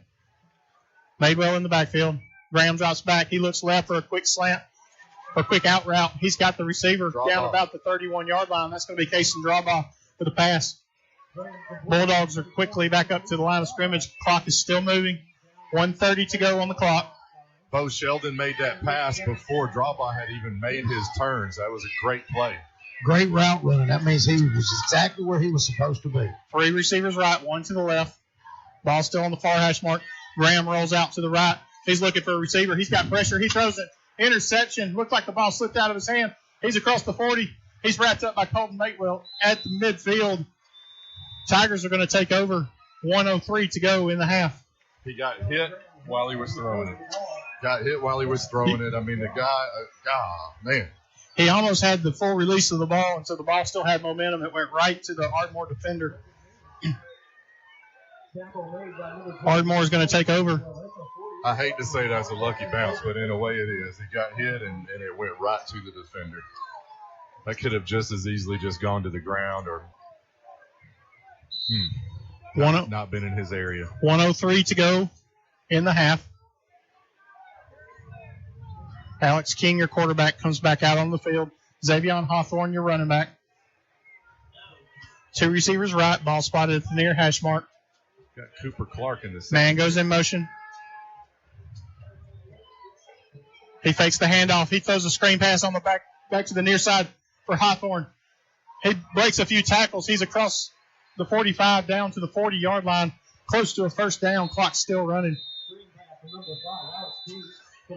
Madewell in the backfield. Graham drops back. He looks left for a quick slant, a quick out route. He's got the receiver down about the 31-yard line. That's going to be Cason Drawbaugh for the pass. Bulldogs are quickly back up to the line of scrimmage. Clock is still moving. 1:30 to go on the clock. Bo Sheldon made that pass before Drawbaugh had even made his turns. That was a great play. Great route running. That means he was exactly where he was supposed to be. 3 receivers right, 1 to the left. Ball still on the far hash mark. Graham rolls out to the right. He's looking for a receiver. He's got pressure. He throws it. Interception. Looked like the ball slipped out of his hand. He's across the 40. He's wrapped up by Colton Matewell at the midfield. Tigers are going to take over. 1:03 to go in the half. He got hit while he was throwing it. I mean, the guy, man. He almost had the full release of the ball, and so the ball still had momentum. It went right to the Ardmore defender. Ardmore is going to take over. I hate to say that's a lucky bounce, but in a way it is. He got hit, and it went right to the defender. That could have just as easily just gone to the ground or not been in his area. 1:03 to go in the half. Alex King, your quarterback, comes back out on the field. Xavion Hawthorne, your running back. 2 receivers right. Ball spotted at the near hash mark. Got Cooper Clark in the second. Man goes in motion. He fakes the handoff. He throws a screen pass on the back to the near side for Hawthorne. He breaks a few tackles. He's across the 45 down to the 40-yard line, close to a first down. Clock's still running.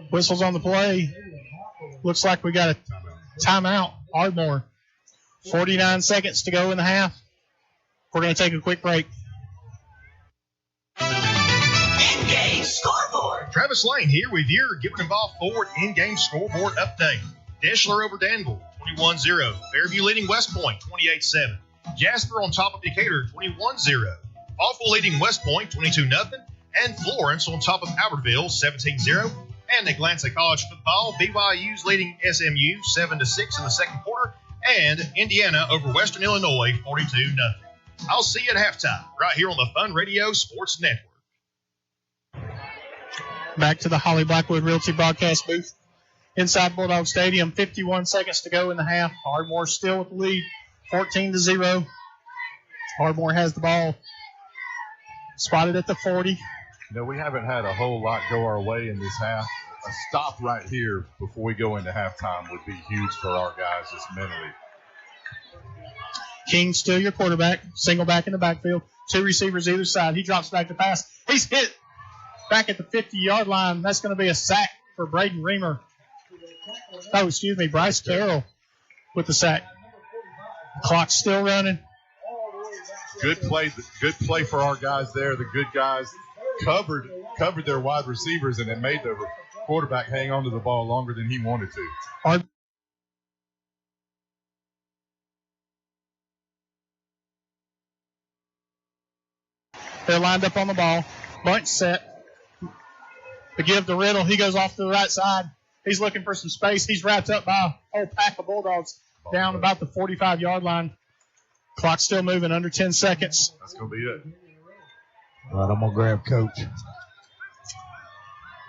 Whistles on the play. Looks like we got a timeout. Ardmore. 49 seconds to go in the half. We're going to take a quick break. In-game scoreboard. Travis Lane here with your Gilbert and Ball Ford in-game scoreboard update. Deschler over Danville, 21-0. Fairview leading West Point, 28-7. Jasper on top of Decatur, 21-0. Hawthorne leading West Point 22-0, and Florence on top of Albertville 17-0. And a glance at college football, BYU's leading SMU 7-6 in the second quarter, and Indiana over Western Illinois 42-0. I'll see you at halftime right here on the Fun Radio Sports Network. Back to the Holly Blackwood Realty broadcast booth inside Bulldog Stadium. 51 seconds to go in the half. Ardmore still with the lead, 14-0. Ardmore has the ball spotted at the 40. We haven't had a whole lot go our way in this half. A stop right here before we go into halftime would be huge for our guys just mentally. King still your quarterback. Single back in the backfield. Two receivers either side. He drops back to pass. He's hit back at the 50-yard line. That's going to be a sack for Braden Reamer. Bryce Carroll with the sack. The clock's still running. Good play for our guys there. The good guys covered their wide receivers, and it made the quarterback hang on to the ball longer than he wanted to. They're lined up on the ball. Bunch set. To give to Riddle. He goes off to the right side. He's looking for some space. He's wrapped up by a whole pack of Bulldogs down about the 45-yard line. Clock's still moving, under 10 seconds. That's going to be it. All right, I'm going to grab Coach.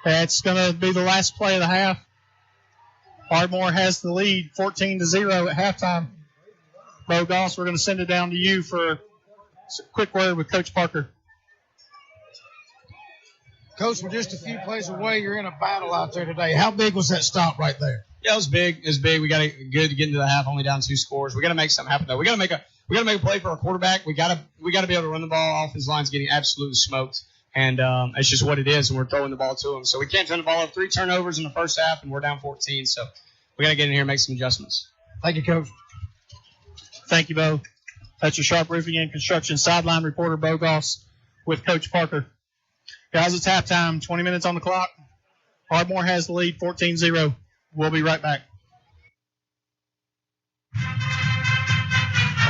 That's going to be the last play of the half. Ardmore has the lead, 14-0 at halftime. Bo Goss, we're going to send it down to you for a quick word with Coach Parker. Coach, we're just a few plays away. You're in a battle out there today. How big was that stop right there? Yeah, it was big. It was big. We got to get into the half, only down 2 scores. We got to make something happen though. We got to make a play for our quarterback. We got to be able to run the ball. Offensive line's getting absolutely smoked, and it's just what it is. And we're throwing the ball to them, so we can't turn the ball up. 3 turnovers in the first half, and we're down 14. So we got to get in here and make some adjustments. Thank you, Coach. Thank you, Bo. That's your Sharp Roofing and Construction sideline reporter, Bo Goss, with Coach Parker. Guys, it's halftime. 20 minutes on the clock. Ardmore has the lead, 14-0. We'll be right back.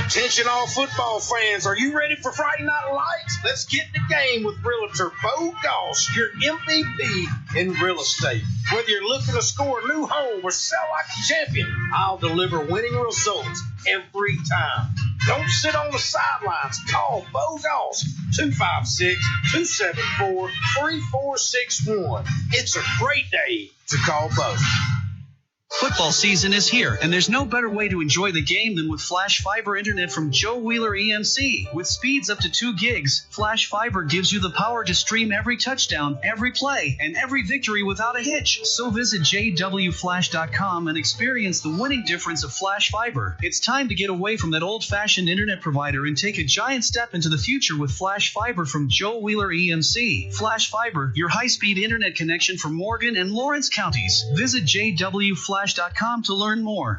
Attention all football fans, are you ready for Friday Night Lights? Let's get in the game with Realtor Bo Goss, your MVP in real estate. Whether you're looking to score a new home or sell like a champion, I'll deliver winning results every time. Don't sit on the sidelines. Call Bo Goss, 256-274-3461. It's a great day to call Bo. Football season is here, and there's no better way to enjoy the game than with Flash Fiber Internet from Joe Wheeler EMC. With speeds up to 2 gigs, Flash Fiber gives you the power to stream every touchdown, every play, and every victory without a hitch. So visit jwflash.com and experience the winning difference of Flash Fiber. It's time to get away from that old-fashioned internet provider and take a giant step into the future with Flash Fiber from Joe Wheeler EMC. Flash Fiber, your high-speed internet connection for Morgan and Lawrence counties. Visit jwflash.com to learn more.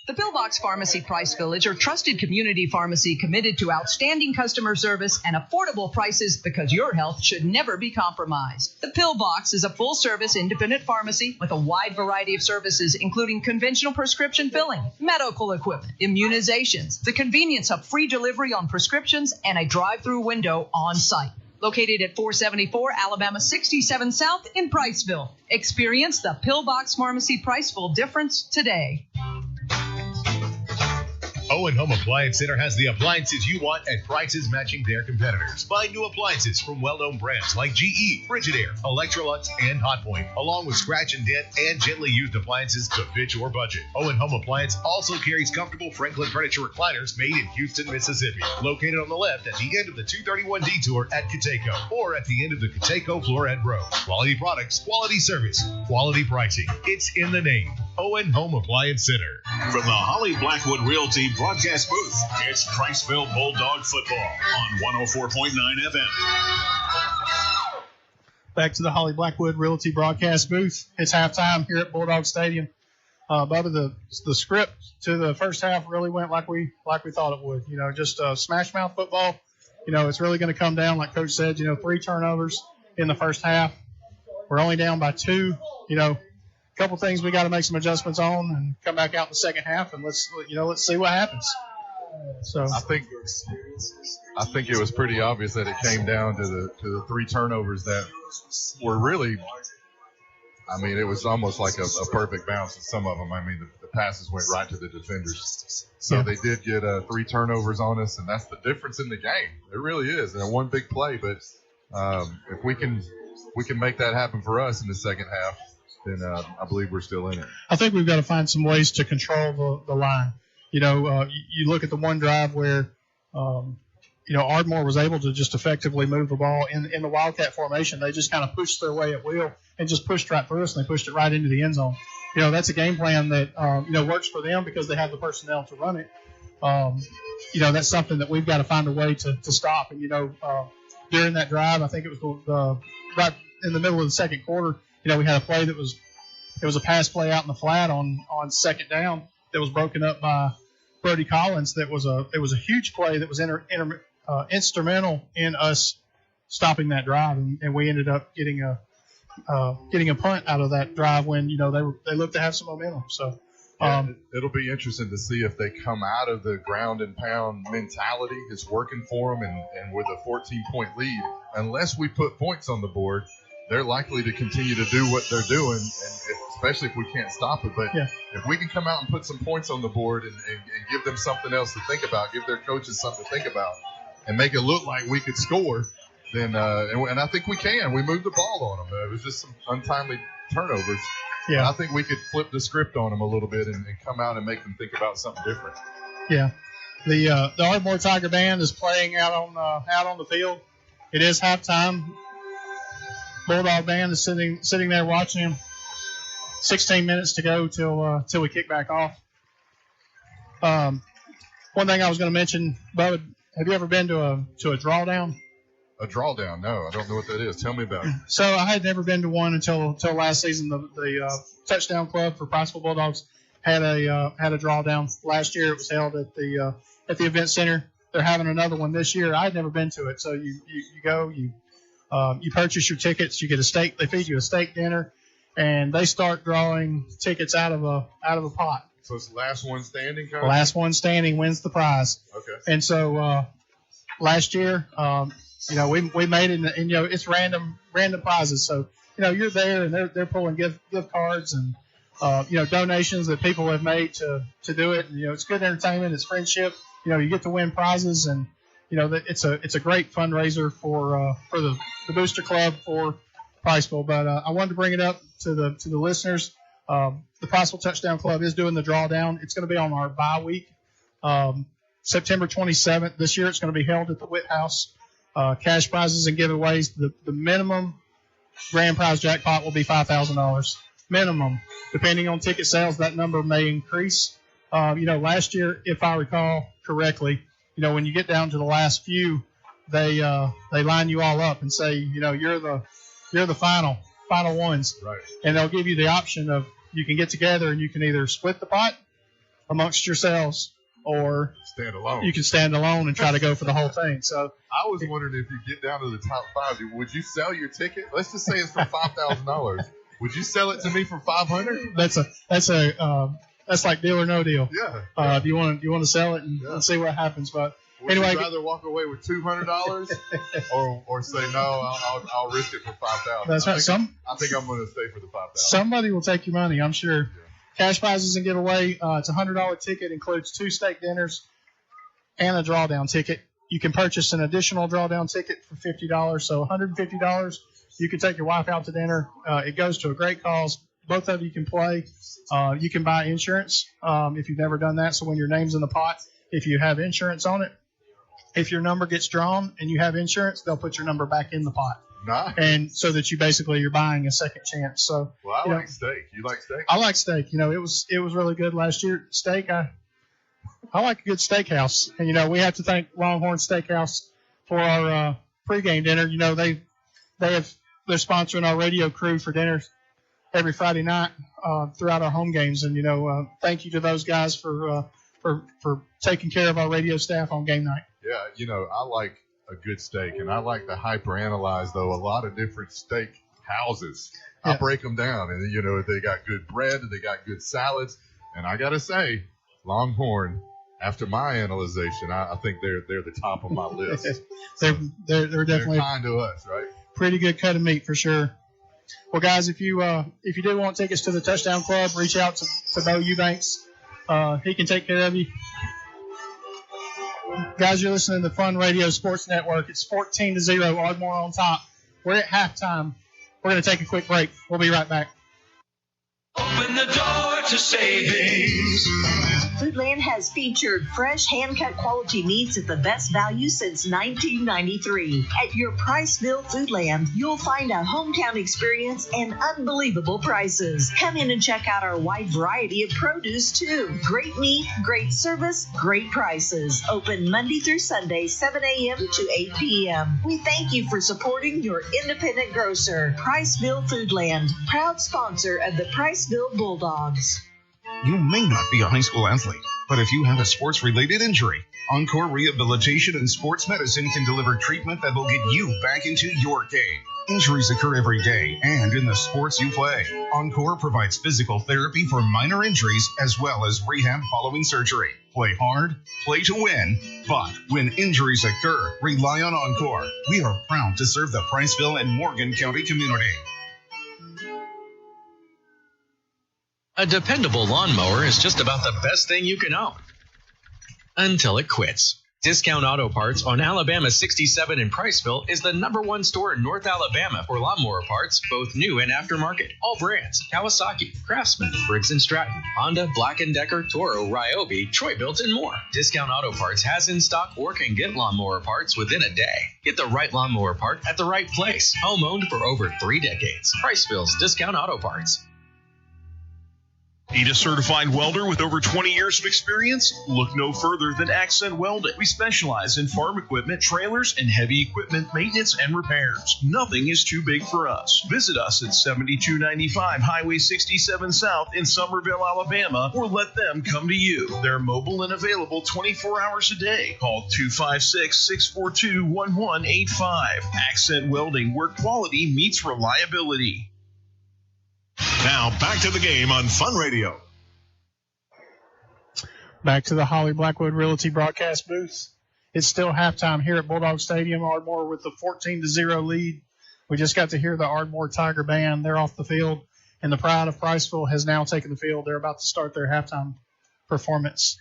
The Pillbox Pharmacy Price Village, your trusted community pharmacy committed to outstanding customer service and affordable prices because your health should never be compromised. The Pillbox is a full-service independent pharmacy with a wide variety of services, including conventional prescription filling, medical equipment, immunizations, the convenience of free delivery on prescriptions, and a drive-through window on site. Located at 474 Alabama 67 South in Priceville. Experience the Pillbox Pharmacy Priceville difference today. Owen Home Appliance Center has the appliances you want at prices matching their competitors. Find new appliances from well-known brands like GE, Frigidaire, Electrolux, and Hotpoint, along with scratch and dent and gently used appliances to fit your budget. Owen Home Appliance also carries comfortable Franklin furniture recliners made in Houston, Mississippi. Located on the left at the end of the 231 detour at Cateco, or at the end of the Cateco Floret Road. Quality products, quality service, quality pricing. It's in the name. Owen Home Appliance Center. From the Holly Blackwood Realty broadcast booth, it's Priceville Bulldog football on 104.9 FM. Back to the Holly Blackwood Realty broadcast booth. It's halftime here at Bulldog Stadium. Bubba, the script to the first half really went like we thought it would. Just smash mouth football. It's really going to come down, like Coach said. 3 turnovers in the first half. We're only down by 2. Couple things we got to make some adjustments on and come back out in the second half, and let's see what happens. So I think it was pretty obvious that it came down to the 3 turnovers that were really, I mean, it was almost like a perfect bounce in some of them. I mean, the passes went right to the defenders. So they did get 3 turnovers on us, and that's the difference in the game. It really is. And one big play, but if we can make that happen for us in the second half, then I believe we're still in it. I think we've got to find some ways to control the line. You look at the one drive where, Ardmore was able to just effectively move the ball in the Wildcat formation. They just kind of pushed their way at will and just pushed right through us, and they pushed it right into the end zone. That's a game plan that, works for them because they have the personnel to run it. That's something that we've got to find a way to stop. And, during that drive, I think it was right in the middle of the second quarter, we had a play it was a pass play out in the flat on second down that was broken up by Brody Collins. It was a huge play that was instrumental in us stopping that drive, and we ended up getting a punt out of that drive when they looked to have some momentum. So it'll be interesting to see if they come out of the ground and pound mentality. It's working for them, and with a 14-point lead, unless we put points on the board, they're likely to continue to do what they're doing, and especially if we can't stop it. But if we can come out and put some points on the board and give them something else to think about, give their coaches something to think about, and make it look like we could score, then and I think we can. We moved the ball on them. It was just some untimely turnovers. Yeah, I think we could flip the script on them a little bit and come out and make them think about something different. Yeah, the Ardmore Tiger Band is playing out on the field. It is halftime. Bulldog Band is sitting there watching him. 16 minutes to go till we kick back off. One thing I was going to mention, Bud, have you ever been to a drawdown? A drawdown? No, I don't know what that is. Tell me about it. So I had never been to one until last season. The Touchdown Club for Priceville Bulldogs had a drawdown. Last year it was held at the event center. They're having another one this year. I had never been to it. So you go, you purchase your tickets, you get a steak. They feed you a steak dinner, and they start drawing tickets out of a pot. So it's the last one standing. Last one standing wins the prize. Okay. And so last year, we made it, and it's random prizes. So you're there, and they're pulling gift cards and donations that people have made to do it. And, it's good entertainment, it's friendship. You get to win prizes, and it's a great fundraiser for the Booster Club for Priceville. But I wanted to bring it up to the listeners. The Priceville Touchdown Club is doing the drawdown. It's going to be on our bye week, September 27th. This year it's going to be held at the Witt House. Cash prizes and giveaways. The minimum grand prize jackpot will be $5,000 minimum. Depending on ticket sales, that number may increase. Last year, if I recall correctly, when you get down to the last few, they line you all up and say, you're the final ones. Right. And they'll give you the option of you can get together and you can either split the pot amongst yourselves, or stand alone. You can stand alone and try to go for the whole thing. So I was wondering, if you get down to the top 5, would you sell your ticket? Let's just say it's for $5,000. Would you sell it to me for $500? That's like deal or no deal. Yeah. Do you want to sell it and see what happens? But would anyway, you rather walk away with $200 or say no? I'll risk it for $5,000. That's right. I think I'm going to stay for the $5,000. Somebody will take your money, I'm sure. Yeah. Cash prizes and giveaway. It's a $100 ticket, includes 2 steak dinners and a drawdown ticket. You can purchase an additional drawdown ticket for $50, so $150. You can take your wife out to dinner. It goes to a great cause. Both of you can play. You can buy insurance if you've never done that. So when your name's in the pot, if you have insurance on it, if your number gets drawn and you have insurance, they'll put your number back in the pot. Nice. And so that you're buying a second chance. So I like steak. You like steak? I like steak. It was really good last year. Steak, I like a good steakhouse. And we have to thank Longhorn Steakhouse for our pregame dinner. They're sponsoring our radio crew for dinners every Friday night throughout our home games. And thank you to those guys for taking care of our radio staff on game night. Yeah, I like a good steak, and I like to hyperanalyze a lot of different steak houses. I break them down, and they got good bread, and they got good salads, and I gotta say, Longhorn after my analyzation, I think they're the top of my list. they're definitely they're kind to us, right? Pretty good cut of meat for sure. Well, guys, if you do want tickets to the Touchdown Club, reach out to Bo Eubanks. He can take care of you. Guys, you're listening to Fun Radio Sports Network. It's 14-0, Ardmore on top. We're at halftime. We're going to take a quick break. We'll be right back. Open the door to savings. Foodland has featured fresh, hand-cut quality meats at the best value since 1993. At your Priceville Foodland, you'll find a hometown experience and unbelievable prices. Come in and check out our wide variety of produce, too. Great meat, great service, great prices. Open Monday through Sunday, 7 a.m. to 8 p.m. We thank you for supporting your independent grocer. Priceville Foodland, proud sponsor of the Priceville Bulldogs. You may not be a high school athlete, but if you have a sports-related injury, Encore Rehabilitation and Sports Medicine can deliver treatment that will get you back into your game. Injuries occur every day and in the sports you play. Encore provides physical therapy for minor injuries as well as rehab following surgery. Play hard, play to win, but when injuries occur, rely on Encore. We are proud to serve the Priceville and Morgan County community. A dependable lawnmower is just about the best thing you can own. Until it quits. Discount Auto Parts on Alabama 67 in Priceville is the #1 store in North Alabama for lawnmower parts, both new and aftermarket. All brands: Kawasaki, Craftsman, Briggs & Stratton, Honda, Black & Decker, Toro, Ryobi, Troy-Built, and more. Discount Auto Parts has in stock or can get lawnmower parts within a day. Get the right lawnmower part at the right place. Home-owned for over 3 decades. Priceville's Discount Auto Parts. Need a certified welder with over 20 years of experience? Look no further than Accent Welding. We specialize in farm equipment, trailers, and heavy equipment maintenance and repairs. Nothing is too big for us. Visit us at 7295 Highway 67 South in Summerville, Alabama, or let them come to you. They're mobile and available 24 hours a day. Call 256-642-1185. Accent Welding, where quality meets reliability. Now, back to the game on Fun Radio. Back to the Holly Blackwood Realty broadcast booth. It's still halftime here at Bulldog Stadium. Ardmore with the 14-0 lead. We just got to hear the Ardmore Tiger Band. They're off the field, and the Pride of Priceville has now taken the field. They're about to start their halftime performance.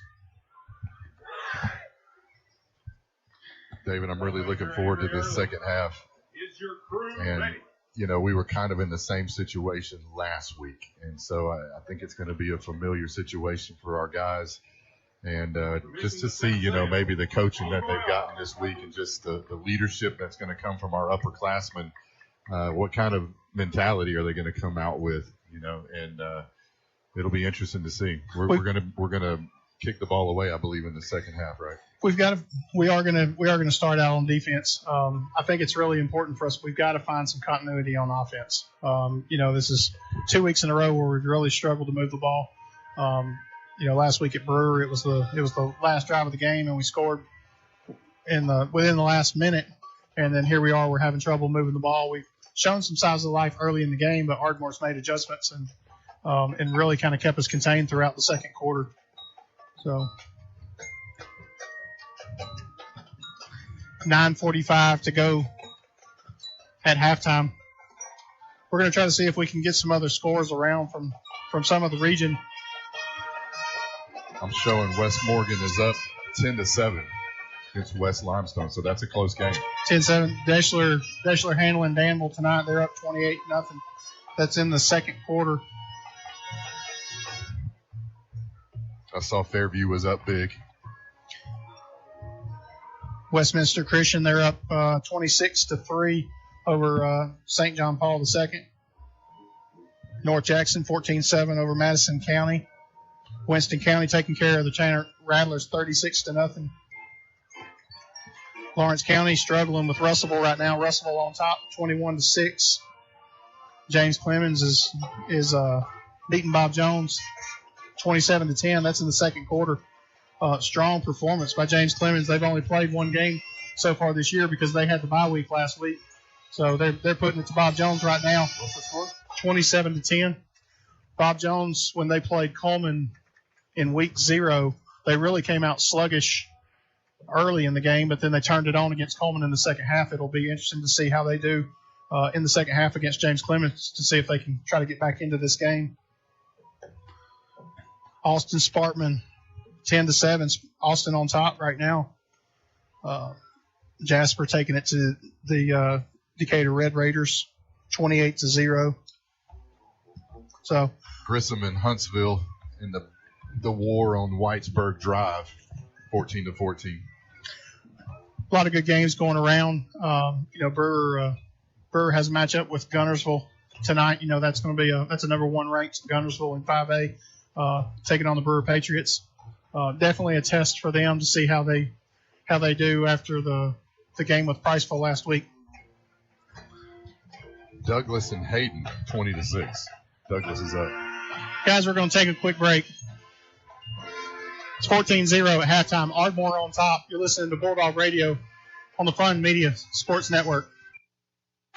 David, I'm really looking forward to this second half. And you know, we were kind of in the same situation last week. And so I think it's going to be a familiar situation for our guys. And just to see, you know, maybe the coaching that they've gotten this week and just the leadership that's going to come from our upperclassmen, what kind of mentality are they going to come out with, you know, and it'll be interesting to see. We're going to kick the ball away, I believe, in the second half, right? We are gonna start out on defense. I think it's really important for us. We've got to find some continuity on offense. You know, this is 2 weeks in a row where we've really struggled to move the ball. You know, last week at Brewer, it was the last drive of the game, and we scored within the last minute. And then here we are, we're having trouble moving the ball. We've shown some signs of life early in the game, but Ardmore's made adjustments and really kind of kept us contained throughout the second quarter. So. 9:45 to go at halftime. We're going to try to see if we can get some other scores around from some of the region. I'm showing West Morgan is up 10-7 against West Limestone, so that's a close game. 10-7. Deschler handling Danville tonight. They're up 28-0. That's in the second quarter. I saw Fairview was up big. Westminster Christian, they're up 26-3 over St. John Paul II. North Jackson 14-7 over Madison County. Winston County taking care of the Tanner Rattlers 36-0. Lawrence County struggling with Russellville right now. Russellville on top 21-6. James Clemens is beating Bob Jones 27-10. That's in the second quarter. Strong performance by James Clemens. They've only played one game so far this year because they had the bye week last week. So they're putting it to Bob Jones right now. What's the score? 27-10. Bob Jones, when they played Coleman in week 0, they really came out sluggish early in the game, but then they turned it on against Coleman in the second half. It'll be interesting to see how they do in the second half against James Clemens to see if they can try to get back into this game. Austin Sparkman, 10-7. Austin on top right now. Jasper taking it to the Decatur Red Raiders, 28-0. So Grissom and Huntsville in the war on Whitesburg Drive, 14-14. A lot of good games going around. Brewer has a matchup with Guntersville tonight. That's going to be that's a number 1 ranked Guntersville in 5A, taking on the Brewer Patriots. Definitely a test for them to see how they do after the game with Priceville last week. Douglas and Hayden, 20-6. Douglas is up. Guys, we're going to take a quick break. It's 14-0 at halftime. Ardmore on top. You're listening to Bulldog Radio on the Fun Media Sports Network.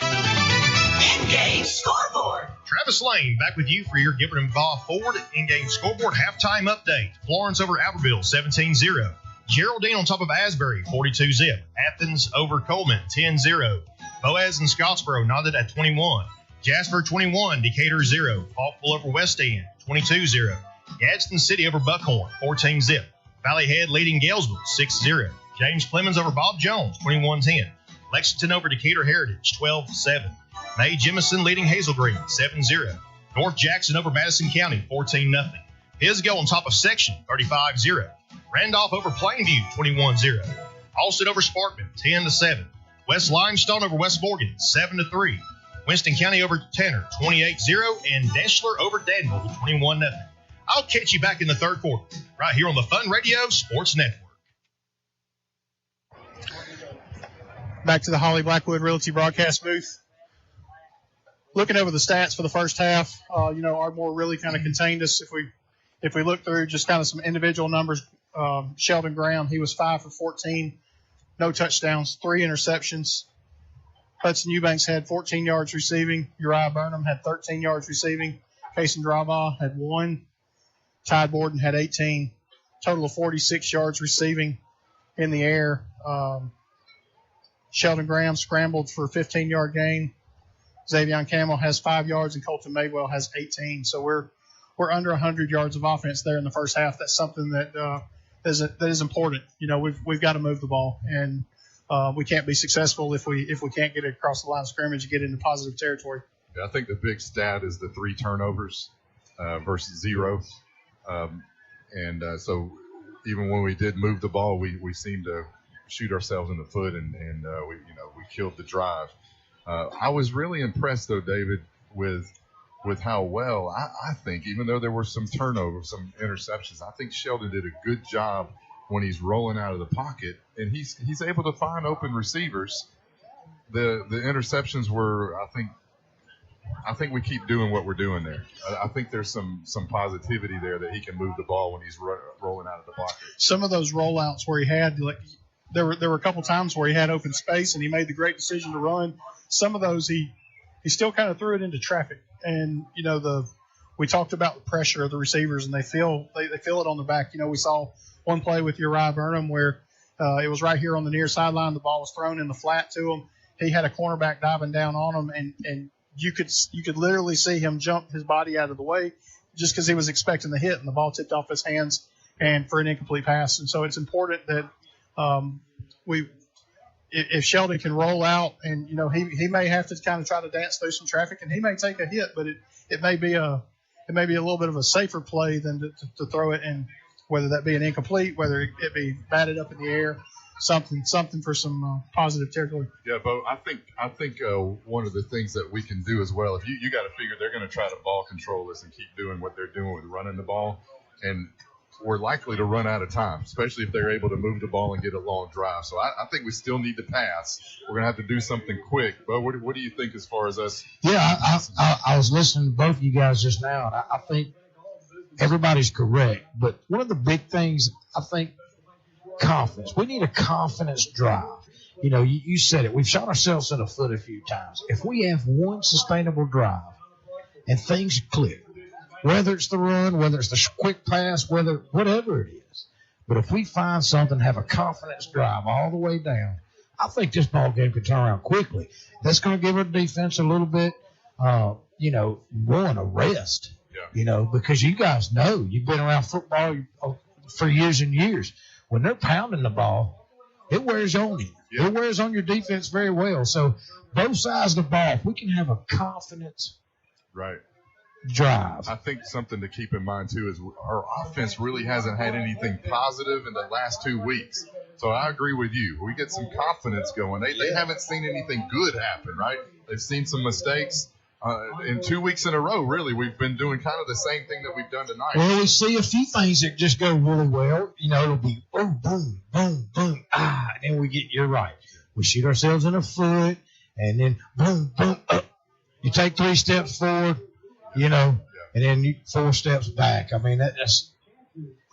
In-game scoreboard. Travis Lane back with you for your Gilbert & Baugh Ford in-game scoreboard halftime update. Florence over Albertville, 17-0. Geraldine on top of Asbury, 42-zip. Athens over Coleman, 10-0. Boaz and Scottsboro knotted at 21. Jasper 21, Decatur 0. Falkville over West End, 22-0. Gadsden City over Buckhorn, 14-zip. Valley Head leading Galesville, 6-0. James Clemens over Bob Jones, 21-10. Lexington over Decatur Heritage, 12-7. May Jemison leading Hazel Green, 7-0. North Jackson over Madison County, 14-0. Pisgah on top of Section, 35-0. Randolph over Plainview, 21-0. Alston over Sparkman, 10-7. West Limestone over West Morgan, 7-3. Winston County over Tanner, 28-0. And Deshler over Danville, 21-0. I'll catch you back in the third quarter, right here on the Fun Radio Sports Network. Back to the Holly Blackwood Realty broadcast booth. Looking over the stats for the first half, Ardmore really kind of contained us. If we look through just kind of some individual numbers, Sheldon Graham, he was 5 for 14, no touchdowns, 3 interceptions. Hudson Eubanks had 14 yards receiving. Uriah Burnham had 13 yards receiving. Kason Dravaugh had 1. Ty Borden had 18. Total of 46 yards receiving in the air. Sheldon Graham scrambled for a 15-yard gain. Xavion Camel has 5 yards, and Colton Madewell has 18. So we're under 100 yards of offense there in the first half. That's something that is important. We've got to move the ball, and we can't be successful if we can't get it across the line of scrimmage and get into positive territory. Yeah, I think the big stat is the 3 turnovers versus 0. So even when we did move the ball, we seemed to shoot ourselves in the foot, and we killed the drive. I was really impressed, though, David, with how well I think, even though there were some turnovers, some interceptions, I think Sheldon did a good job when he's rolling out of the pocket, and he's able to find open receivers. The interceptions were, I think we keep doing what we're doing there. I think there's some positivity there that he can move the ball when he's rolling out of the pocket. Some of those rollouts where he had, there were a couple times where he had open space and he made the great decision to run. Some of those he still kind of threw it into traffic. And, we talked about the pressure of the receivers, and they feel it on the back. We saw one play with Uriah Burnham where it was right here on the near sideline. The ball was thrown in the flat to him. He had a cornerback diving down on him, and you could literally see him jump his body out of the way just because he was expecting the hit, and the ball tipped off his hands and for an incomplete pass. And so it's important that if Sheldon can roll out, and he may have to kind of try to dance through some traffic, and he may take a hit, but it may be a little bit of a safer play than to throw it, and whether that be an incomplete, whether it be batted up in the air, something for some positive territory. Yeah, Bo, I think one of the things that we can do as well, if you got to figure they're going to try to ball control this and keep doing what they're doing with running the ball, and we're likely to run out of time, especially if they're able to move the ball and get a long drive. So I think we still need to pass. We're going to have to do something quick. But what do you think as far as us? Yeah, I was listening to both of you guys just now, and I think everybody's correct. But one of the big things, I think, confidence. We need a confidence drive. You said it. We've shot ourselves in the foot a few times. If we have one sustainable drive and things click, whether it's the run, whether it's the quick pass, whatever it is, But if we find something, have a confidence drive all the way down, I think this ball game could turn around quickly. That's going to give our defense a little bit, a rest. Because you guys know, you've been around football for years and years. When they're pounding the ball, it wears on you. Yeah. It wears on your defense very well. So both sides of the ball, if we can have a confidence drive. I think something to keep in mind, too, is our offense really hasn't had anything positive in the last 2 weeks. So I agree with you. We get some confidence going. They haven't seen anything good happen, right? They've seen some mistakes. In 2 weeks in a row, really, we've been doing kind of the same thing that we've done tonight. Well, we see a few things that just go really well. It'll be boom, boom, boom, boom, and then you're right. We shoot ourselves in the foot, and then boom, boom, up. You take 3 steps forward, and then 4 steps back. I mean, that's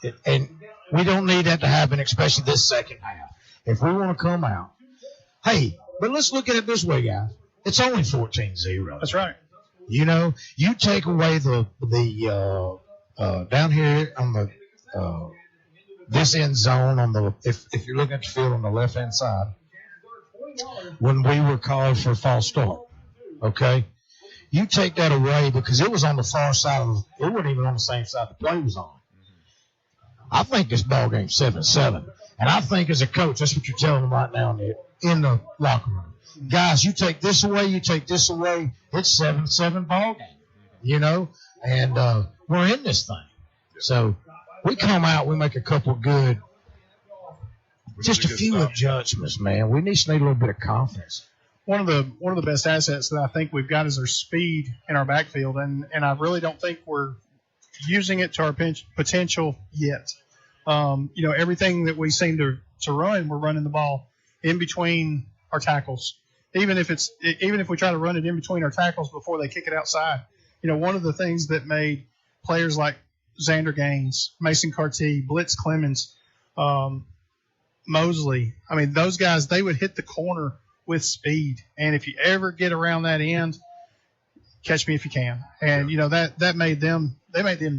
it. And we don't need that to happen, especially this second half. If we want to come out, but let's look at it this way, guys. It's only 14-0. That's right. You take away the down here on the this end zone if you're looking at the field on the left hand side, when we were called for a false start, okay, you take that away because it was on the far side it wasn't even on the same side the play was on. I think this ball game's 7-7, and I think as a coach, that's what you're telling them right now in the locker room. Guys, you take this away, it's 7-7 ball game, and we're in this thing. So we come out, we make a couple good, just a few adjustments, man. We need a little bit of confidence. One of the best assets that I think we've got is our speed in our backfield, and I really don't think we're using it to our potential yet. Everything that we seem to run, we're running the ball in between our tackles. Even if we try to run it in between our tackles before they kick it outside. One of the things that made players like Xander Gaines, Mason Carty, Blitz Clemens, Mosley, I mean, those guys, they would hit the corner with speed. And if you ever get around that end, catch me if you can. And, that made them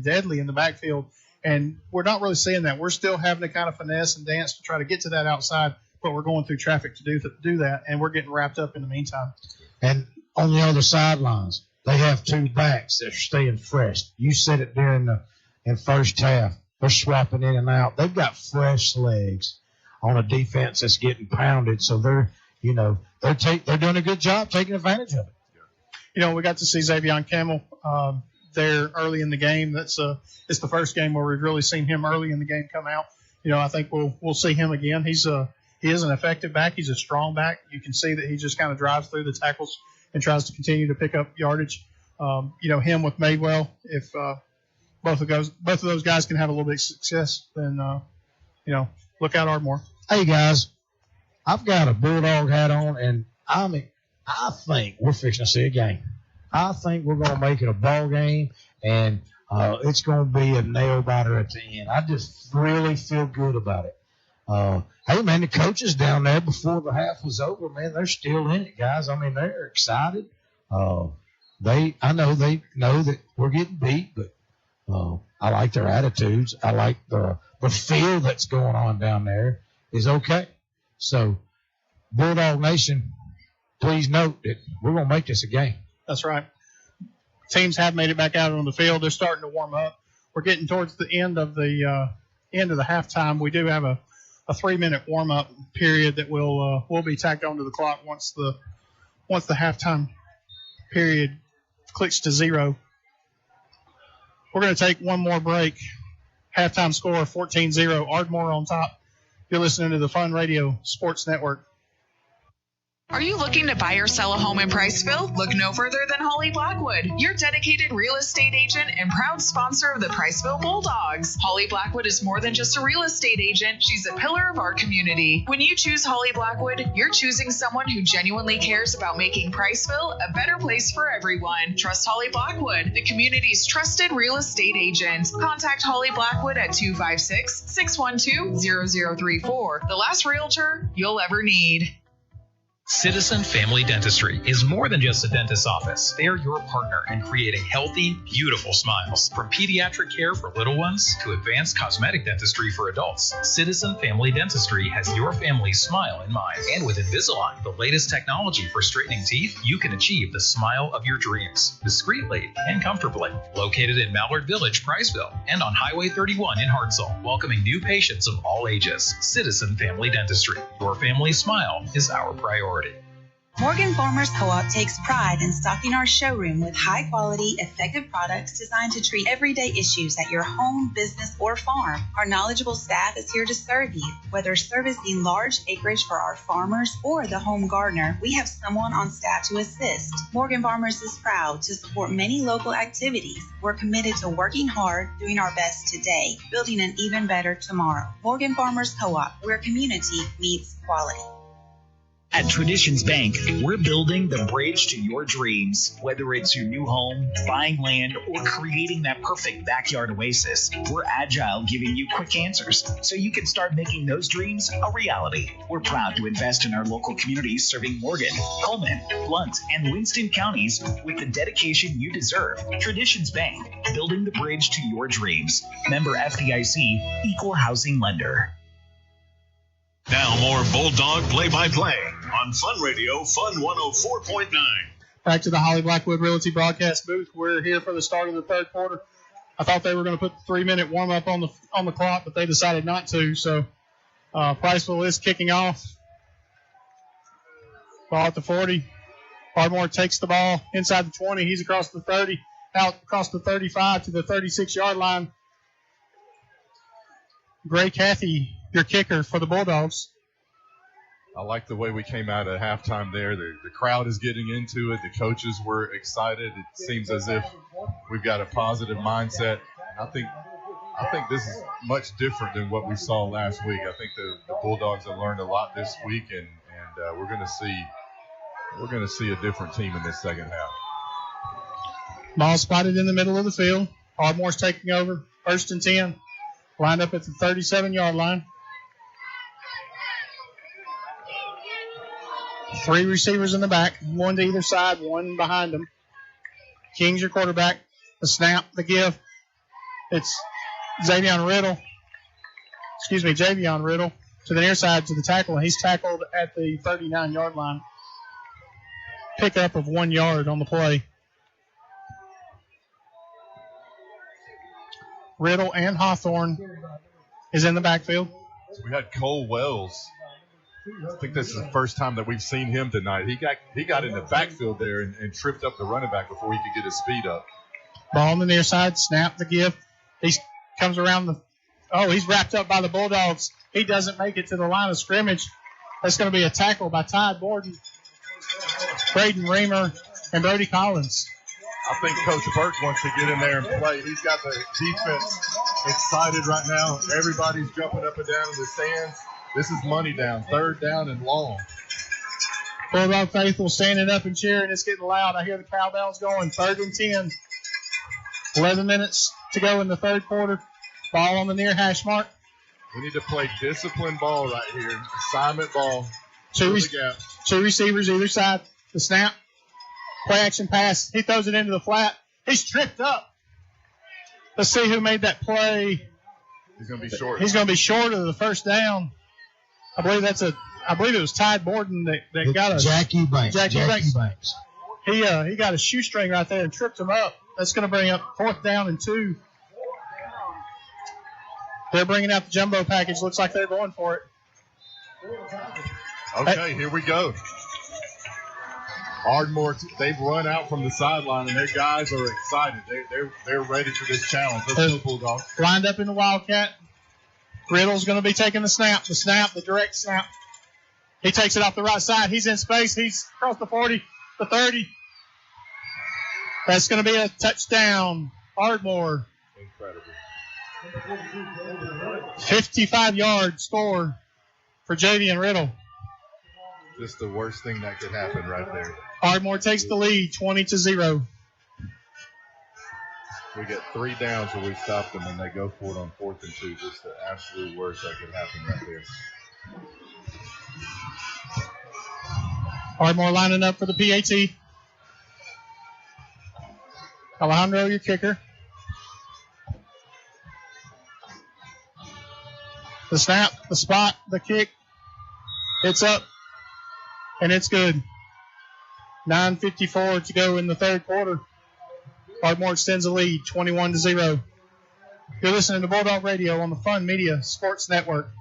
deadly in the backfield. And we're not really seeing that. We're still having to kind of finesse and dance to try to get to that outside, but we're going through traffic to do that, and we're getting wrapped up in the meantime. And on the other sidelines, they have 2 backs that are staying fresh. You said it in first half. They're swapping in and out. They've got fresh legs on a defense that's getting pounded, so they're doing a good job taking advantage of it. We got to see Xavier Campbell there early in the game. It's the first game where we've really seen him early in the game come out. I think we'll see him again. He is an effective back. He's a strong back. You can see that he just kind of drives through the tackles and tries to continue to pick up yardage. Him with Madewell, if both of those guys can have a little bit of success, then look out Ardmore. Hey guys, I've got a Bulldog hat on, and I think we're fixing to see a game. I think we're going to make it a ball game, and it's going to be a nail biter at the end. I just really feel good about it. Hey, man, the coaches down there before the half was over, man, they're still in it, guys. I mean, they're excited. I know they know that we're getting beat, but I like their attitudes. I like the feel that's going on down there is okay. So, Bulldog Nation, please note that we're going to make this a game. That's right. Teams have made it back out on the field. They're starting to warm up. We're getting towards the end of the halftime. We do have a 3-minute warm-up period that will be tacked onto the clock once the halftime period clicks to 0. We're going to take one more break. Halftime score 14-0. Ardmore on top. You're listening to the Fun Radio Sports Network. Are you looking to buy or sell a home in Priceville? Look no further than Holly Blackwood, your dedicated real estate agent and proud sponsor of the Priceville Bulldogs. Holly Blackwood is more than just a real estate agent. She's a pillar of our community. When you choose Holly Blackwood, you're choosing someone who genuinely cares about making Priceville a better place for everyone. Trust Holly Blackwood, the community's trusted real estate agent. Contact Holly Blackwood at 256-612-0034, the last realtor you'll ever need. Citizen Family Dentistry is more than just a dentist's office. They are your partner in creating healthy, beautiful smiles. From pediatric care for little ones to advanced cosmetic dentistry for adults, Citizen Family Dentistry has your family's smile in mind. And with Invisalign, the latest technology for straightening teeth, you can achieve the smile of your dreams, discreetly and comfortably. Located in Mallard Village, Priceville, and on Highway 31 in Hartselle, welcoming new patients of all ages. Citizen Family Dentistry. Your family's smile is our priority. Morgan Farmers Co-op takes pride in stocking our showroom with high-quality, effective products designed to treat everyday issues at your home, business, or farm. Our knowledgeable staff is here to serve you. Whether servicing large acreage for our farmers or the home gardener, we have someone on staff to assist. Morgan Farmers is proud to support many local activities. We're committed to working hard, doing our best today, building an even better tomorrow. Morgan Farmers Co-op, where community meets quality. At Traditions Bank, we're building the bridge to your dreams. Whether it's your new home, buying land, or creating that perfect backyard oasis, we're agile, giving you quick answers so you can start making those dreams a reality. We're proud to invest in our local communities serving Morgan, Coleman, Blount, and Winston counties with the dedication you deserve. Traditions Bank, building the bridge to your dreams. Member FDIC, Equal Housing Lender. Now more Bulldog play-by-play on Fun Radio, Fun 104.9. Back to the Holly Blackwood Realty broadcast booth. We're here for the start of the third quarter. I thought they were going to put the 3-minute warm-up on the clock, but they decided not to. So Priceville is kicking off. Ball at the 40. Ardmore takes the ball inside the 20. He's across the 30, out across the 35 to the 36-yard line. Gray Cathy, your kicker for the Bulldogs. I like the way we came out at halftime there. The crowd is getting into it. The coaches were excited. It seems as if we've got a positive mindset. I think this is much different than what we saw last week. I think the Bulldogs have learned a lot this week, and we're going to see a different team in this second half. Ball spotted in the middle of the field. Ardmore's taking over. 1st and 10. Lined up at the 37-yard line. 3 receivers in the back, 1 to either side, 1 behind them. King's your quarterback. The snap, the give. It's Javion Riddle to the near side to the tackle, and he's tackled at the 39-yard line. Pickup of 1 yard on the play. Riddle and Hawthorne is in the backfield. So we had Cole Wells. I think this is the first time that we've seen him tonight. He got in the backfield there and tripped up the running back before he could get his speed up. Ball on the near side, snap the give. He comes around he's wrapped up by the Bulldogs. He doesn't make it to the line of scrimmage. That's going to be a tackle by Ty Borden, Braden Reamer, and Brody Collins. I think Coach Burke wants to get in there and play. He's got the defense excited right now. Everybody's jumping up and down in the stands. This is money down, 3rd down and long. Bulldog faithful standing up and cheering. It's getting loud. I hear the cowbells going. 3rd and 10. 11 minutes to go in the third quarter. Ball on the near hash mark. We need to play disciplined ball right here. Assignment ball. Two receivers either side. The snap. Play action pass. He throws it into the flat. He's tripped up. Let's see who made that play. He's going to be short. He's going to be short of the first down. I believe it was Ty Borden that got a Jackie Banks. Jackie Banks. He got a shoestring right there and tripped him up. That's going to bring up 4th down and 2. They're bringing out the jumbo package. Looks like they're going for it. Okay, here we go. Ardmore, they've run out from the sideline, and their guys are excited. They're ready for this challenge. Let's go, Bulldogs. Lined up in the Wildcat. Riddle's going to be taking the snap. The direct snap. He takes it off the right side. He's in space. He's across the 40, the 30. That's going to be a touchdown. Ardmore. Incredible. 55-yard score for Javion Riddle. Just the worst thing that could happen right there. Ardmore takes the lead, 20-0. We get 3 downs where we stop them, and they go for it on 4th and 2. Just the absolute worst that could happen right there. Ardmore lining up for the PAT. Alejandro, your kicker. The snap, the spot, the kick. It's up, and it's good. 9:54 to go in the third quarter. Ardmore extends the lead, 21-0. You're listening to Bulldog Radio on the Fun Media Sports Network.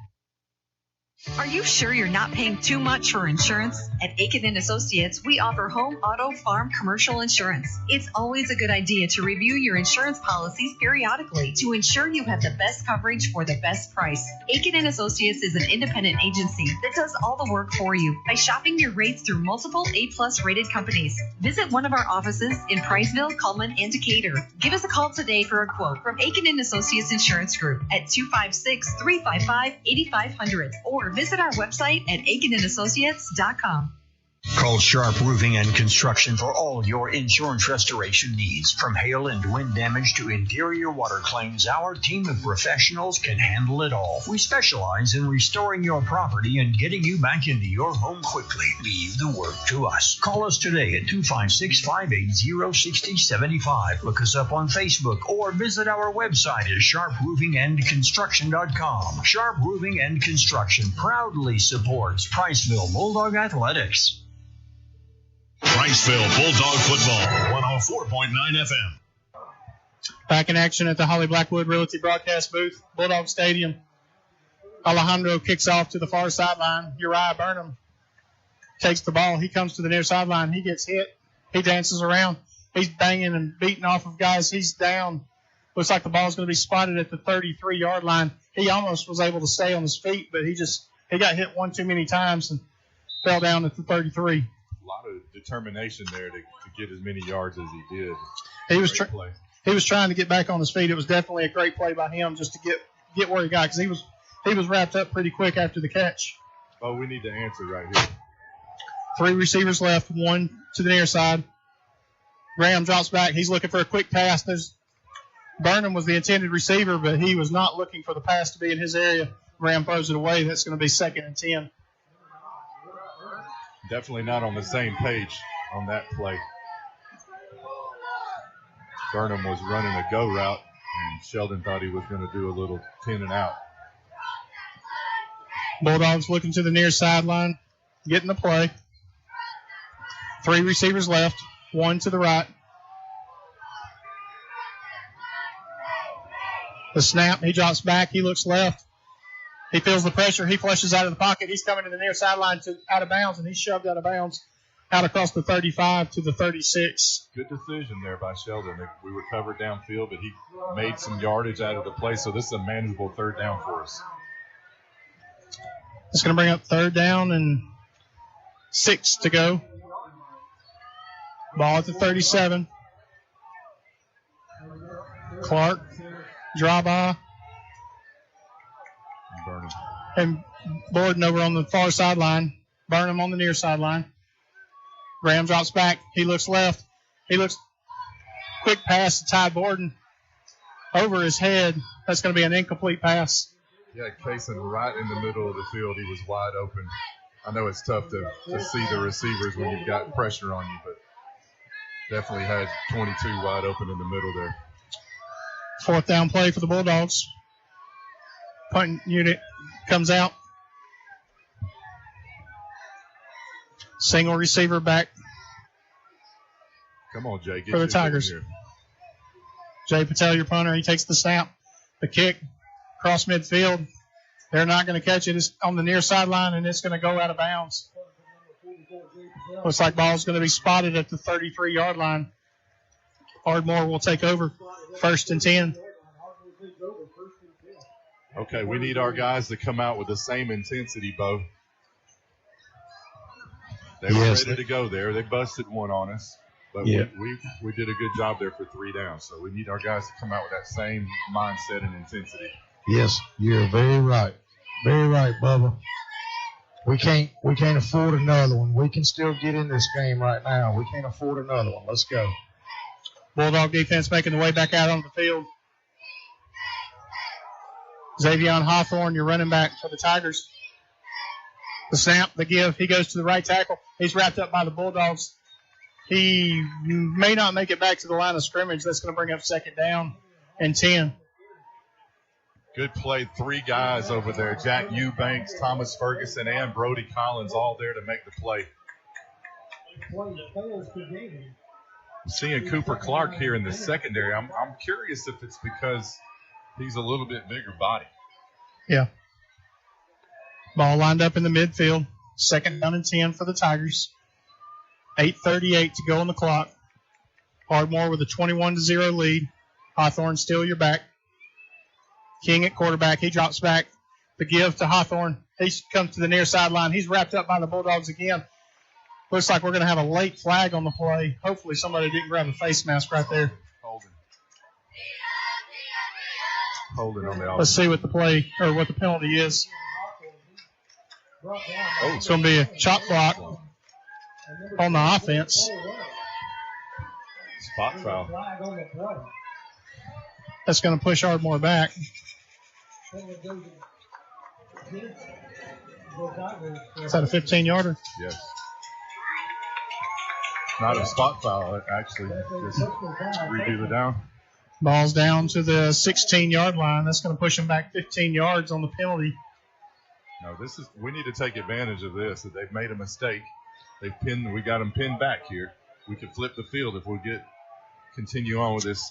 Are you sure you're not paying too much for insurance? At Aiken & Associates, we offer home, auto, farm, commercial insurance. It's always a good idea to review your insurance policies periodically to ensure you have the best coverage for the best price. Aiken & Associates is an independent agency that does all the work for you by shopping your rates through multiple A+ rated companies. Visit one of our offices in Priceville, Cullman, and Decatur. Give us a call today for a quote from Aiken & Associates Insurance Group at 256-355-8500 or visit our website at aikenandassociates.com. Call Sharp Roofing and Construction for all your insurance restoration needs. From hail and wind damage to interior water claims, our team of professionals can handle it all. We specialize in restoring your property and getting you back into your home quickly. Leave the work to us. Call us today at 256-580-6075. Look us up on Facebook or visit our website at sharproofingandconstruction.com. Sharp Roofing and Construction proudly supports Priceville Bulldog Athletics. Priceville Bulldog Football, 104.9 FM. Back in action at the Holly Blackwood Realty broadcast booth, Bulldog Stadium. Alejandro kicks off to the far sideline. Uriah Burnham takes the ball. He comes to the near sideline. He gets hit. He dances around. He's banging and beating off of guys. He's down. Looks like the ball's going to be spotted at the 33-yard line. He almost was able to stay on his feet, but he got hit one too many times and fell down at the 33. A lot of determination there to get as many yards as he did. He was trying to get back on his feet. It was definitely a great play by him just to get where he got, because he was wrapped up pretty quick after the catch. Oh, we need the answer right here. 3 receivers left, 1 to the near side. Graham drops back. He's looking for a quick pass. Burnham was the intended receiver, but he was not looking for the pass to be in his area. Graham throws it away. That's going to be 2nd and 10. Definitely not on the same page on that play. Burnham was running a go route, and Sheldon thought he was going to do a little 10 and out. Bulldogs looking to the near sideline, getting the play. 3 receivers left, 1 to the right. The snap, he drops back, he looks left. He feels the pressure. He flushes out of the pocket. He's coming to the near sideline out of bounds, and he's shoved out of bounds out across the 35 to the 36. Good decision there by Sheldon. We were covered downfield, but he made some yardage out of the play, so this is a manageable 3rd down for us. It's going to bring up 3rd down and 6 to go. Ball at the 37. Clark, Draba, and Borden over on the far sideline. Burnham on the near sideline. Graham drops back. He looks left. He looks quick pass to Ty Borden over his head. That's going to be an incomplete pass. Yeah, Kaysen right in the middle of the field. He was wide open. I know it's tough to see the receivers when you've got pressure on you, but definitely had 22 wide open in the middle there. 4th down play for the Bulldogs. Punt unit comes out. Single receiver back. Come on, Jay. Get for the Tigers. Here. Jay Patel, your punter. He takes the snap. The kick. Cross midfield. They're not going to catch it. It's on the near sideline, and it's going to go out of bounds. Looks like ball's going to be spotted at the 33-yard line. Ardmore will take over. 1st and 10. Okay, we need our guys to come out with the same intensity, Bo. They were ready to go there. They busted one on us, but we did a good job there for 3 downs. So we need our guys to come out with that same mindset and intensity. Yes, you're very right. Very right, Bubba. We can't afford another one. We can still get in this game right now. We can't afford another one. Let's go. Bulldog defense making the way back out on the field. Xavion Hawthorne, your running back for the Tigers. The snap, the give. He goes to the right tackle. He's wrapped up by the Bulldogs. He may not make it back to the line of scrimmage. That's going to bring up 2nd down and 10. Good play. 3 guys over there. Jack Eubanks, Thomas Ferguson, and Brody Collins all there to make the play. Seeing Cooper Clark here in the secondary, I'm curious if it's because he's a little bit bigger body. Yeah. Ball lined up in the midfield. 2nd down and 10 for the Tigers. 8:38 to go on the clock. Ardmore with a 21-0 lead. Hawthorne still your back. King at quarterback. He drops back. The give to Hawthorne. He comes to the near sideline. He's wrapped up by the Bulldogs again. Looks like we're going to have a late flag on the play. Hopefully somebody didn't grab a face mask right there. Holding on the offense. Let's see what the play or what the penalty is. It's going to be a chop block on the offense. Spot foul. That's going to push Ardmore back. Is that a 15-yarder? Yes. Not a spot foul, actually. Just redo the down. Ball's down to the 16-yard line. That's going to push them back 15 yards on the penalty. No, we need to take advantage of this. That they've made a mistake. We got them pinned back here. We could flip the field if we continue on with this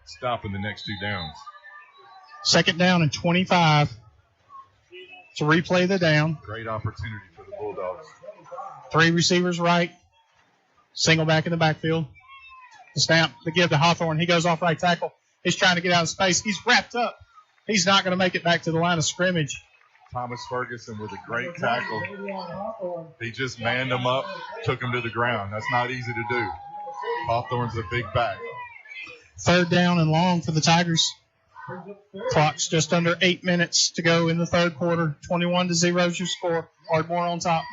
stopping the next 2 downs. 2nd down and 25 to replay the down. Great opportunity for the Bulldogs. 3 receivers right. Single back in the backfield. The snap, the give to Hawthorne. He goes off right tackle. He's trying to get out of space. He's wrapped up. He's not going to make it back to the line of scrimmage. Thomas Ferguson with a great tackle. He just manned him up, took him to the ground. That's not easy to do. Hawthorne's a big back. 3rd down and long for the Tigers. Clock's just under 8 minutes to go in the 3rd quarter. 21-0 is your score. Ardmore on top.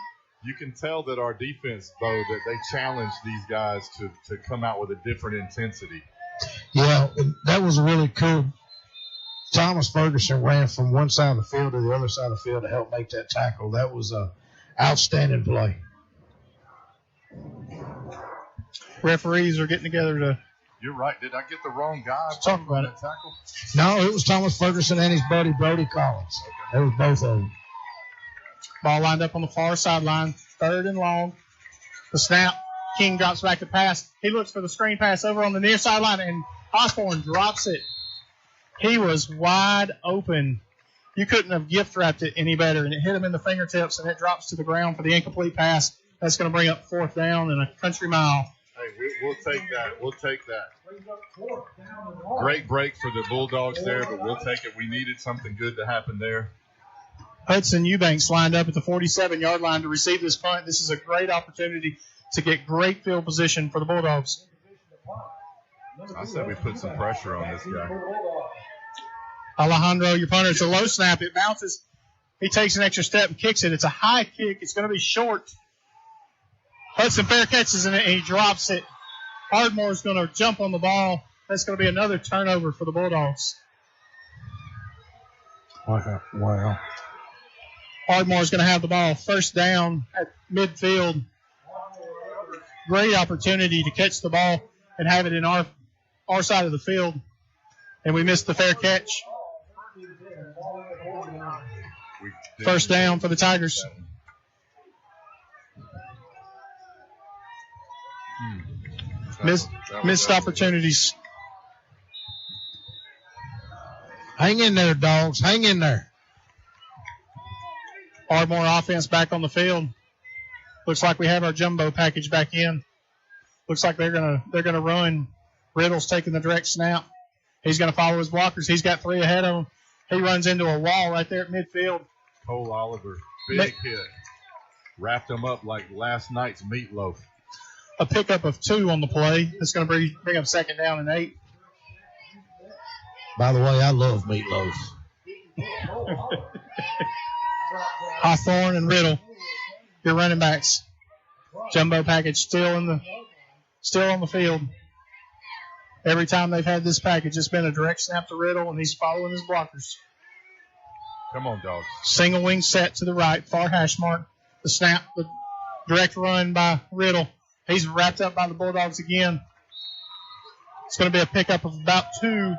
You can tell that our defense, Bo, that they challenge these guys to come out with a different intensity. Yeah, that was really cool. Thomas Ferguson ran from one side of the field to the other side of the field to help make that tackle. That was an outstanding play. Referees are getting together to. You're right. Did I get the wrong guy? Talk about it. Tackle? No, it was Thomas Ferguson and his buddy Brody Collins. Okay. It was both of them. Ball lined up on the far sideline. 3rd and long. The snap. King drops back to pass. He looks for the screen pass over on the near sideline, and Osborne drops it. He was wide open. You couldn't have gift wrapped it any better, and it hit him in the fingertips, and it drops to the ground for the incomplete pass. That's going to bring up 4th down and a country mile. Hey, we'll take that. We'll take that. Great break for the Bulldogs there, but we'll take it. We needed something good to happen there. Hudson Eubanks lined up at the 47-yard line to receive this punt. This is a great opportunity to get great field position for the Bulldogs. I said we put some pressure on this guy. Alejandro, your punter, it's a low snap. It bounces. He takes an extra step and kicks it. It's a high kick. It's going to be short. Hudson fair catches it, and he drops it. Ardmore's going to jump on the ball. That's going to be another turnover for the Bulldogs. Wow. Ardmore's going to have the ball 1st down at midfield. Great opportunity to catch the ball and have it in our side of the field. And we missed the fair catch. 1st down for the Tigers. Missed opportunities. Hang in there, dogs. Hang in there. Ardmore offense back on the field. Looks like we have our jumbo package back in. Looks like they're gonna run. Riddle's taking the direct snap. He's gonna follow his blockers. He's got 3 ahead of him. He runs into a wall right there at midfield. Cole Oliver, big hit. Wrapped him up like last night's meatloaf. A pickup of 2 on the play. That's going to bring up 2nd down and 8. By the way, I love meatloaf. Hawthorne and Riddle, your running backs. Jumbo package still on the field. Every time they've had this package, it's been a direct snap to Riddle, and he's following his blockers. Come on, dogs. Single wing set to the right, far hash mark. The snap, the direct run by Riddle. He's wrapped up by the Bulldogs again. It's going to be a pickup of about 2,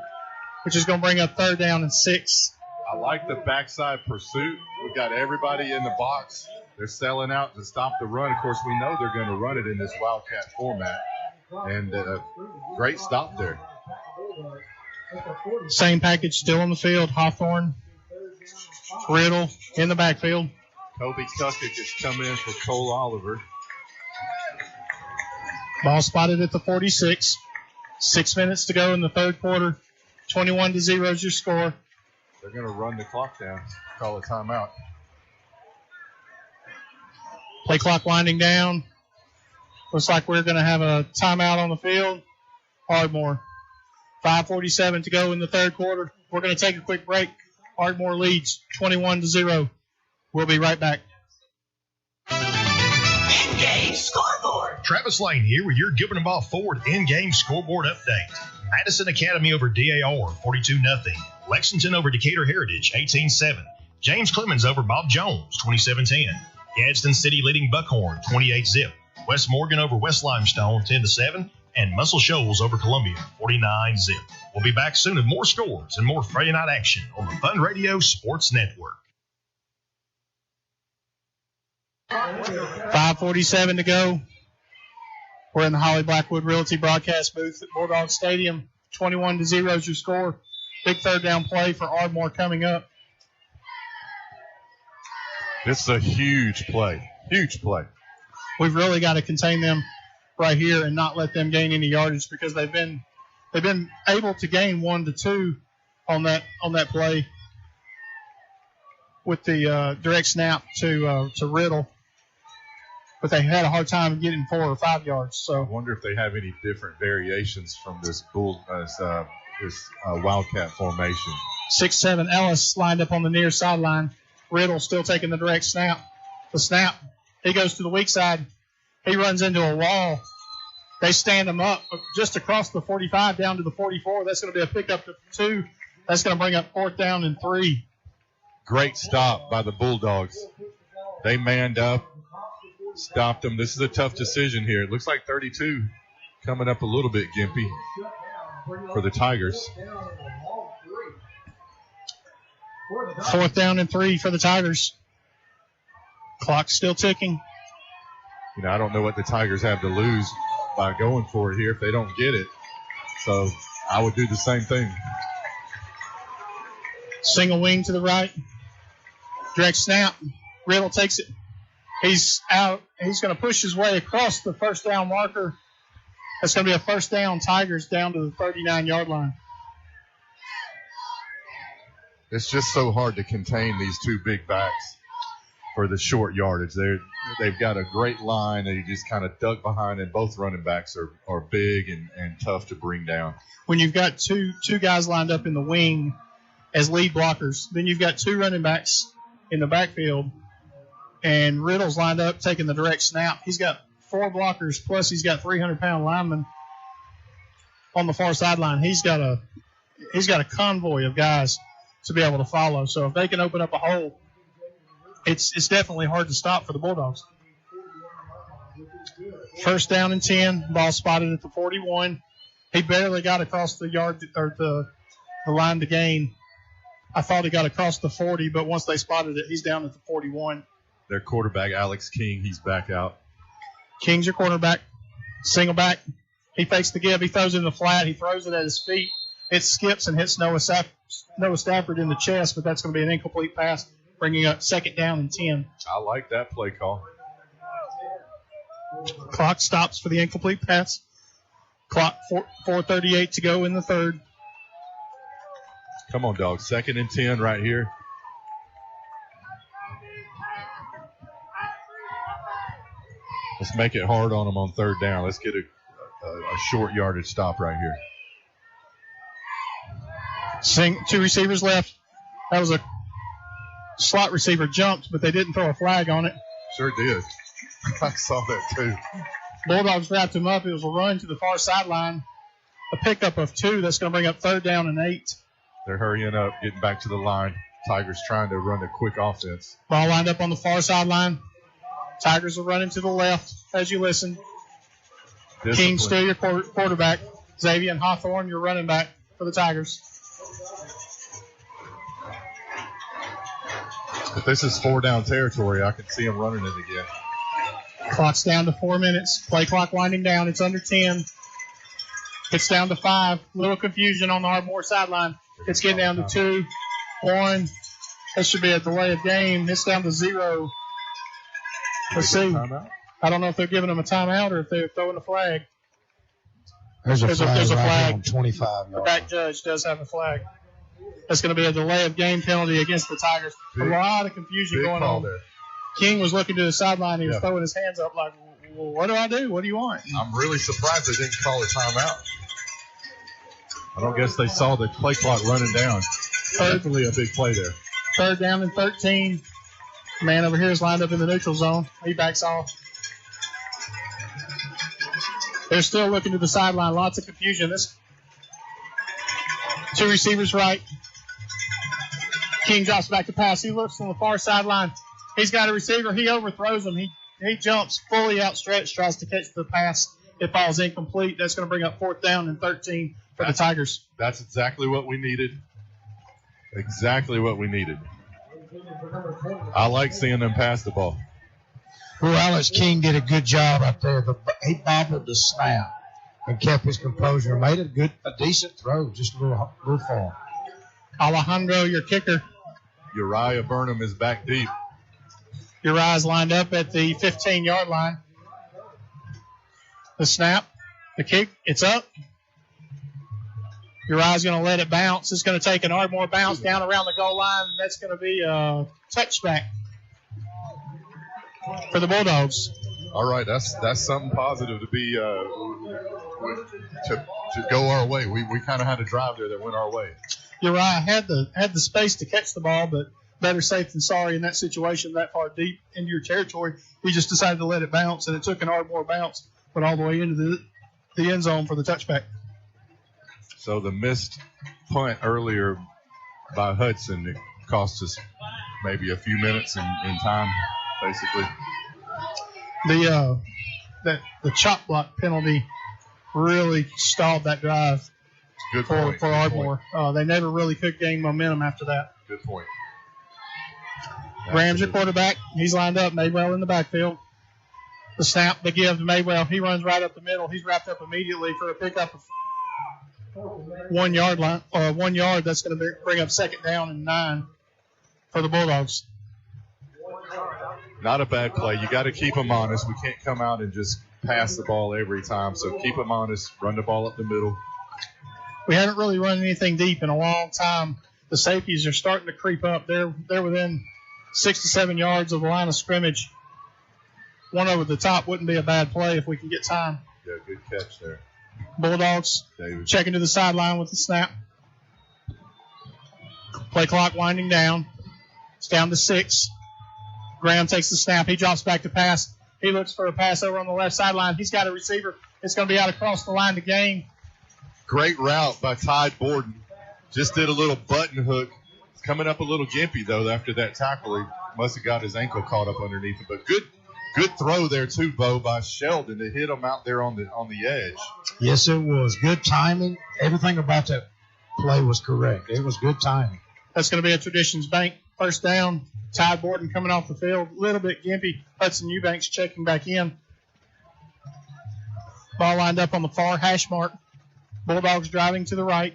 which is going to bring up 3rd down and 6. I like the backside pursuit. We've got everybody in the box. They're selling out to stop the run. Of course, we know they're going to run it in this Wildcat format. And great stop there. Same package still on the field. Hawthorne, Riddle in the backfield. Kobe Kukic is coming in for Cole Oliver. Ball spotted at the 46. 6 minutes to go in the 3rd quarter. 21-0 is your score. They're going to run the clock down. Call a timeout. Play clock winding down. Looks like we're going to have a timeout on the field. Ardmore. 5:47 to go in the 3rd quarter. We're going to take a quick break. Ardmore leads 21-0. We'll be right back. In-game scoreboard. Travis Lane here with your Gilbert & Ball Ford in-game scoreboard update. Madison Academy over DAR, 42-0. Lexington over Decatur Heritage, 18-7. James Clemens over Bob Jones, 27-10. Gadsden City leading Buckhorn, 28-0. West Morgan over West Limestone, 10-7. And Muscle Shoals over Columbia, 49-0. We'll be back soon with more scores and more Friday night action on the Fun Radio Sports Network. 5:47 to go. We're in the Holly Blackwood Realty broadcast booth at Bulldog Stadium. 21-0 is your score. Big 3rd down play for Ardmore coming up. This is a huge play. Huge play. We've really got to contain them right here and not let them gain any yardage because they've been able to gain 1 to 2 on that play with the direct snap to Riddle. But they had a hard time getting 4 or 5 yards. So I wonder if they have any different variations from this Wildcat formation. 6'7" Ellis lined up on the near sideline. Riddle still taking the direct snap. The snap, he goes to the weak side. He runs into a wall. They stand him up just across the 45 down to the 44. That's going to be a pickup to 2. That's going to bring up 4th down and 3. Great stop by the Bulldogs. They manned up, stopped them. This is a tough decision here. It looks like 32 coming up a little bit gimpy for the Tigers. 4th down and 3 for the Tigers. Clock's still ticking. I don't know what the Tigers have to lose by going for it here if they don't get it. So I would do the same thing. Single wing to the right. Direct snap. Riddle takes it. He's out. He's going to push his way across the 1st down marker. That's going to be a 1st down. Tigers down to the 39-yard line. It's just so hard to contain these 2 big backs for the short yardage. They've got a great line. They just kind of duck behind, and both running backs are big and tough to bring down. When you've got two guys lined up in the wing as lead blockers, then you've got 2 running backs in the backfield, and Riddle's lined up taking the direct snap. He's got 4 blockers, plus he's got 300-pound linemen on the far sideline. He's got a convoy of guys to be able to follow. So if they can open up a hole, it's definitely hard to stop for the Bulldogs. 1st down and 10. Ball spotted at the 41. He barely got across the yard or the line to gain. I thought he got across the 40, but once they spotted it, he's down at the 41. Their quarterback, Alex King, he's back out. King's your quarterback. Single back. He fakes the give. He throws it in the flat. He throws it at his feet. It skips and hits Noah Stafford in the chest, but that's going to be an incomplete pass, bringing up 2nd down and 10. I like that play call. Clock stops for the incomplete pass. Clock 4:38 to go in the 3rd. Come on, dogs. 2nd and 10 right here. Let's make it hard on them on 3rd down. Let's get a short yardage stop right here. 2 receivers left. That was a slot receiver jumped, but they didn't throw a flag on it. Sure did. I saw that too. Bulldogs wrapped him up. It was a run to the far sideline. A pickup of 2. That's going to bring up 3rd down and 8. They're hurrying up, getting back to the line. Tigers trying to run a quick offense. Ball lined up on the far sideline. Tigers are running to the left as you listen. Discipline. King still your quarterback. Xavier Hawthorne, your running back for the Tigers. If this is 4-down territory, I can see them running it again. Clock's down to 4 minutes. Play clock winding down. It's under 10. It's down to 5. Little confusion on the Ardmore sideline. It's getting down to 2, 1. That should be a delay of game. It's down to 0. Let's see. I don't know if they're giving them a timeout or if they're throwing a flag. There's a flag. flag. On 25 yards. The back judge does have a flag. That's going to be a delay of game penalty against the Tigers. A lot of confusion going on. There. King was looking to the sideline. He was throwing his hands up like, well, what do I do? What do you want? I'm really surprised they didn't call a timeout. I don't guess they saw the play clock running down. Definitely a big play there. 3rd down and 13. Man over here is lined up in the neutral zone. He backs off. They're still looking to the sideline. Lots of confusion. This 2 receivers right. King drops back to pass. He looks on the far sideline. He's got a receiver. He overthrows him. He jumps fully outstretched, tries to catch the pass. It falls incomplete. That's going to bring up 4th down and 13 for the Tigers. That's exactly what we needed. Exactly what we needed. I like seeing them pass the ball. Well, Alex King did a good job out there. He bobbled the snap and kept his composure. Made a decent throw, just a little far. Alejandro, your kicker. Uriah Burnham is back deep. Uriah's lined up at the 15-yard line. The snap, the kick, it's up. Uriah's going to let it bounce. It's going to take an Ardmore bounce down around the goal line, and that's going to be a touchback for the Bulldogs. All right, that's something positive to be to go our way. We kind of had a drive there that went our way. Uriah had the space to catch the ball, but better safe than sorry in that situation that far deep into your territory. He just decided to let it bounce, and it took an Ardmore bounce, went all the way into the end zone for the touchback. So the missed punt earlier by Hudson, it cost us maybe a few minutes in time, basically. The chop block penalty really stalled that drive for Ardmore. They never really could gain momentum after that. Good point. Graham's your quarterback. He's lined up. Maywell in the backfield. The snap they give to Maywell. He runs right up the middle. He's wrapped up immediately for a pickup of 1 yard line, or 1 yard. That's going to bring up 2nd down and 9 for the Bulldogs. Not a bad play. You got to keep them honest. We can't come out and just pass the ball every time. So keep them honest. Run the ball up the middle. We haven't really run anything deep in a long time. The safeties are starting to creep up. They're within 6 to 7 yards of the line of scrimmage. One over the top wouldn't be a bad play if we can get time. Yeah, good catch there. Bulldogs David checking to the sideline with the snap. Play clock winding down. It's down to 6. Graham takes the snap. He drops back to pass. He looks for a pass over on the left sideline. He's got a receiver. It's going to be out across the line to gain. Great route by Tide Borden. Just did a little button hook. It's coming up a little gimpy, though, after that tackle. He must have got his ankle caught up underneath it. But good throw there, too, Bo, by Sheldon to hit him out there on the edge. Yes, it was. Good timing. Everything about that play was correct. It was good timing. That's going to be a Traditions Bank 1st down. Tide Borden coming off the field. A little bit gimpy. Hudson Eubanks checking back in. Ball lined up on the far hash mark. Bulldogs driving to the right.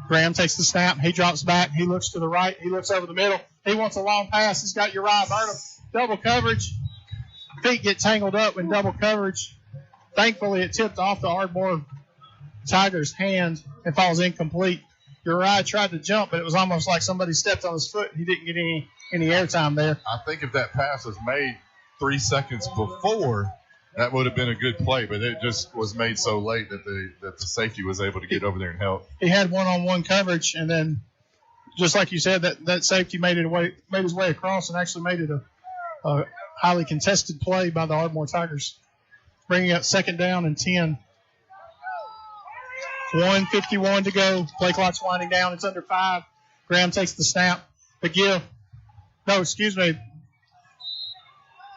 Graham takes the snap. He drops back. He looks to the right. He looks over the middle. He wants a long pass. He's got Uriah Burnham. Double coverage. Feet get tangled up in double coverage. Thankfully, it tipped off the Ardmore Tigers' hand and falls incomplete. Uriah tried to jump, but it was almost like somebody stepped on his foot. He didn't get any airtime there. I think if that pass was made 3 seconds before, that would have been a good play, but it just was made so late that the safety was able to get over there and help. He had one-on-one coverage, and then, just like you said, that safety made his way across and actually made it a highly contested play by the Ardmore Tigers, bringing up 2nd down and 10. 1:51 to go. Play clock's winding down. It's under 5. Graham takes the snap. The give. No, excuse me.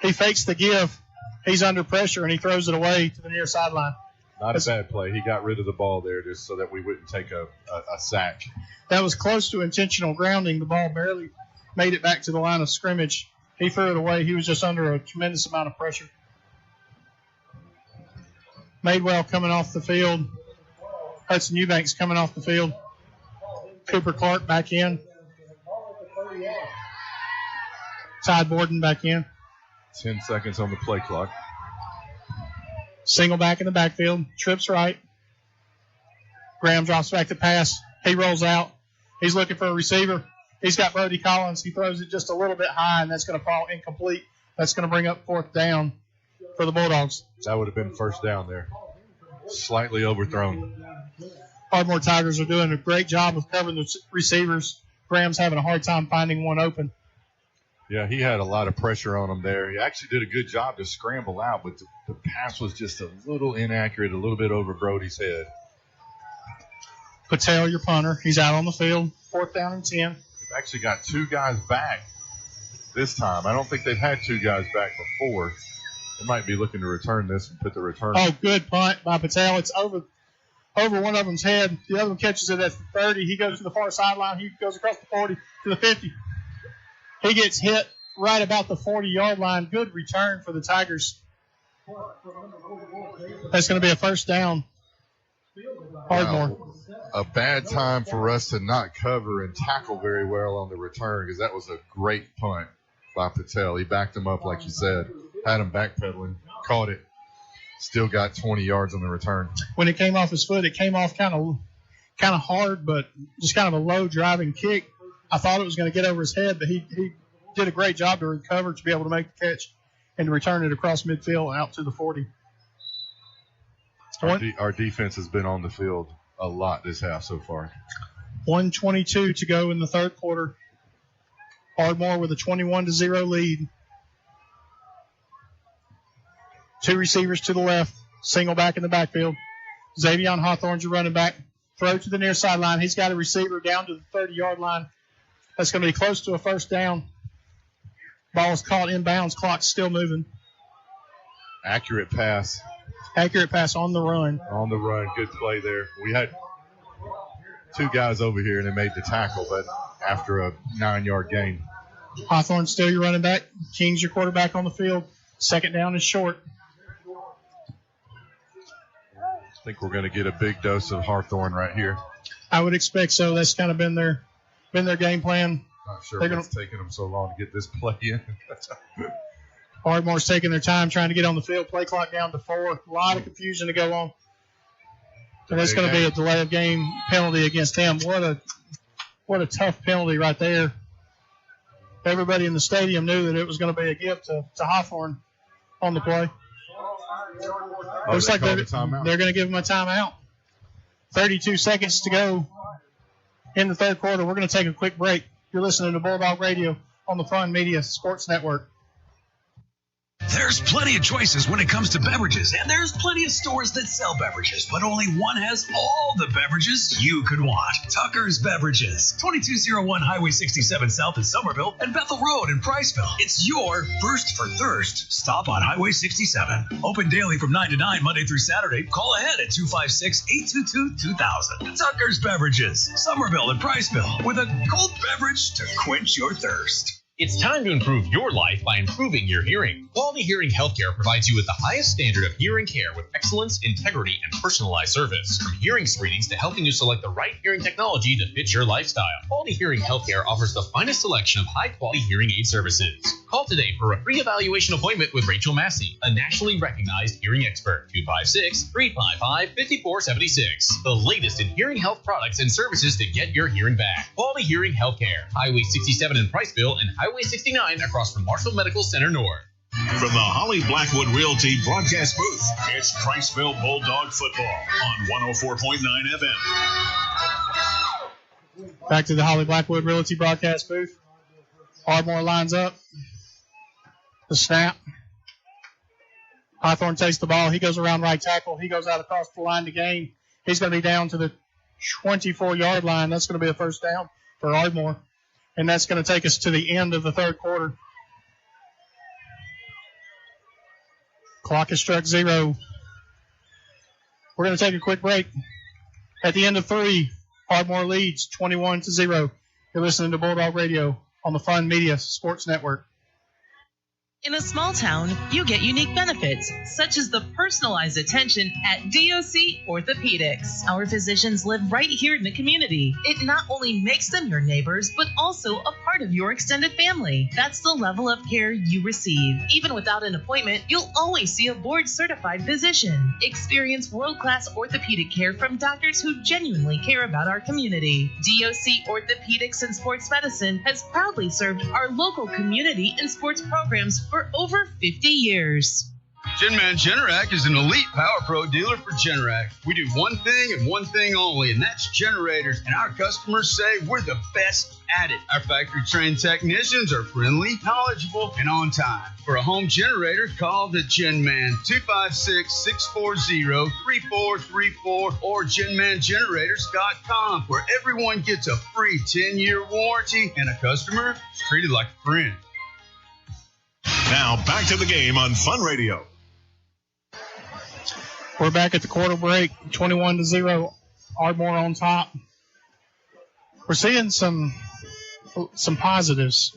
He fakes the give. He's under pressure, and he throws it away to the near sideline. Not a bad play. He got rid of the ball there just so that we wouldn't take a sack. That was close to intentional grounding. The ball barely made it back to the line of scrimmage. He threw it away. He was just under a tremendous amount of pressure. Madewell coming off the field. Hudson Eubanks coming off the field. Cooper Clark back in. Todd Borden back in. 10 seconds on the play clock. Single back in the backfield. Trips right. Graham drops back to pass. He rolls out. He's looking for a receiver. He's got Brody Collins. He throws it just a little bit high, and that's going to fall incomplete. That's going to bring up 4th down for the Bulldogs. That would have been first down there. Slightly overthrown. Ardmore Tigers are doing a great job of covering the receivers. Graham's having a hard time finding one open. Yeah, he had a lot of pressure on him there. He actually did a good job to scramble out, but the pass was just a little inaccurate, a little bit over Brody's head. Patel, your punter. He's out on the field. 4th down and 10. They've actually got 2 guys back this time. I don't think they've had 2 guys back before. They might be looking to return this and put the return. Oh, good punt by Patel. It's over one of them's head. The other one catches it at the 30. He goes to the far sideline. He goes across the 40 to the 50. He gets hit right about the 40-yard line. Good return for the Tigers. That's going to be a first down. Ardmore. A bad time for us to not cover and tackle very well on the return because that was a great punt by Patel. He backed him up, like you said, had him backpedaling, caught it, still got 20 yards on the return. When it came off his foot, it came off kind of hard, but just kind of a low driving kick. I thought it was going to get over his head, but he did a great job to recover to be able to make the catch and to return it across midfield out to the 40. Our defense has been on the field a lot this half so far. 1:22 to go in the third quarter. Ardmore with a 21-0 lead. 2 receivers to the left. Single back in the backfield. Xavion Hawthorne's your running back. Throw to the near sideline. He's got a receiver down to the 30-yard line. That's going to be close to a first down. Ball's caught inbounds. Clock's still moving. Accurate pass. Accurate pass on the run. On the run. Good play there. We had 2 guys over here, and they made the tackle, but after a 9-yard gain. Hawthorne still your running back. King's your quarterback on the field. Second down is short. I think we're going to get a big dose of Hawthorne right here. I would expect so. That's kind of been their game plan. Not sure what's taking them so long to get this play in. Ardmore's taking their time trying to get on the field. Play clock down to 4. A lot of confusion to go on. And it's going to be a delay of game penalty against him. What a tough penalty right there. Everybody in the stadium knew that it was going to be a gift to Hawthorne on the play. Looks like they're going to give him a timeout. 32 seconds to go in the third quarter. We're going to take a quick break. You're listening to Bulldog Radio on the Fun Media Sports Network. There's plenty of choices when it comes to beverages, and there's plenty of stores that sell beverages, but only one has all the beverages you could want. Tucker's Beverages, 2201 Highway 67 South in Somerville and Bethel Road in Priceville. It's your first for thirst stop on Highway 67. Open daily from 9 to 9, Monday through Saturday. Call ahead at 256-822-2000. Tucker's Beverages, Somerville and Priceville, with a cold beverage to quench your thirst. It's time to improve your life by improving your hearing. Quality Hearing Healthcare provides you with the highest standard of hearing care with excellence, integrity, and personalized service. From hearing screenings to helping you select the right hearing technology to fit your lifestyle, Quality Hearing Healthcare offers the finest selection of high-quality hearing aid services. Call today for a free evaluation appointment with Rachel Massey, a nationally recognized hearing expert. 256-355-5476. The latest in hearing health products and services to get your hearing back. Quality Hearing Healthcare, Highway 67 in Priceville and Highway 69 across from Marshall Medical Center North. From the Holly Blackwood Realty broadcast booth, it's Priceville Bulldog football on 104.9 FM. Back to the Holly Blackwood Realty broadcast booth. Ardmore lines up. The snap. Hawthorne takes the ball. He goes around right tackle. He goes out across the line to gain. He's going to be down to the 24-yard line. That's going to be a first down for Ardmore. And that's going to take us to the end of the third quarter. Clock has struck 0. We're going to take a quick break. At the end of 3, Ardmore leads 21-0. You're listening to Bulldog Radio on the Fun Media Sports Network. In a small town, you get unique benefits, such as the personalized attention at DOC Orthopedics. Our physicians live right here in the community. It not only makes them your neighbors, but also a part of your extended family. That's the level of care you receive. Even without an appointment, you'll always see a board-certified physician. Experience world-class orthopedic care from doctors who genuinely care about our community. DOC Orthopedics and Sports Medicine has proudly served our local community and sports programs for over 50 years. Genman Generac is an elite Power Pro dealer for Generac. We do one thing and one thing only, and that's generators. And our customers say we're the best at it. Our factory-trained technicians are friendly, knowledgeable, and on time. For a home generator, call the Genman 256-640-3434 or GenmanGenerators.com, where everyone gets a free 10-year warranty and a customer is treated like a friend. Now back to the game on Fun Radio. We're back at the quarter break, 21-0. Ardmore on top. We're seeing some positives,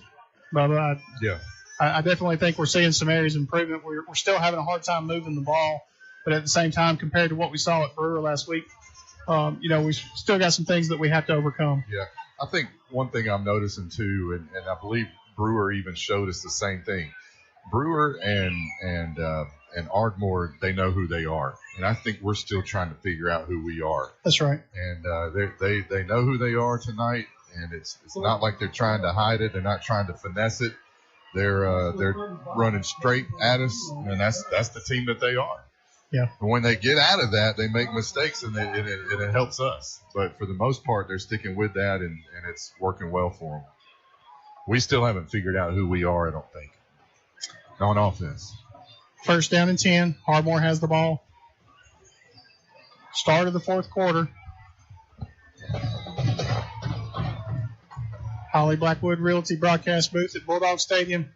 but I definitely think we're seeing some areas of improvement. We're still having a hard time moving the ball, but at the same time, compared to what we saw at Brewer last week, we still got some things that we have to overcome. Yeah, I think one thing I'm noticing too, and I believe Brewer even showed us the same thing. Brewer and Ardmore, they know who they are, and I think we're still trying to figure out who we are. That's right. And they know who they are tonight, and it's not like they're trying to hide it. They're not trying to finesse it. They're running straight at us, and that's the team that they are. Yeah. And when they get out of that, they make mistakes, and it helps us. But for the most part, they're sticking with that, and it's working well for them. We still haven't figured out who we are, I don't think, on offense. First down and 10. Ardmore has the ball. Start of the fourth quarter. Holly Blackwood Realty broadcast booth at Bulldog Stadium.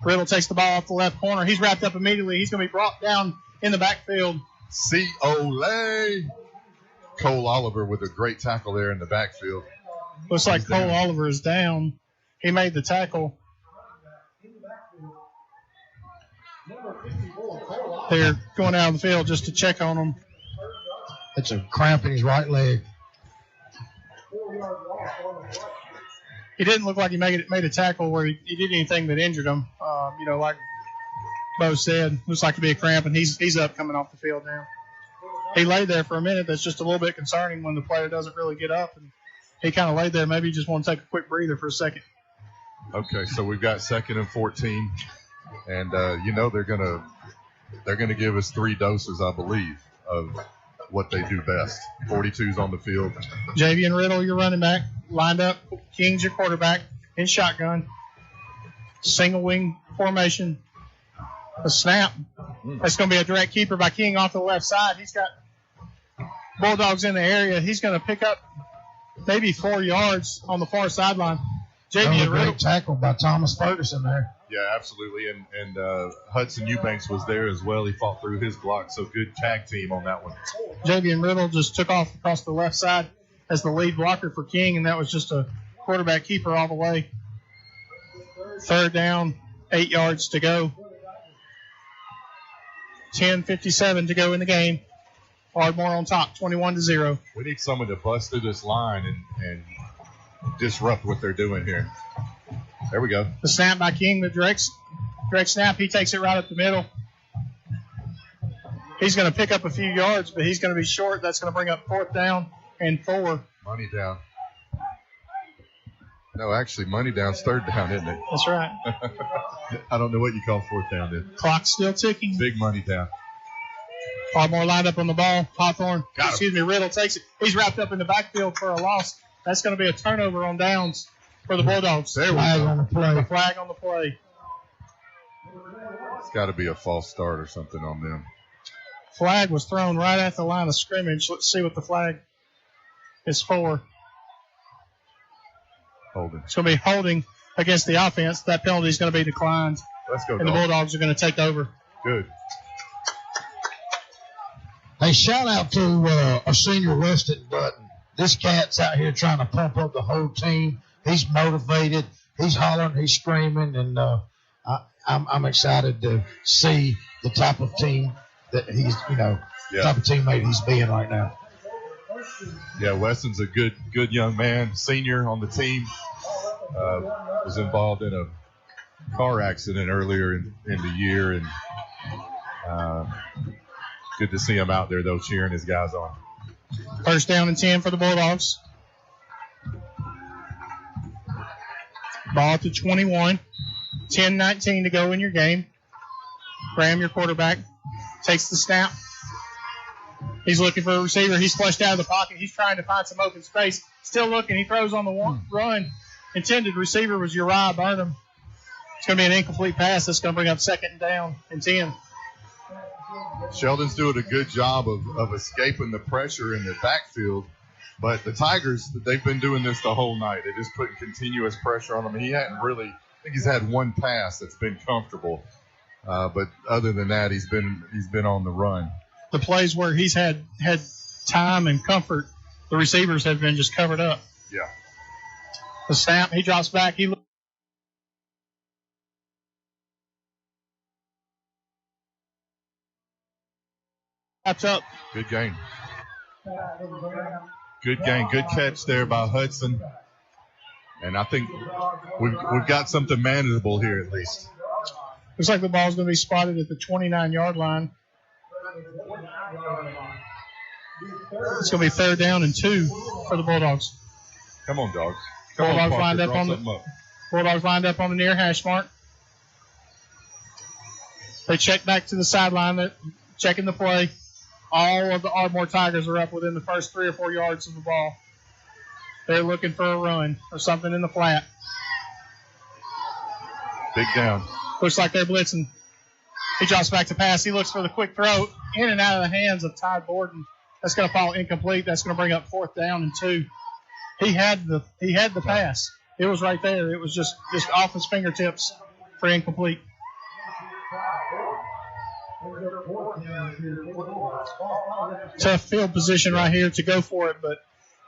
Riddle takes the ball off the left corner. He's wrapped up immediately. He's going to be brought down in the backfield. Cole Oliver with a great tackle there in the backfield. Looks like Cole Oliver is down. He made the tackle. They're going out of the field just to check on him. It's a cramp in his right leg. He didn't look like he made a tackle where he did anything that injured him. Like Bo said, looks like to be a cramp, and he's up coming off the field now. He laid there for a minute. That's just a little bit concerning when the player doesn't really get up, and he kind of laid there. Maybe he just want to take a quick breather for a second. Okay, so we've got 2nd and 14, and they're gonna give us 3 doses, I believe, of what they do best. 42's on the field. Javian Riddle, your running back, lined up. King's your quarterback in shotgun. Single wing formation. A snap. That's going to be a direct keeper by King off the left side. He's got Bulldogs in the area. He's going to pick up maybe 4 yards on the far sideline. Javian Riddle. Great tackle by Thomas Ferguson there. Yeah, absolutely. And Hudson Eubanks was there as well. He fought through his block, so good tag team on that one. Javian Riddle just took off across the left side as the lead blocker for King, and that was just a quarterback keeper all the way. 3rd down, 8 yards to go. 10:57 to go in the game. Ardmore on top, 21-0. We need someone to bust through this line and disrupt what they're doing here. There we go. The snap by King, the direct snap. He takes it right up the middle. He's going to pick up a few yards, but he's going to be short. That's going to bring up 4th down and 4. Money down. No, actually, money down's 3rd down, isn't it? That's right. I don't know what you call 4th down then. Clock's still ticking. Big money down. Ardmore lined up on the ball. Riddle takes it. He's wrapped up in the backfield for a loss. That's going to be a turnover on downs for the Bulldogs. Flag on the play. The flag on the play. It's got to be a false start or something on them. Flag was thrown right at the line of scrimmage. Let's see what the flag is for. Holding. It's going to be holding against the offense. That penalty is going to be declined. Let's go. And the Bulldogs are going to take over. Good. Hey, shout out to our senior Weston Button. This cat's out here trying to pump up the whole team. He's motivated. He's hollering. He's screaming. And I'm excited to see the type of team that he's, type of teammate he's being right now. Yeah, Weston's a good young man, senior on the team. Was involved in a car accident earlier in the year, and good to see him out there, though, cheering his guys on. First down and 10 for the Bulldogs. Ball to 21. 10-19 to go in your game. Graham, your quarterback, takes the snap. He's looking for a receiver. He's flushed out of the pocket. He's trying to find some open space. Still looking. He throws on the run. Intended receiver was Uriah Burnham. It's going to be an incomplete pass. That's going to bring up second down and 10. Sheldon's doing a good job of escaping the pressure in the backfield, but the Tigers, they've been doing this the whole night. They just putting continuous pressure on him. He hadn't really, I think he's had one pass that's been comfortable, but other than that, he's been on the run. The plays where he's had time and comfort, the receivers have been just covered up. Yeah. The snap, he drops back. He wraps up. Good game. Good game. Good catch there by Hudson. And I think we've got something manageable here at least. Looks like the ball's going to be spotted at the 29-yard line. It's going to be third down and 2 for the Bulldogs. Come on, dogs. Bulldogs lined up on the near hash mark. They check back to the sideline, checking the play. All of the Ardmore Tigers are up within the first 3 or 4 yards of the ball. They're looking for a run or something in the flat. Big down. Looks like they're blitzing. He drops back to pass. He looks for the quick throw in and out of the hands of Ty Borden. That's going to fall incomplete. That's going to bring up fourth down and 2. He had the pass. It was right there. It was just off his fingertips for incomplete. Tough field position right here to go for it, but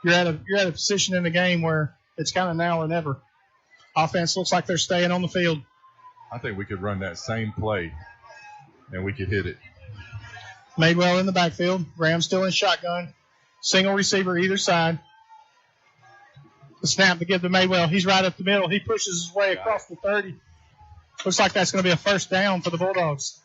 you're at a position in the game where it's kind of now or never. Offense looks like they're staying on the field. I think we could run that same play and we could hit it. Madewell in the backfield. Graham still in shotgun. Single receiver either side. The snap to give to Madewell. He's right up the middle. He pushes his way across the 30. Looks like that's going to be a first down for the Bulldogs.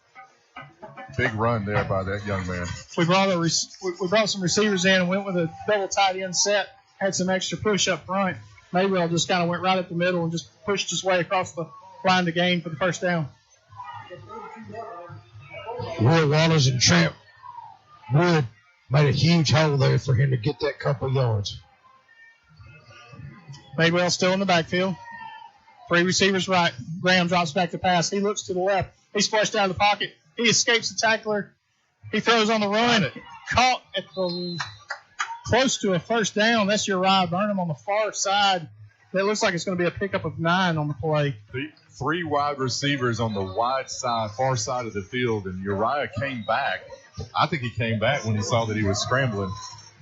Big run there by that young man. We brought some receivers in and went with a double tight end set. Had some extra push up front. Madewell just kind of went right up the middle and just pushed his way across the line to gain for the first down. Roy Wallace and Tramp Wood made a huge hole there for him to get that couple yards. Madewell still in the backfield. 3 receivers right. Graham drops back to pass. He looks to the left. He's flushed out of the pocket. He escapes the tackler. He throws on the run. Caught at the close to a first down. That's Uriah Burnham on the far side. It looks like it's going to be a pickup of 9 on the play. 3 wide receivers on the wide side, far side of the field, and Uriah came back. I think he came back when he saw that he was scrambling,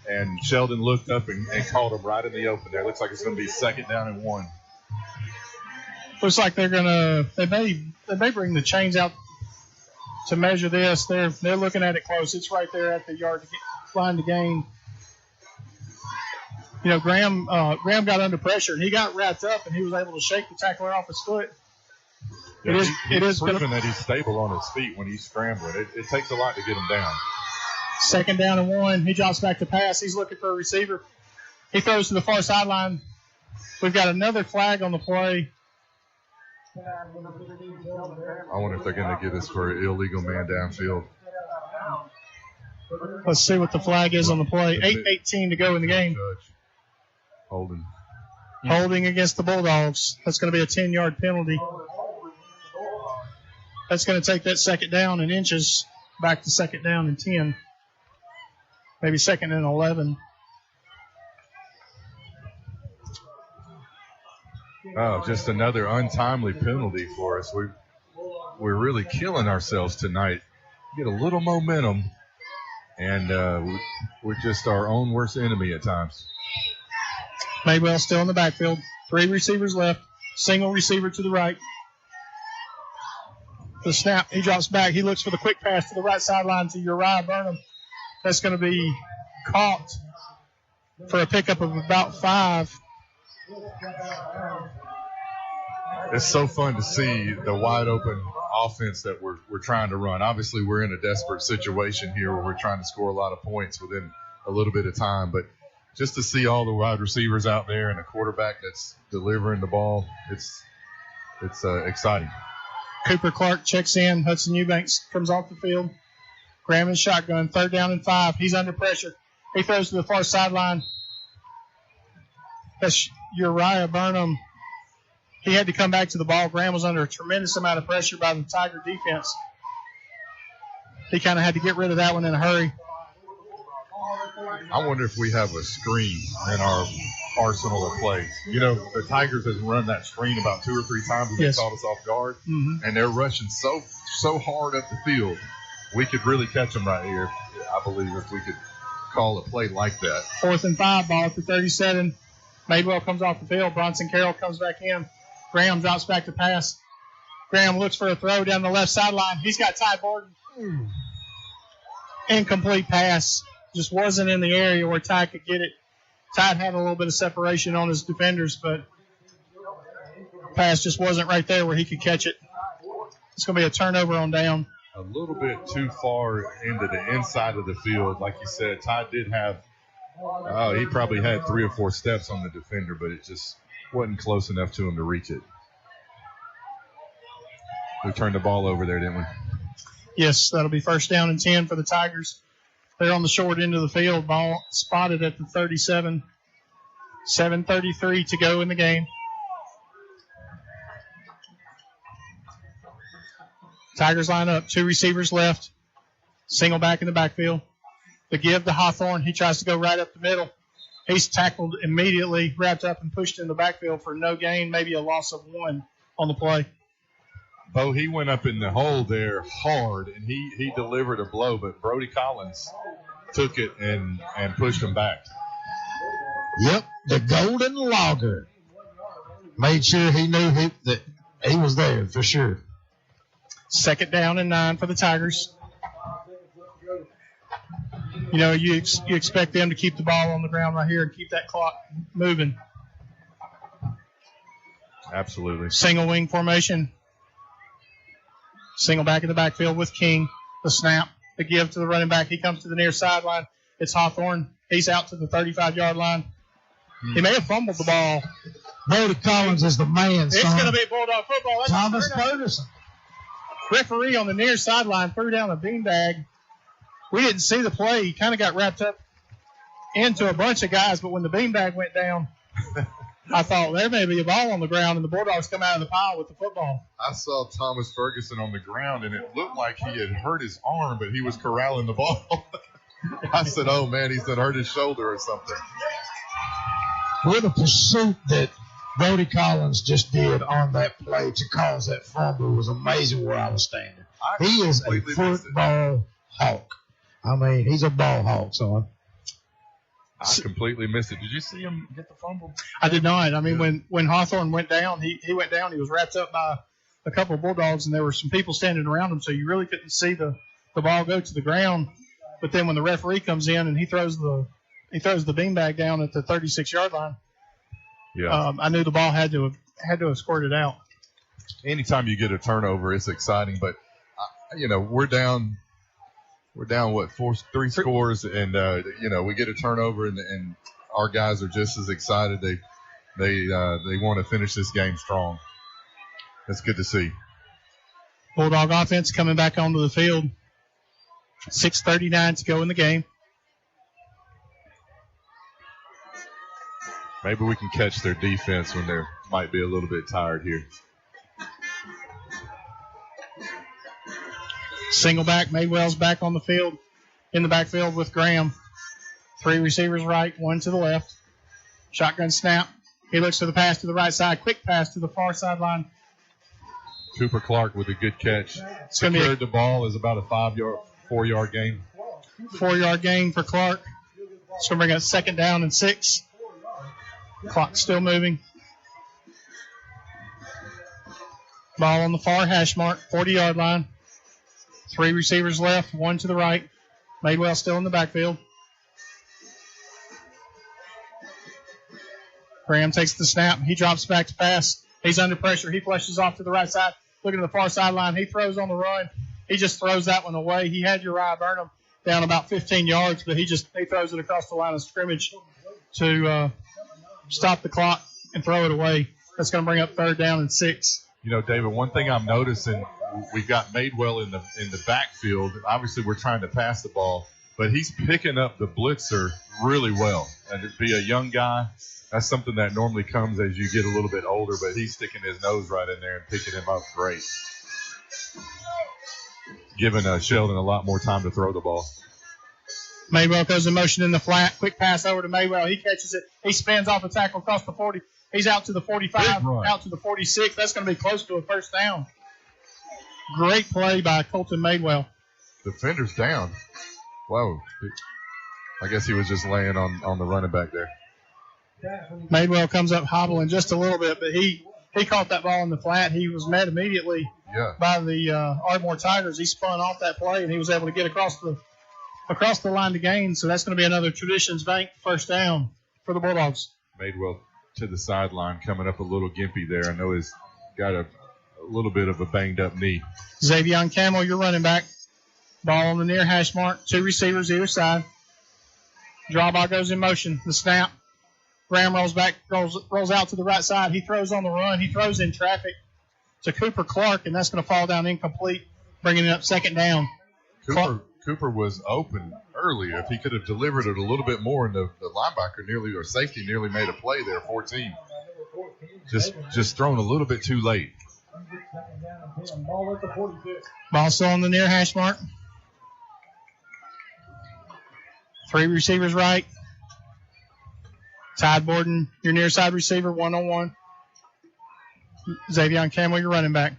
and Sheldon looked up and caught him right in the open there. Looks like it's going to be second down and 1. Looks like they may bring the chains out to measure this. They're looking at it close. It's right there at the line to gain. You know, Graham got under pressure and he got wrapped up and he was able to shake the tackler off his foot. Yeah, it is proven that he's stable on his feet when he's scrambling. It takes a lot to get him down. Second down and 1. He drops back to pass. He's looking for a receiver. He throws to the far sideline. We've got another flag on the play. I wonder if they're going to get us for an illegal man downfield. Let's see what the flag is on the play. 8:18 to go in the game. Holding against the Bulldogs. That's going to be a 10-yard penalty. That's going to take that second down in inches back to second down and 10. Maybe second and 11. Oh, just another untimely penalty for us. We're really killing ourselves tonight. Get a little momentum, and we're just our own worst enemy at times. Madewell still in the backfield. 3 receivers left. Single receiver to the right. The snap, he drops back. He looks for the quick pass to the right sideline to Uriah Burnham. That's going to be caught for a pickup of about 5. It's so fun to see the wide open offense that we're trying to run. Obviously, we're in a desperate situation here where we're trying to score a lot of points within a little bit of time. But just to see all the wide receivers out there and a quarterback that's delivering the ball, it's exciting. Cooper Clark checks in. Hudson Eubanks comes off the field. Graham in shotgun. 3rd down and 5. He's under pressure. He throws to the far sideline. That's Uriah Burnham. He had to come back to the ball. Graham was under a tremendous amount of pressure by the Tiger defense. He kind of had to get rid of that one in a hurry. I wonder if we have a screen in our arsenal of plays. You know, the Tigers has run that screen about 2 or 3 times and Yes. they caught us off guard. Mm-hmm. And they're rushing so hard up the field. We could really catch them right here, I believe, if we could call a play like that. 4th and 5, ball at the 37. Madewell comes off the field. Bronson Carroll comes back in. Graham drops back to pass. Graham looks for a throw down the left sideline. He's got Ty Borden. Incomplete pass. Just wasn't in the area where Ty could get it. Ty had a little bit of separation on his defenders, but pass just wasn't right there where he could catch it. It's going to be a turnover on down. A little bit too far into the inside of the field. Like you said, Ty did have, he probably had 3 or 4 steps on the defender, but it just wasn't close enough to him to reach it. We turned the ball over there, didn't we? Yes, that'll be 1st down and 10 for the Tigers. They're on the short end of the field. Ball spotted at the 37. 7:33 to go in the game. Tigers line up. 2 receivers left. Single back in the backfield. The give to Hawthorne. He tries to go right up the middle. He's tackled immediately, wrapped up and pushed in the backfield for no gain, maybe a loss of 1 on the play. Bo, he went up in the hole there hard, and he delivered a blow, but Brody Collins took it and pushed him back. Yep, the Golden Logger made sure he knew that he was there for sure. 2nd down and 9 for the Tigers. You know, you expect them to keep the ball on the ground right here and keep that clock moving. Absolutely. Single wing formation. Single back in the backfield with King. The snap. The give to the running back. He comes to the near sideline. It's Hawthorne. He's out to the 35-yard line. He may have fumbled the ball. Brody Collins is the man, It's son. going to be Bulldog football. That's Thomas Ferguson. Referee on the near sideline threw down a beanbag. We didn't see the play. He kind of got wrapped up into a bunch of guys, but when the beanbag went down, I thought there may be a ball on the ground, and the Bulldogs come out of the pile with the football. I saw Thomas Ferguson on the ground, and it looked like he had hurt his arm, but he was corralling the ball. I said, oh, man, he's done hurt his shoulder or something. With the pursuit that Brody Collins just did on that play to cause that fumble was amazing where I was standing. He is a football hawk. I mean, he's a ball hawk, son. I completely missed it. Did you see him get the fumble? I did not. I mean, when Hawthorne went down, he went down. He was wrapped up by a couple of Bulldogs, and there were some people standing around him, so you really couldn't see the ball go to the ground. But then when the referee comes in and he throws the beanbag down at the 36-yard line, I knew the ball had to have squirted out. Anytime you get a turnover, it's exciting. But we're down. We're down, 3 scores, and we get a turnover, and our guys are just as excited. They want to finish this game strong. That's good to see. Bulldog offense coming back onto the field. 6:39 to go in the game. Maybe we can catch their defense when they might be a little bit tired here. Single back. Madewell's back on the field, in the backfield with Graham. 3 receivers right, 1 to the left. Shotgun snap. He looks for the pass to the right side. Quick pass to the far sideline. Cooper Clark with a good catch. Secured the ball is about a 4-yard gain. 4-yard gain for Clark. It's going to bring up 2nd down and 6. Clock still moving. Ball on the far hash mark, 40-yard line. 3 receivers left, 1 to the right. Madewell still in the backfield. Graham takes the snap. He drops back to pass. He's under pressure. He flushes off to the right side. Looking to the far sideline. He throws on the run. He just throws that one away. He had Uriah Burnham down about 15 yards, but he throws it across the line of scrimmage to stop the clock and throw it away. That's going to bring up 3rd down and 6. You know, David, one thing I'm noticing, we've got Madewell in the backfield. Obviously, we're trying to pass the ball, but he's picking up the blitzer really well. And to be a young guy, that's something that normally comes as you get a little bit older, but he's sticking his nose right in there and picking him up great. Giving Sheldon a lot more time to throw the ball. Madewell goes in motion in the flat. Quick pass over to Madewell. He catches it. He spins off a tackle across the 40. He's out to the 45, out to the 46. That's going to be close to a 1st down. Great play by Colton Madewell. Defender's down. Whoa. I guess he was just laying on the running back there. Madewell comes up hobbling just a little bit, but he caught that ball in the flat. He was met immediately by the Ardmore Tigers. He spun off that play, and he was able to get across the line to gain. So that's going to be another Traditions Bank 1st down for the Bulldogs. Madewell to the sideline, coming up a little gimpy there. I know he's got a little bit of a banged-up knee. Xavier Camel, your running back. Ball on the near hash mark. 2 receivers either side. Draw ball goes in motion. The snap. Graham rolls back, rolls out to the right side. He throws on the run. He throws in traffic to Cooper Clark, and that's going to fall down incomplete, bringing it up 2nd down. Cooper was open earlier. If he could have delivered it a little bit more, and the linebacker or safety nearly made a play there, 14. Just thrown a little bit too late. Ball still on the near hash mark. 3 receivers right. Tide Borden, your near side receiver, 1-on-1. Xavier Camel, your running back.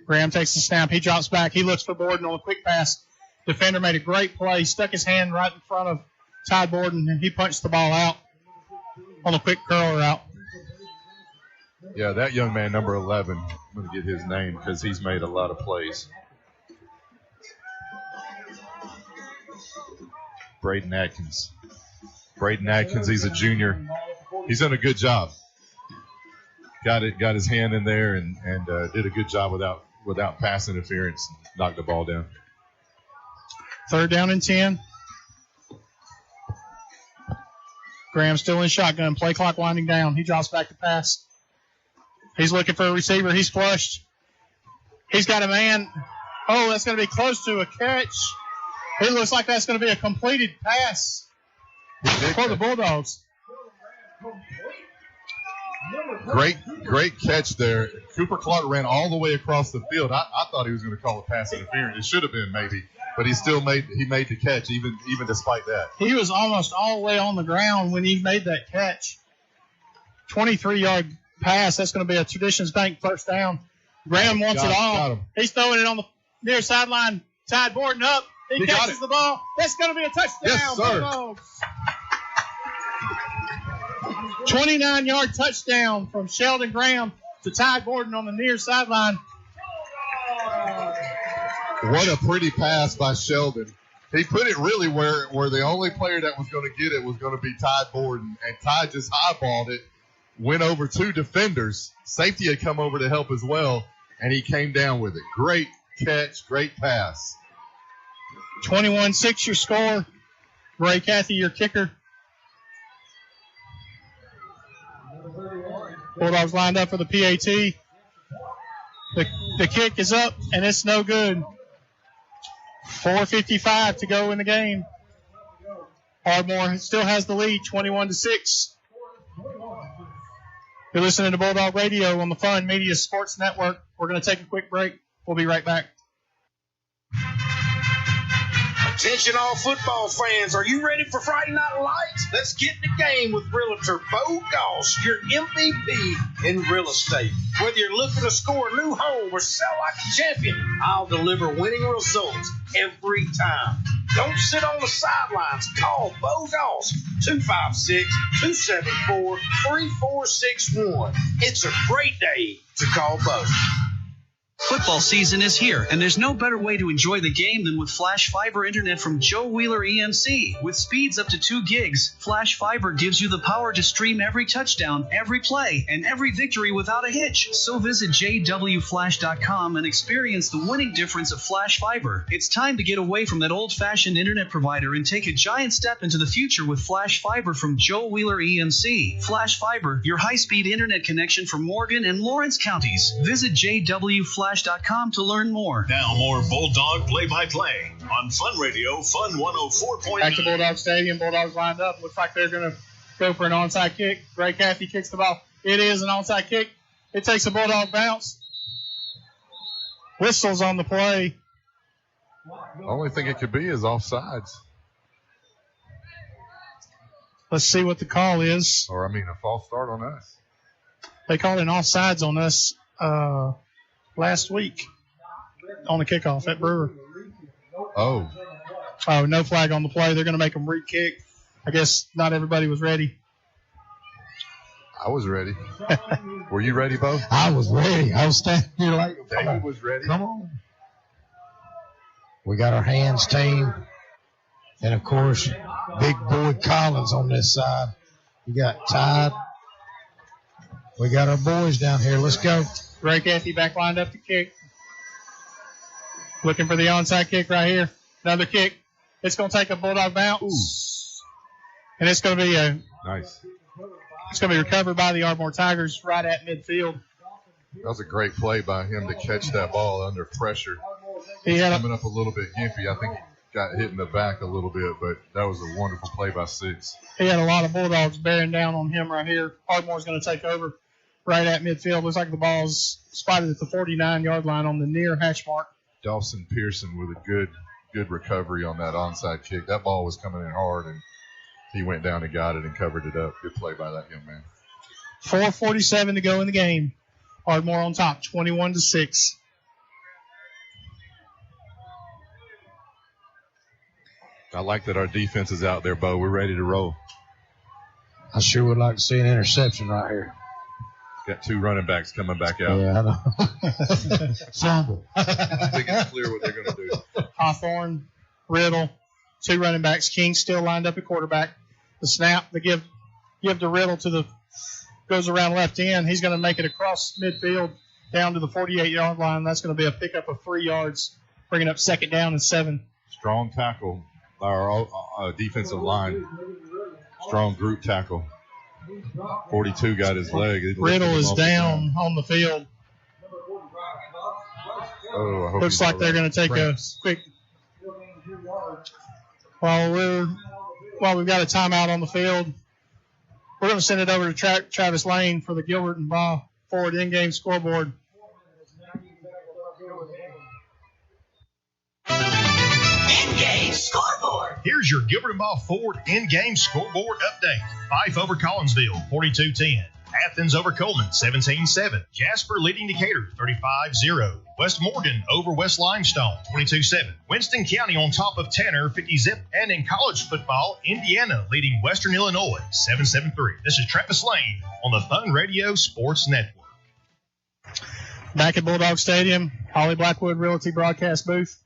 Graham takes the snap. He drops back. He looks for Borden on a quick pass. Defender made a great play. Stuck his hand right in front of Tide Borden, and he punched the ball out on a quick curler out. Yeah, that young man, number 11, I'm going to get his name because he's made a lot of plays. Braden Atkins. He's a junior. He's done a good job. Got his hand in there and did a good job without pass interference. Knocked the ball down. 3rd down and 10. Graham still in shotgun. Play clock winding down. He drops back to pass. He's looking for a receiver. He's flushed. He's got a man. Oh, that's going to be close to a catch. It looks like that's going to be a completed pass for the Bulldogs. Great catch there. Cooper Clark ran all the way across the field. I thought he was going to call a pass interference. It should have been maybe, but he made the catch even despite that. He was almost all the way on the ground when he made that catch. 23-yard pass. That's going to be a Traditions Bank 1st down. Graham wants it all. He's throwing it on the near sideline. Tide Borden up. He catches the ball. That's going to be a touchdown. Yes, sir. 29-yard touchdown from Sheldon Graham to Tide Borden on the near sideline. What a pretty pass by Sheldon. He put it really where the only player that was going to get it was going to be Tide Borden, and Tide just highballed it, went over 2 defenders. Safety had come over to help as well, and he came down with it. Great catch, great pass. 21-6 your score. Ray Cathy, your kicker. Bulldogs lined up for the PAT. The kick is up, and it's no good. 4:55 to go in the game. Ardmore still has the lead, 21-6. You're listening to Bulldog Radio on the Fun Media Sports Network. We're going to take a quick break. We'll be right back. Attention all football fans, are you ready for Friday Night Lights? Let's get in the game with Realtor Bo Goss, your MVP in real estate. Whether you're looking to score a new home or sell like a champion, I'll deliver winning results every time. Don't sit on the sidelines. Call Bo Goss, 256-274-3461. It's a great day to call Bo. Football season is here, and there's no better way to enjoy the game than with Flash Fiber Internet from Joe Wheeler EMC. With speeds up to 2 gigs, Flash Fiber gives you the power to stream every touchdown, every play, and every victory without a hitch. So visit jwflash.com and experience the winning difference of Flash Fiber. It's time to get away from that old-fashioned internet provider and take a giant step into the future with Flash Fiber from Joe Wheeler EMC. Flash Fiber, your high-speed internet connection for Morgan and Lawrence counties. Visit jwflash.com to learn more. Now more Bulldog play-by-play on Fun Radio, Fun 104.9. Back to Bulldog Stadium. Bulldogs lined up. Looks like they're going to go for an onside kick. Gray Cathy kicks the ball. It is an onside kick. It takes a Bulldog bounce. Whistles on the play. The only thing it could be is offsides. Let's see what the call is. Or, a false start on us. They called an offsides on us last week on the kickoff at Brewer. Oh, no flag on the play. They're going to make them re-kick. I guess not everybody was ready. I was ready. Were you ready, Bo? I was ready. I was standing here like, David was ready. Come on. We got our hands team. And, of course, big Boyd Collins on this side. We got Tide. We got our boys down here. Let's go. Gray Cathy back lined up to kick. Looking for the onside kick right here. Another kick. It's going to take a Bulldog bounce. Ooh. And it's going to be nice. It's going to be recovered by the Ardmore Tigers right at midfield. That was a great play by him to catch that ball under pressure. He's coming up a little bit gimpy. I think he got hit in the back a little bit, but that was a wonderful play by 6. He had a lot of Bulldogs bearing down on him right here. Ardmore's going to take over right at midfield. Looks like the ball's spotted at the 49-yard line on the near hash mark. Dawson Pearson with a good recovery on that onside kick. That ball was coming in hard, and he went down and got it and covered it up. Good play by that young man. 4:47 to go in the game. Ardmore on top, 21-6. I like that our defense is out there, Bo. We're ready to roll. I sure would like to see an interception right here. Got 2 running backs coming back out. Yeah, I know. Fumble. I think it's clear what they're going to do. Hawthorne, Riddle, 2 running backs. King still lined up at quarterback. The snap, they give to Riddle goes around left end. He's going to make it across midfield down to the 48-yard line. That's going to be a pickup of 3 yards, bringing up 2nd down and 7. Strong tackle by our defensive line. Strong group tackle. 42 got his leg. Riddle is down on the field. Oh, I hope looks like they're going to take a quick. While we've got a timeout on the field, we're going to send it over to Travis Lane for the Gilbert and Baugh forward in-game scoreboard. In-game scoreboard. Here's your Gilbert and Baugh Ford in-game scoreboard update. Fife over Collinsville, 42-10. Athens over Coleman, 17-7. Jasper leading Decatur, 35-0. West Morgan over West Limestone, 22-7. Winston County on top of Tanner, 50-zip. And in college football, Indiana leading Western Illinois, 7-7-3. This is Travis Lane on the Fun Radio Sports Network. Back at Bulldog Stadium, Holly Blackwood Realty broadcast booth.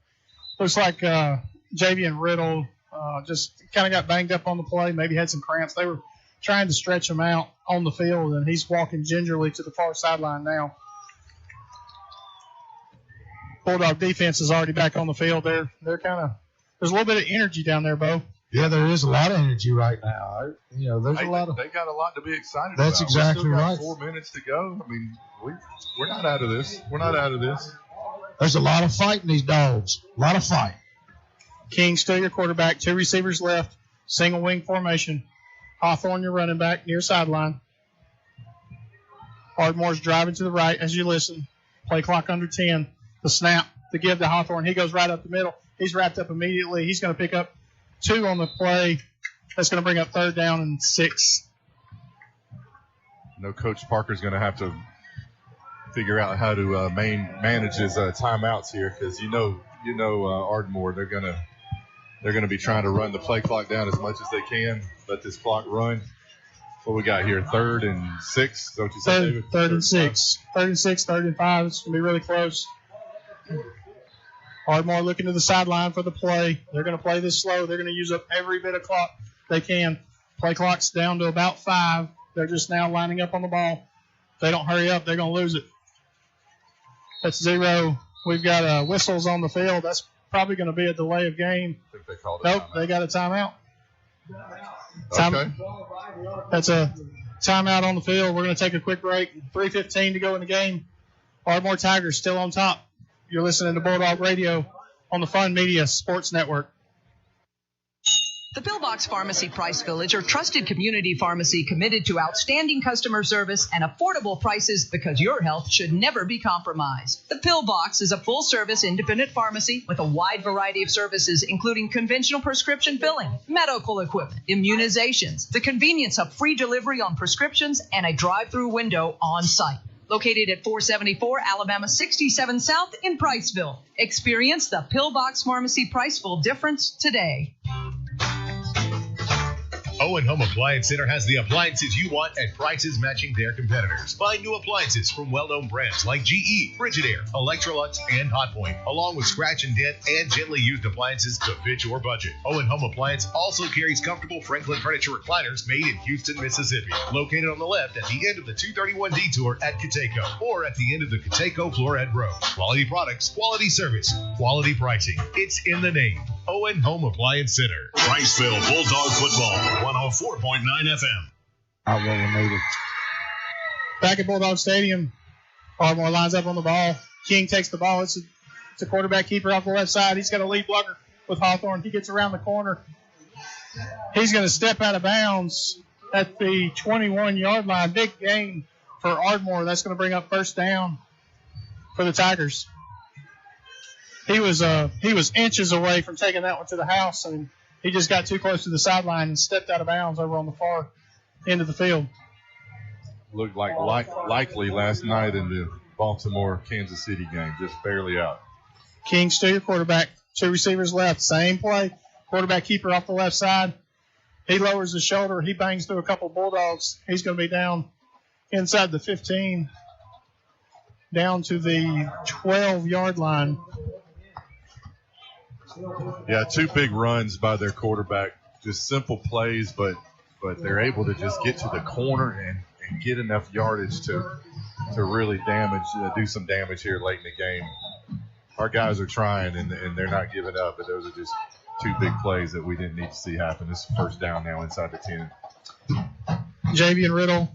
Looks like Javian Riddle just kind of got banged up on the play, maybe had some cramps. They were trying to stretch him out on the field, and he's walking gingerly to the far sideline now. Bulldog defense is already back on the field. They're kind of – there's a little bit of energy down there, Bo. Yeah, there is a lot of energy right now. There's a lot of – They got a lot to be excited about. That's exactly right. 4 minutes to go. I mean, we're not out of this. We're not out of this. There's a lot of fight in these dogs. A lot of fight. King still your quarterback. 2 receivers left. Single wing formation. Hawthorne your running back near sideline. Ardmore's driving to the right as you listen. Play clock under 10. The snap, the give to Hawthorne. He goes right up the middle. He's wrapped up immediately. He's going to pick up 2 on the play. That's going to bring up 3rd down and 6. No, Coach Parker's going to have to figure out how to manage his timeouts here, because Ardmore, they're going to be trying to run the play clock down as much as they can, let this clock run. What we got here, 3rd and 6? Is that what you said, David? 3rd and 6. 3rd and 6, 3rd and 5. It's going to be really close. Ardmore looking to the sideline for the play. They're going to play this slow. They're going to use up every bit of clock they can. Play clock's down to about 5. They're just now lining up on the ball. If they don't hurry up, they're going to lose it. That's 0. We've got whistles on the field. That's probably going to be a delay of game. I think they called it. Nope, they got a timeout. Okay. That's a timeout on the field. We're going to take a quick break. 3:15 to go in the game. Ardmore Tigers still on top. You're listening to Bulldog Radio on the Fun Media Sports Network. The Pillbox Pharmacy Price Village are trusted community pharmacy committed to outstanding customer service and affordable prices because your health should never be compromised. The Pillbox is a full-service independent pharmacy with a wide variety of services, including conventional prescription filling, medical equipment, immunizations, the convenience of free delivery on prescriptions, and a drive-through window on site. Located at 474 Alabama 67 South in Priceville. Experience the Pillbox Pharmacy Priceville difference today. Owen Home Appliance Center has the appliances you want at prices matching their competitors. Find new appliances from well-known brands like GE, Frigidaire, Electrolux, and Hotpoint, along with scratch and dent and gently used appliances to fit your budget. Owen Home Appliance also carries comfortable Franklin furniture recliners made in Houston, Mississippi. Located on the left at the end of the 231 detour at Cateco, or at the end of the Cateco Floret Road. Quality products, quality service, quality pricing. It's in the name. Owen Home Appliance Center. Priceville Bulldog Football, 104.9 FM. Not what we needed. Back at Bulldog Stadium, Ardmore lines up on the ball. King takes the ball. It's a quarterback keeper off the left side. He's got a lead blocker with Hawthorne. He gets around the corner. He's going to step out of bounds at the 21-yard line. Big gain for Ardmore. That's going to bring up 1st down for the Tigers. He was inches away from taking that one to the house, and he just got too close to the sideline and stepped out of bounds over on the far end of the field. Looked like likely last night in the Baltimore-Kansas City game, just barely out. King, still your quarterback. 2 receivers left. Same play. Quarterback keeper off the left side. He lowers his shoulder. He bangs through a couple Bulldogs. He's going to be down inside the 15, down to the 12-yard line. Yeah, 2 big runs by their quarterback. Just simple plays, but they're able to just get to the corner and get enough yardage to really do some damage here late in the game. Our guys are trying, and they're not giving up, but those are just 2 big plays that we didn't need to see happen. This is 1st down now inside the 10. Javian Riddle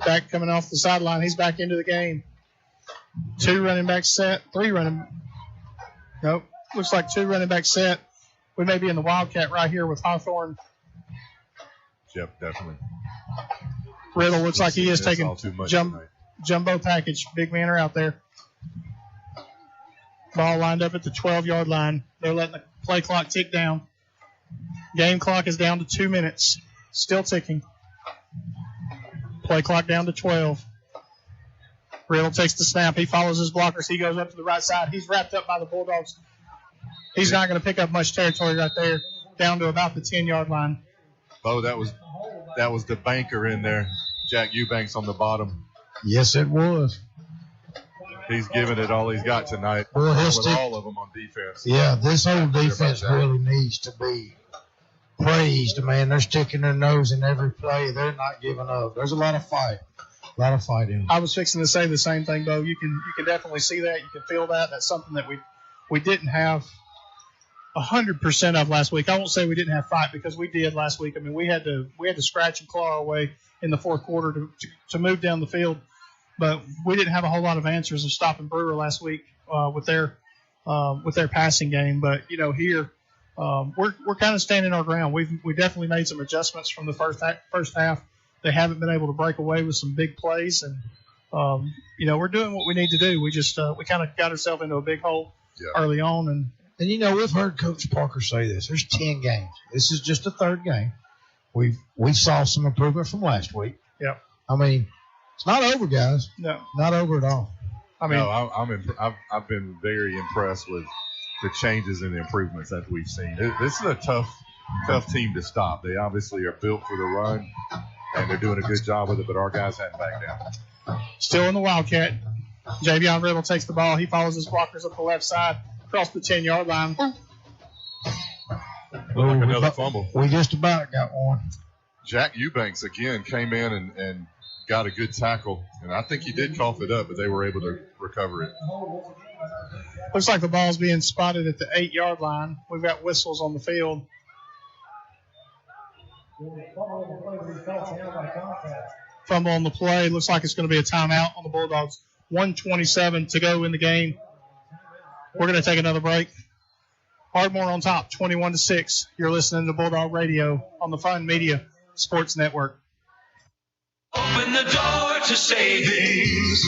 back coming off the sideline. He's back into the game. 2 running backs set. 3 running. Nope. Looks like 2 running back set. We may be in the Wildcat right here with Hawthorne. Yep, definitely. Riddle looks like he is taking jumbo package. Big men are out there. Ball lined up at the 12-yard line. They're letting the play clock tick down. Game clock is down to 2 minutes. Still ticking. Play clock down to 12. Riddle takes the snap. He follows his blockers. He goes up to the right side. He's wrapped up by the Bulldogs. He's not going to pick up much territory right there, down to about the 10-yard line. Bo, that was the banker in there. Jack Eubanks on the bottom. Yes, it was. He's giving it all he's got tonight. Well, with all of them on defense. Yeah, this whole defense really needs to be praised, man. They're sticking their nose in every play. They're not giving up. There's a lot of fight. A lot of fighting. I was fixing to say the same thing, Bo. You can definitely see that. You can feel that. That's something that we didn't have 100% of last week. I won't say we didn't have fight, because we did last week. I mean, we had to scratch and claw our way in the 4th quarter to move down the field, but we didn't have a whole lot of answers of stopping Brewer last week with their passing game. But here we're kind of standing our ground. We definitely made some adjustments from the first half. They haven't been able to break away with some big plays, and we're doing what we need to do. We just we kind of got ourselves into a big hole early on, and And, we've heard Coach Parker say this. There's 10 games. This is just the third game. We saw some improvement from last week. Yep. I mean, it's not over, guys. No. Not over at all. I've been very impressed with the changes and the improvements that we've seen. This is a tough team to stop. They obviously are built for the run, and they're doing a good job with it, but our guys hadn't backed down. Still in the Wildcat. Javion Riddle takes the ball. He follows his blockers up the left side, across the 10-yard line. Like another fumble. We just about got one. Jack Eubanks, again, came in and got a good tackle, and I think he did cough it up, but they were able to recover it. Looks like the ball's being spotted at the 8-yard line. We've got whistles on the field. Fumble on the play. Looks like it's going to be a timeout on the Bulldogs. 1:27 to go in the game. We're going to take another break. Ardmore on top, 21-6. You're listening to Bulldog Radio on the Fun Media Sports Network. Open the door to savings.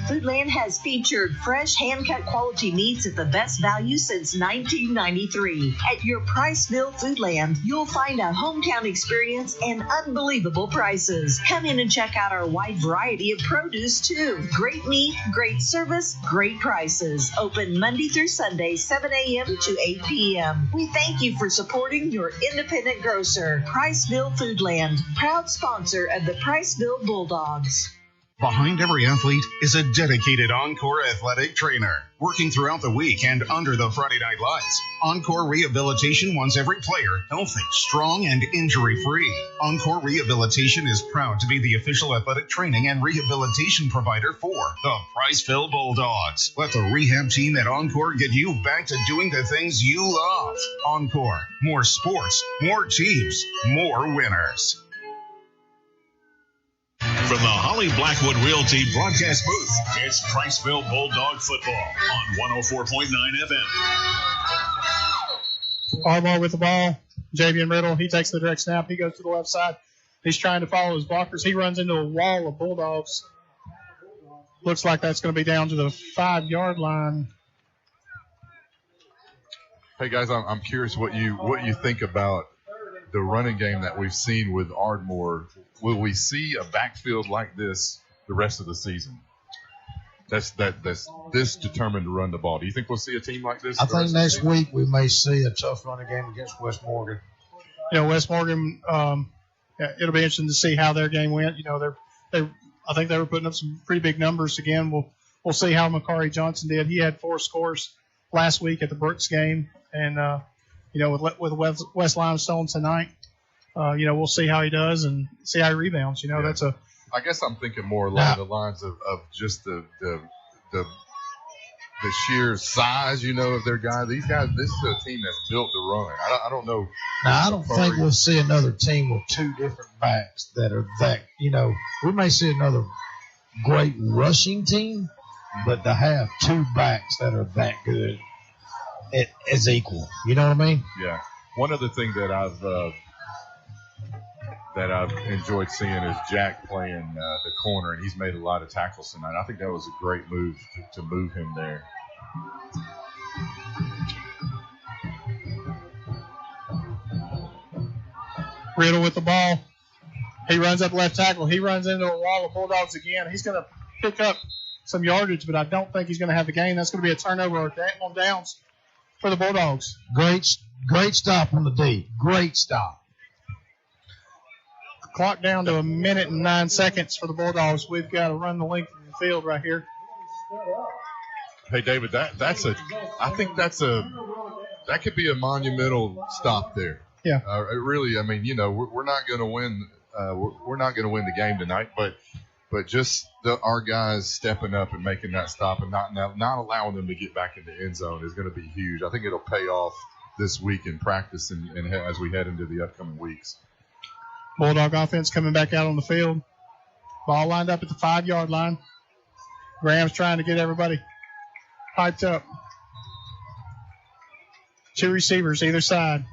Foodland has featured fresh, hand-cut quality meats at the best value since 1993. At your Priceville Foodland, you'll find a hometown experience and unbelievable prices. Come in and check out our wide variety of produce, too. Great meat, great service, great prices. Open Monday through Sunday, 7 a.m. to 8 p.m. We thank you for supporting your independent grocer. Priceville Foodland, proud sponsor of the Priceville Bulldogs. Behind every athlete is a dedicated Encore athletic trainer, working throughout the week and under the Friday night lights. Encore Rehabilitation wants every player healthy, strong, and injury-free. Encore Rehabilitation is proud to be the official athletic training and rehabilitation provider for the Priceville Bulldogs. Let the rehab team at Encore get you back to doing the things you love. Encore, more sports, more teams, more winners. From the Holly Blackwood Realty broadcast booth, it's Priceville Bulldog football on 104.9 FM. Ardmore with the ball. Javion Riddle, he takes the direct snap. He goes to the left side. He's trying to follow his blockers. He runs into a wall of Bulldogs. Looks like that's going to be down to the 5-yard line. Hey, guys, I'm curious what you think about the running game that we've seen with Ardmore. Will we see a backfield like this the rest of the season? That's this determined to run the ball. Do you think we'll see a team like this? I think next week we may see a tough running game against West Morgan. West Morgan, it'll be interesting to see how their game went. I think they were putting up some pretty big numbers again. We'll see how Makari Johnson did. He had 4 scores last week at the Brooks game, and with West Limestone tonight. We'll see how he does and see how he rebounds. I guess I'm thinking more along the lines of just the sheer size, of their guys. These guys, this is a team that's built to run. I don't know. Now, I don't think we'll see another team with 2 different backs that are that, we may see another great rushing team, but to have 2 backs that are that good, it is equal. You know what I mean? Yeah. One other thing that I've enjoyed seeing is Jack playing the corner, and he's made a lot of tackles tonight. I think that was a great move to move him there. Riddle with the ball. He runs up left tackle. He runs into a wall of Bulldogs again. He's going to pick up some yardage, but I don't think he's going to have the gain. That's going to be a turnover on downs for the Bulldogs. Great stop on the D. Great stop. Clock down to 1 minute and 9 seconds for the Bulldogs. We've got to run the length of the field right here. Hey, David, that could be a monumental stop there. Yeah. Really, I mean, we're not going to win. We're not going to win the game tonight, but just our guys stepping up and making that stop and not allowing them to get back in the end zone is going to be huge. I think it'll pay off this week in practice and as we head into the upcoming weeks. Bulldog offense coming back out on the field. Ball lined up at the 5-yard line. Graham's trying to get everybody hyped up. 2 receivers either side.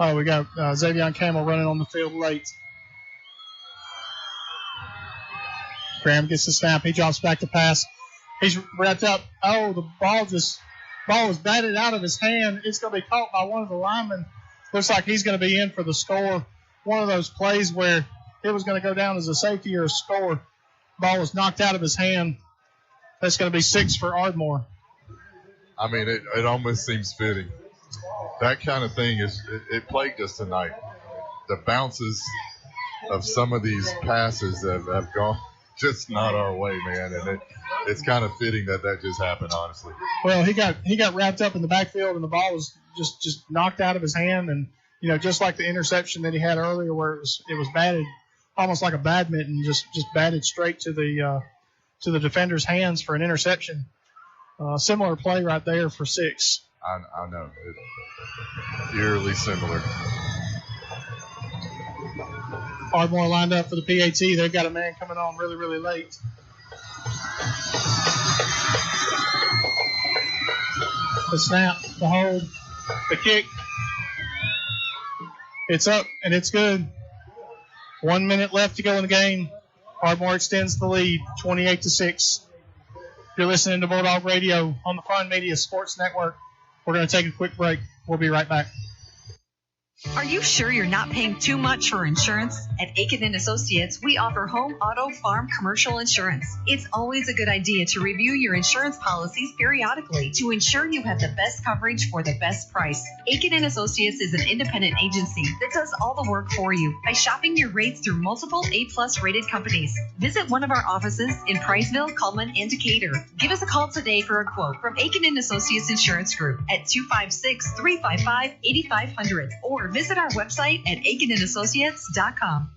Oh, we got Xavier Camel running on the field late. Graham gets the snap. He drops back to pass. He's wrapped up. Oh, the ball just Ball was batted out of his hand. It's going to be caught by one of the linemen. Looks like he's going to be in for the score. One of those plays where it was going to go down as a safety or a score. Ball was knocked out of his hand. That's going to be 6 for Ardmore. I mean, it almost seems fitting. That kind of thing it plagued us tonight. The bounces of some of these passes have gone just not our way, man, and it's kind of fitting that just happened, honestly. Well, he got wrapped up in the backfield, and the ball was just knocked out of his hand, and just like the interception that he had earlier, where it was batted almost like a badminton, just batted straight to the defender's hands for an interception. Similar play right there for 6. I know, eerily similar. Ardmore lined up for the PAT. They've got a man coming on really, really late. The snap, the hold, the kick. It's up, and it's good. 1 minute left to go in the game. Ardmore extends the lead, 28-6. You're listening to Bulldog Radio on the Fun Media Sports Network. We're going to take a quick break. We'll be right back. Are you sure you're not paying too much for insurance? At Aiken & Associates, we offer home, auto, farm, commercial insurance. It's always a good idea to review your insurance policies periodically to ensure you have the best coverage for the best price. Aiken & Associates is an independent agency that does all the work for you by shopping your rates through multiple A+ rated companies. Visit one of our offices in Priceville, Cullman, and Decatur. Give us a call today for a quote from Aiken & Associates Insurance Group at 256-355-8500 or visit our website at aikenandassociates.com.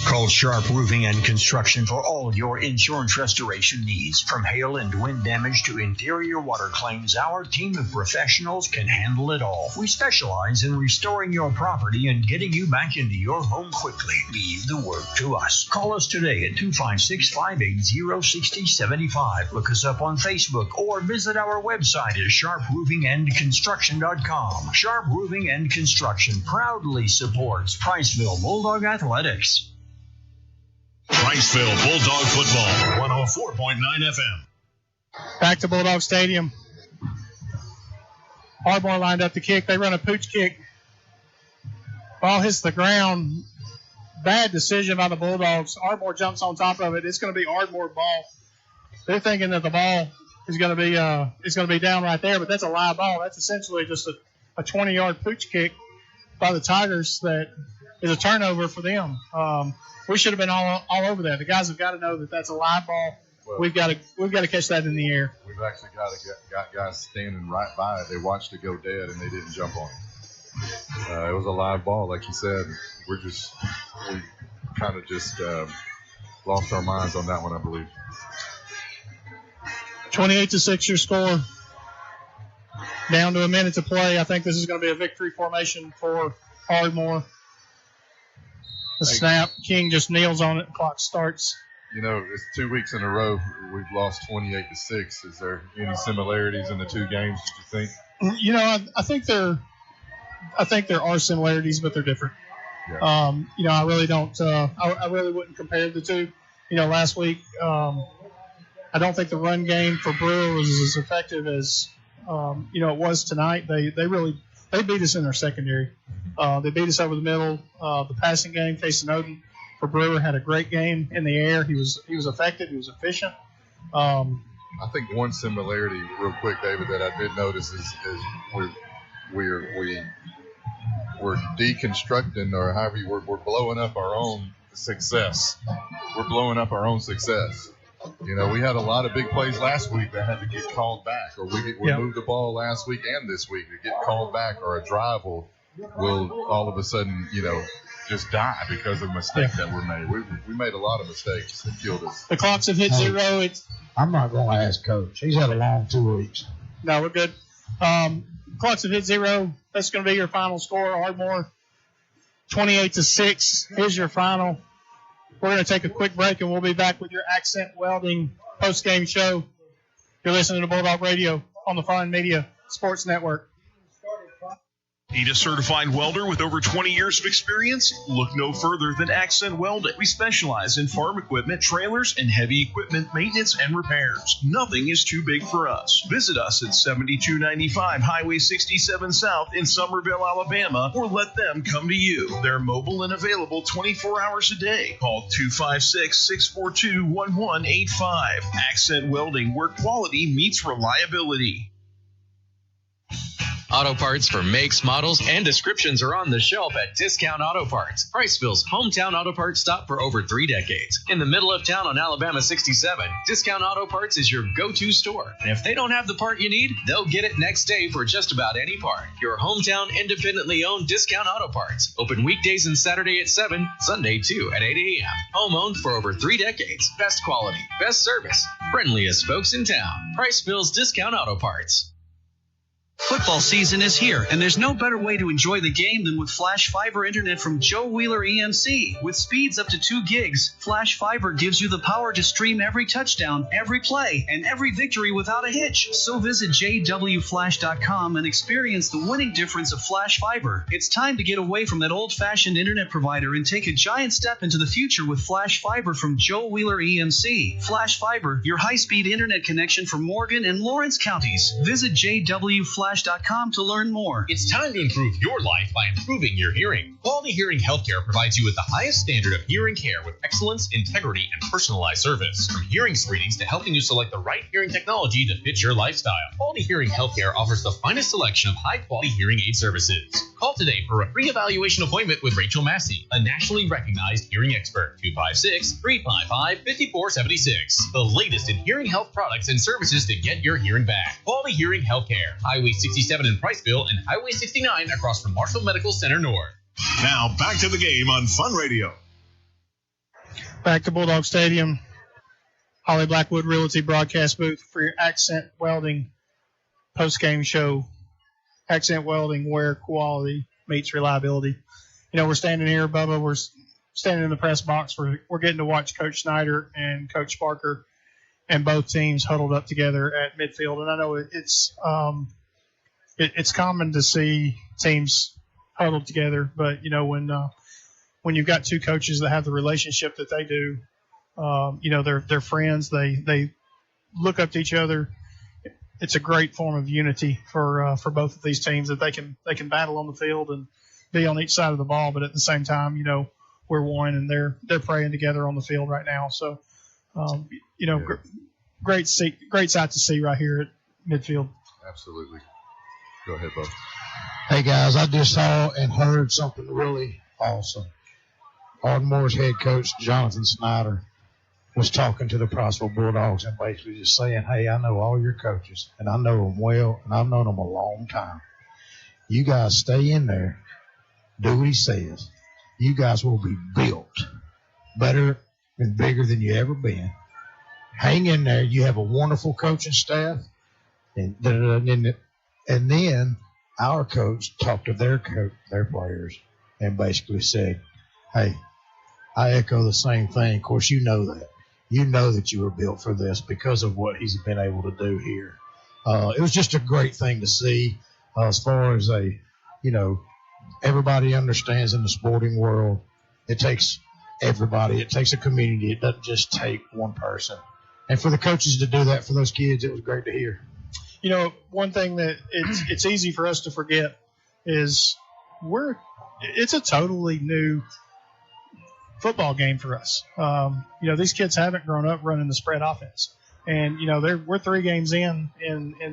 Call Sharp Roofing and Construction for all your insurance restoration needs. From hail and wind damage to interior water claims, our team of professionals can handle it all. We specialize in restoring your property and getting you back into your home quickly. Leave the work to us. Call us today at 256-580-6075. Look us up on Facebook or visit our website at sharproofingandconstruction.com. Sharp Roofing and Construction proudly supports Priceville Bulldog Athletics. Priceville Bulldog Football, 104.9 FM. Back to Bulldog Stadium. Ardmore lined up the kick. They run a pooch kick. Ball hits the ground. Bad decision by the Bulldogs. Ardmore jumps on top of it. It's going to be Ardmore ball. They're thinking that the ball is going to be down right there, but that's a live ball. That's essentially just a 20-yard pooch kick by the Tigers that is a turnover for them. We should have been all over that. The guys have got to know that that's a live ball. Well, we've got to catch that in the air. We've actually got guys standing right by it. They watched it go dead and they didn't jump on it. It was a live ball, like you said. We kind of just lost our minds on that one, I believe. 28-6 your score. Down to a minute to play. I think this is going to be a victory formation for Ardmore. The snap, King just kneels on it, the clock starts. It's 2 weeks in a row we've lost 28-6. Is there any similarities in the two games, do you think? I think there are similarities, but they're different. Yeah. I really don't. I really wouldn't compare the two. Last week, I don't think the run game for Brewer was as effective as it was tonight. They beat us in their secondary. They beat us over the middle. The passing game, Casey Oden for Brewer had a great game in the air. He was effective. He was efficient. I think one similarity, real quick, David, that I did notice is we're deconstructing, or however we're blowing up our own success. We're blowing up our own success. We had a lot of big plays last week that had to get called back, or we moved the ball last week and this week to get called back, or a drive will all of a sudden, just die because of mistakes that were made. We made a lot of mistakes that killed us. The clocks have hit zero. I'm not going to ask Coach. He's had a long 2 weeks. No, we're good. Clocks have hit zero. That's going to be your final score. Ardmore 28-6 is your final. We're going to take a quick break, and we'll be back with your Accent Welding post-game show. You're listening to Bulldog Radio on the Fun Media Sports Network. Need a certified welder with over 20 years of experience? Look no further than Accent Welding. We specialize in farm equipment, trailers, and heavy equipment maintenance and repairs. Nothing is too big for us. Visit us at 7295 Highway 67 South in Summerville, Alabama, or let them come to you. They're mobile and available 24 hours a day. Call 256-642-1185. Accent Welding, where quality meets reliability. Auto parts for makes, models, and descriptions are on the shelf at Discount Auto Parts, Priceville's hometown auto parts stop for over 3 decades. In the middle of town on Alabama 67, Discount Auto Parts is your go-to store. And if they don't have the part you need, they'll get it next day for just about any part. Your hometown independently owned Discount Auto Parts. Open weekdays and Saturday at 7, Sunday too at 8 a.m. Home owned for over 3 decades. Best quality, best service, friendliest folks in town. Priceville's Discount Auto Parts. Football season is here, and there's no better way to enjoy the game than with Flash Fiber Internet from Joe Wheeler EMC. With speeds up to 2 gigs, Flash Fiber gives you the power to stream every touchdown, every play, and every victory without a hitch. So visit jwflash.com and experience the winning difference of Flash Fiber. It's time to get away from that old-fashioned internet provider and take a giant step into the future with Flash Fiber from Joe Wheeler EMC. Flash Fiber, your high-speed internet connection for Morgan and Lawrence counties. Visit jwflash.com to learn more. It's time to improve your life by improving your hearing. Quality Hearing Healthcare provides you with the highest standard of hearing care with excellence, integrity, and personalized service. From hearing screenings to helping you select the right hearing technology to fit your lifestyle, Quality Hearing Healthcare offers the finest selection of high-quality hearing aid services. Call today for a free evaluation appointment with Rachel Massey, a nationally recognized hearing expert. 256-355-5476. The latest in hearing health products and services to get your hearing back. Quality Hearing Healthcare. Highway 67 in Priceville and Highway 69 across from Marshall Medical Center North. Now back to the game on Fun Radio. Back to Bulldog Stadium. Holly Blackwood Realty broadcast booth for your Accent Welding post-game show. Accent Welding, where quality meets reliability. You know, we're standing here, Bubba. We're standing in the press box. We're getting to watch Coach Snyder and Coach Parker and both teams huddled up together at midfield. And I know it's common to see teams huddled together, but you know when you've got two coaches that have the relationship that they do, you know they're friends. They look up to each other. It's a great form of unity for both of these teams that they can battle on the field and be on each side of the ball, but at the same time, you know, we're one and they're praying together on the field right now. So, you know, great sight to see right here at midfield. Absolutely. Go ahead, Bob. Hey, guys, I just saw and heard something really awesome. Ardmore's head coach, Jonathan Snyder, was talking to the Priceville Bulldogs and basically just saying, hey, I know all your coaches, and I know them well, and I've known them a long time. You guys stay in there, do what he says. You guys will be built better and bigger than you ever been. Hang in there. You have a wonderful coaching staff, and then our coach talked to their players and basically said, hey, I echo the same thing. Of course, you know that. You know that you were built for this because of what he's been able to do here. It was just a great thing to see as far as everybody understands in the sporting world, it takes everybody. It takes a community. It doesn't just take one person. And for the coaches to do that for those kids, it was great to hear. You know, one thing that it's easy for us to forget is it's a totally new football game for us. You know, these kids haven't grown up running the spread offense, and you know we're 3 games in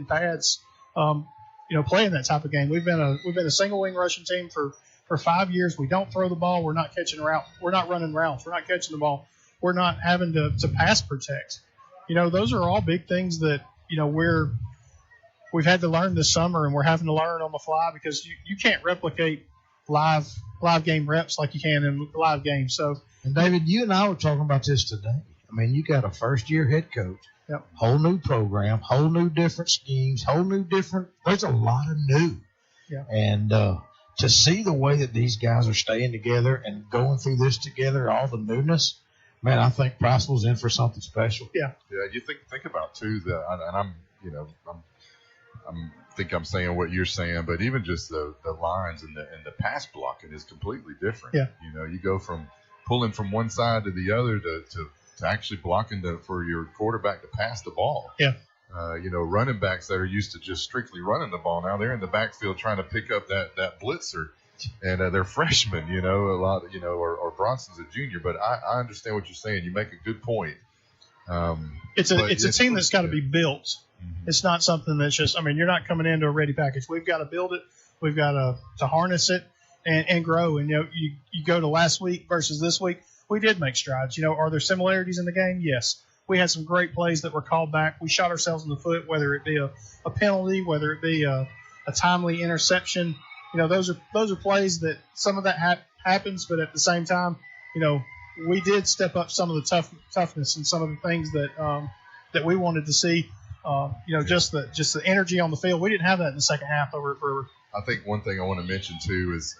pads. You know, playing that type of game. We've been a single wing rushing team for 5 years. We don't throw the ball. We're not catching route. We're not running routes. We're not catching the ball. We're not having to pass protect. You know, those are all big things that you know we've had to learn this summer, and we're having to learn on the fly because you can't replicate live game reps like you can in live games. So, and David, you and I were talking about this today. I mean, you got a first-year head coach, whole new program, whole new different schemes, there's a lot of new. Yeah. And to see the way that these guys are staying together and going through this together, all the newness, man, I think Priceville's in for something special. Yeah. Yeah, you think about too that, and I'm think I'm saying what you're saying, but even just the lines and the pass blocking is completely different. Yeah. You know, you go from pulling from one side to the other to actually blocking for your quarterback to pass the ball. Yeah. You know, running backs that are used to just strictly running the ball, now they're in the backfield trying to pick up that blitzer, and they're freshmen, you know, a lot, you know, or Bronson's a junior. But I understand what you're saying. You make a good point. It's a team that's got to be built. Mm-hmm. It's not something that's just, I mean, you're not coming into a ready package. We've got to build it. We've got to harness it and grow. And, you know, you go to last week versus this week, we did make strides. You know, are there similarities in the game? Yes. We had some great plays that were called back. We shot ourselves in the foot, whether it be a penalty, whether it be a timely interception. You know, those are plays that some of that happens, but at the same time, you know, we did step up some of the toughness and some of the things that we wanted to see. You know, just the energy on the field. We didn't have that in the second half over. I think one thing I want to mention too is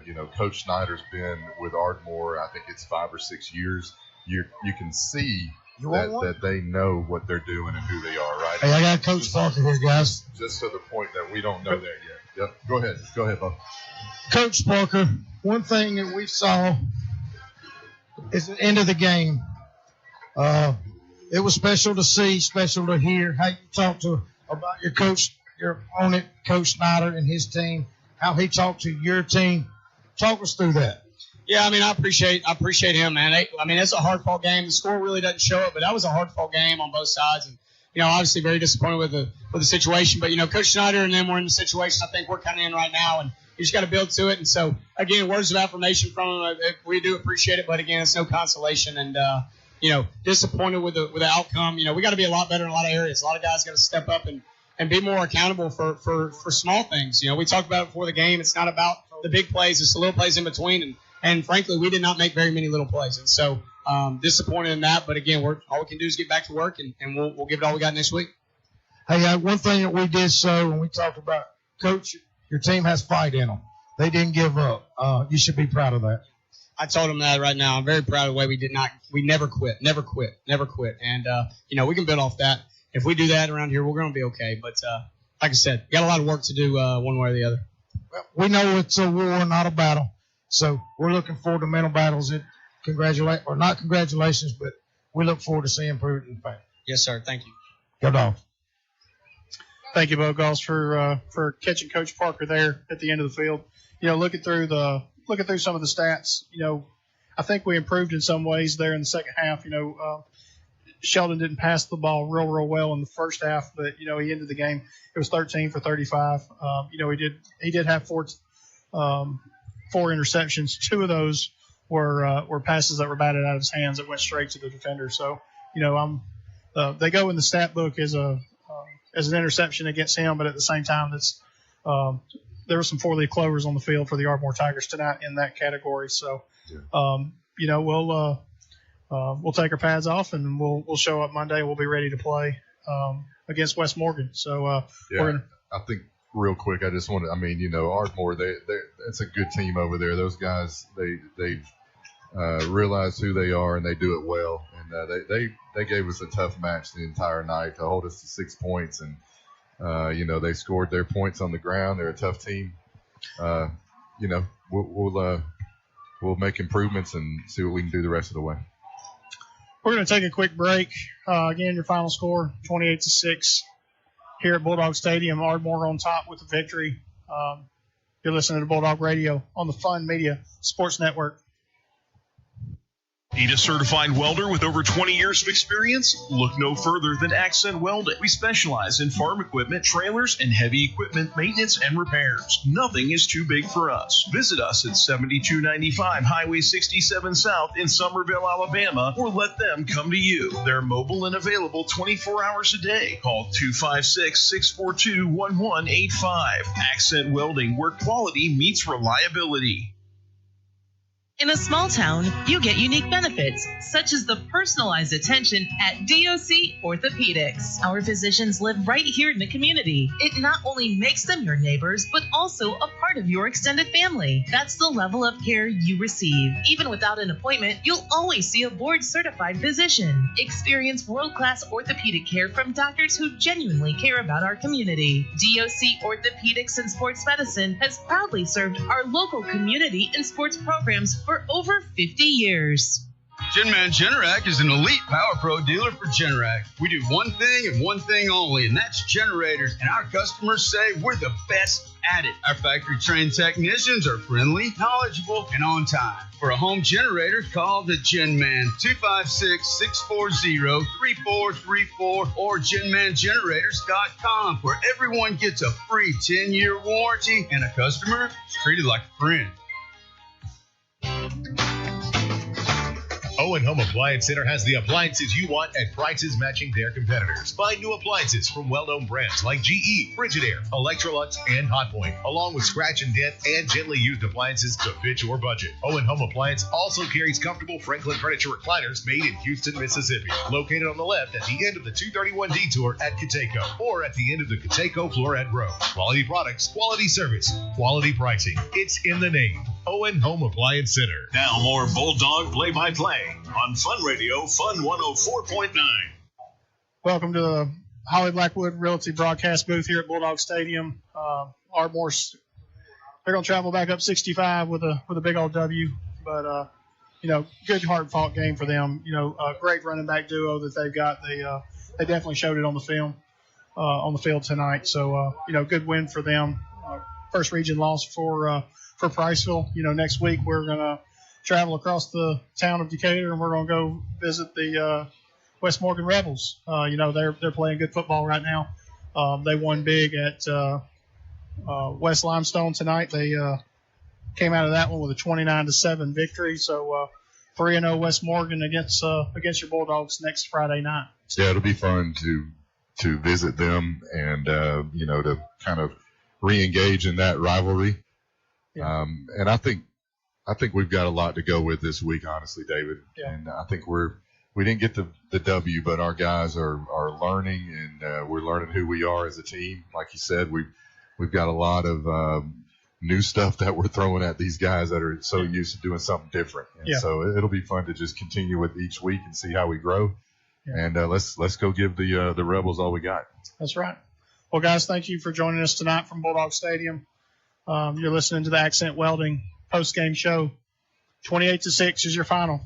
you know, Coach Snyder's been with Ardmore. I think it's 5 or 6 years. You can see that they know what they're doing and who they are, right? Hey, I got Coach Parker here, guys. Just to the point that we don't know that yet. Yep. Go ahead, Bob. Coach Parker, one thing that we saw is the end of the game. It was special to see, special to hear how you talk about your coach, your opponent, Coach Snyder and his team, how he talked to your team. Talk us through that. Yeah, I mean, I appreciate him, man. I mean, it's a hard-fought game. The score really doesn't show it, but that was a hard-fought game on both sides. And, you know, obviously very disappointed with the situation. But, you know, Coach Snyder and them were in the situation I think we're kind of in right now, and you just got to build to it. And so, again, words of affirmation from him. We do appreciate it, but, again, it's no consolation. And, you know, disappointed with the outcome. You know, we got to be a lot better in a lot of areas. A lot of guys got to step up and be more accountable for small things. You know, we talked about it before the game. It's not about the big plays. It's the little plays in between. And frankly, we did not make very many little plays. And so disappointed in that. But, again, all we can do is get back to work, and we'll give it all we got next week. Hey, one thing that we did so when we talked about, Coach, your team has fight in them. They didn't give up. You should be proud of that. I told them that right now. I'm very proud of the way we never quit. And, you know, we can build off that. If we do that around here, we're going to be okay. But like I said, got a lot of work to do one way or the other. Well, we know it's a war, not a battle. So we're looking forward to mental battles. Not congratulations, but we look forward to seeing improvement in fact. Yes, sir. Thank you. Go Dogs. Thank you, Bogoss, for catching Coach Parker there at the end of the field. You know, looking through some of the stats, you know, I think we improved in some ways there in the second half. You know, Sheldon didn't pass the ball real well in the first half, but, you know, he ended the game. It was 13 for 35. You know, he did have four interceptions. 2 of those were passes that were batted out of his hands that went straight to the defender. So, you know, they go in the stat book as an interception against him, but at the same time, there were some 4-leaf clovers on the field for the Ardmore Tigers tonight in that category. So, you know, we'll take our pads off and we'll show up Monday. We'll be ready to play against West Morgan. So I think real quick, I just want to. I mean, you know, Ardmore, it's a good team over there. Those guys, they've realized who they are and they do it well. And they gave us a tough match the entire night to hold us to 6 points. And you know, they scored their points on the ground. They're a tough team. You know, we'll make improvements and see what we can do the rest of the way. We're going to take a quick break. Again, your final score, 28-6 here at Bulldog Stadium. Ardmore on top with the victory. You're listening to Bulldog Radio on the Fun Media Sports Network. Need a certified welder with over 20 years of experience? Look no further than Accent Welding. We specialize in farm equipment, trailers, and heavy equipment maintenance and repairs. Nothing is too big for us. Visit us at 7295 Highway 67 South in Summerville, Alabama, or let them come to you. They're mobile and available 24 hours a day. Call 256-642-1185. Accent Welding, where quality meets reliability. In a small town, you get unique benefits, such as the personalized attention at DOC Orthopedics. Our physicians live right here in the community. It not only makes them your neighbors, but also a part of your extended family. That's the level of care you receive. Even without an appointment, you'll always see a board-certified physician. Experience world-class orthopedic care from doctors who genuinely care about our community. DOC Orthopedics and Sports Medicine has proudly served our local community and sports programs for over 50 years. Genman Generac is an elite Power Pro dealer for Generac. We do one thing and one thing only, and that's generators. And our customers say we're the best at it. Our factory-trained technicians are friendly, knowledgeable, and on time. For a home generator, call the Genman 256-640-3434 or GenmanGenerators.com, where everyone gets a free 10-year warranty and a customer is treated like a friend. Owen Home Appliance Center has the appliances you want at prices matching their competitors. Find new appliances from well-known brands like GE, Frigidaire, Electrolux, and Hotpoint, along with scratch and dent and gently used appliances to fit your budget. Owen Home Appliance also carries comfortable Franklin furniture recliners made in Houston, Mississippi, located on the left at the end of the 231 detour at Cateco, or at the end of the Cateco Floret Road. Quality products, quality service, quality pricing. It's in the name. Owen Home Appliance Center. Now more Bulldog play-by-play on Fun Radio, Fun 104.9. Welcome to the Holly Blackwood Realty broadcast booth here at Bulldog Stadium. Ardmore's, they're going to travel back up 65 with a big old W, but good hard-fought game for them. A great running back duo that they've got. They definitely showed it on the field tonight. So good win for them. First region loss for Priceville. Next week we're going to travel across the town of Decatur, and we're going to go visit the West Morgan Rebels. They're playing good football right now. They won big at West Limestone tonight. They came out of that one with a 29-7 victory. So 3-0 West Morgan against your Bulldogs next Friday night. Yeah, it'll be fun to visit them and to kind of re-engage in that rivalry. Yeah. And I think we've got a lot to go with this week, honestly, David. Yeah. And I think we didn't get the W, but our guys are learning, and we're learning who we are as a team. Like you said, we've got a lot of new stuff that we're throwing at these guys that are so used to doing something different. And so it'll be fun to just continue with each week and see how we grow. Yeah. And let's go give the Rebels all we got. That's right. Well, guys, thank you for joining us tonight from Bulldog Stadium. You're listening to the Accent Welding post-game show. 28-6 is your final.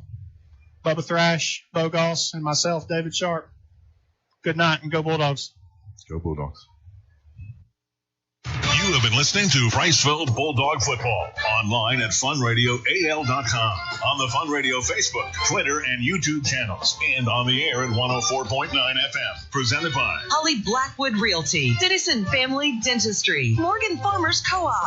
Bubba Thrash, Bo Goss, and myself, David Sharp. Good night, and go Bulldogs. Go Bulldogs. You have been listening to Priceville Bulldog Football, online at funradioal.com, on the Fun Radio Facebook, Twitter, and YouTube channels, and on the air at 104.9 FM. Presented by Holly Blackwood Realty, Citizen Family Dentistry, Morgan Farmers Co-op.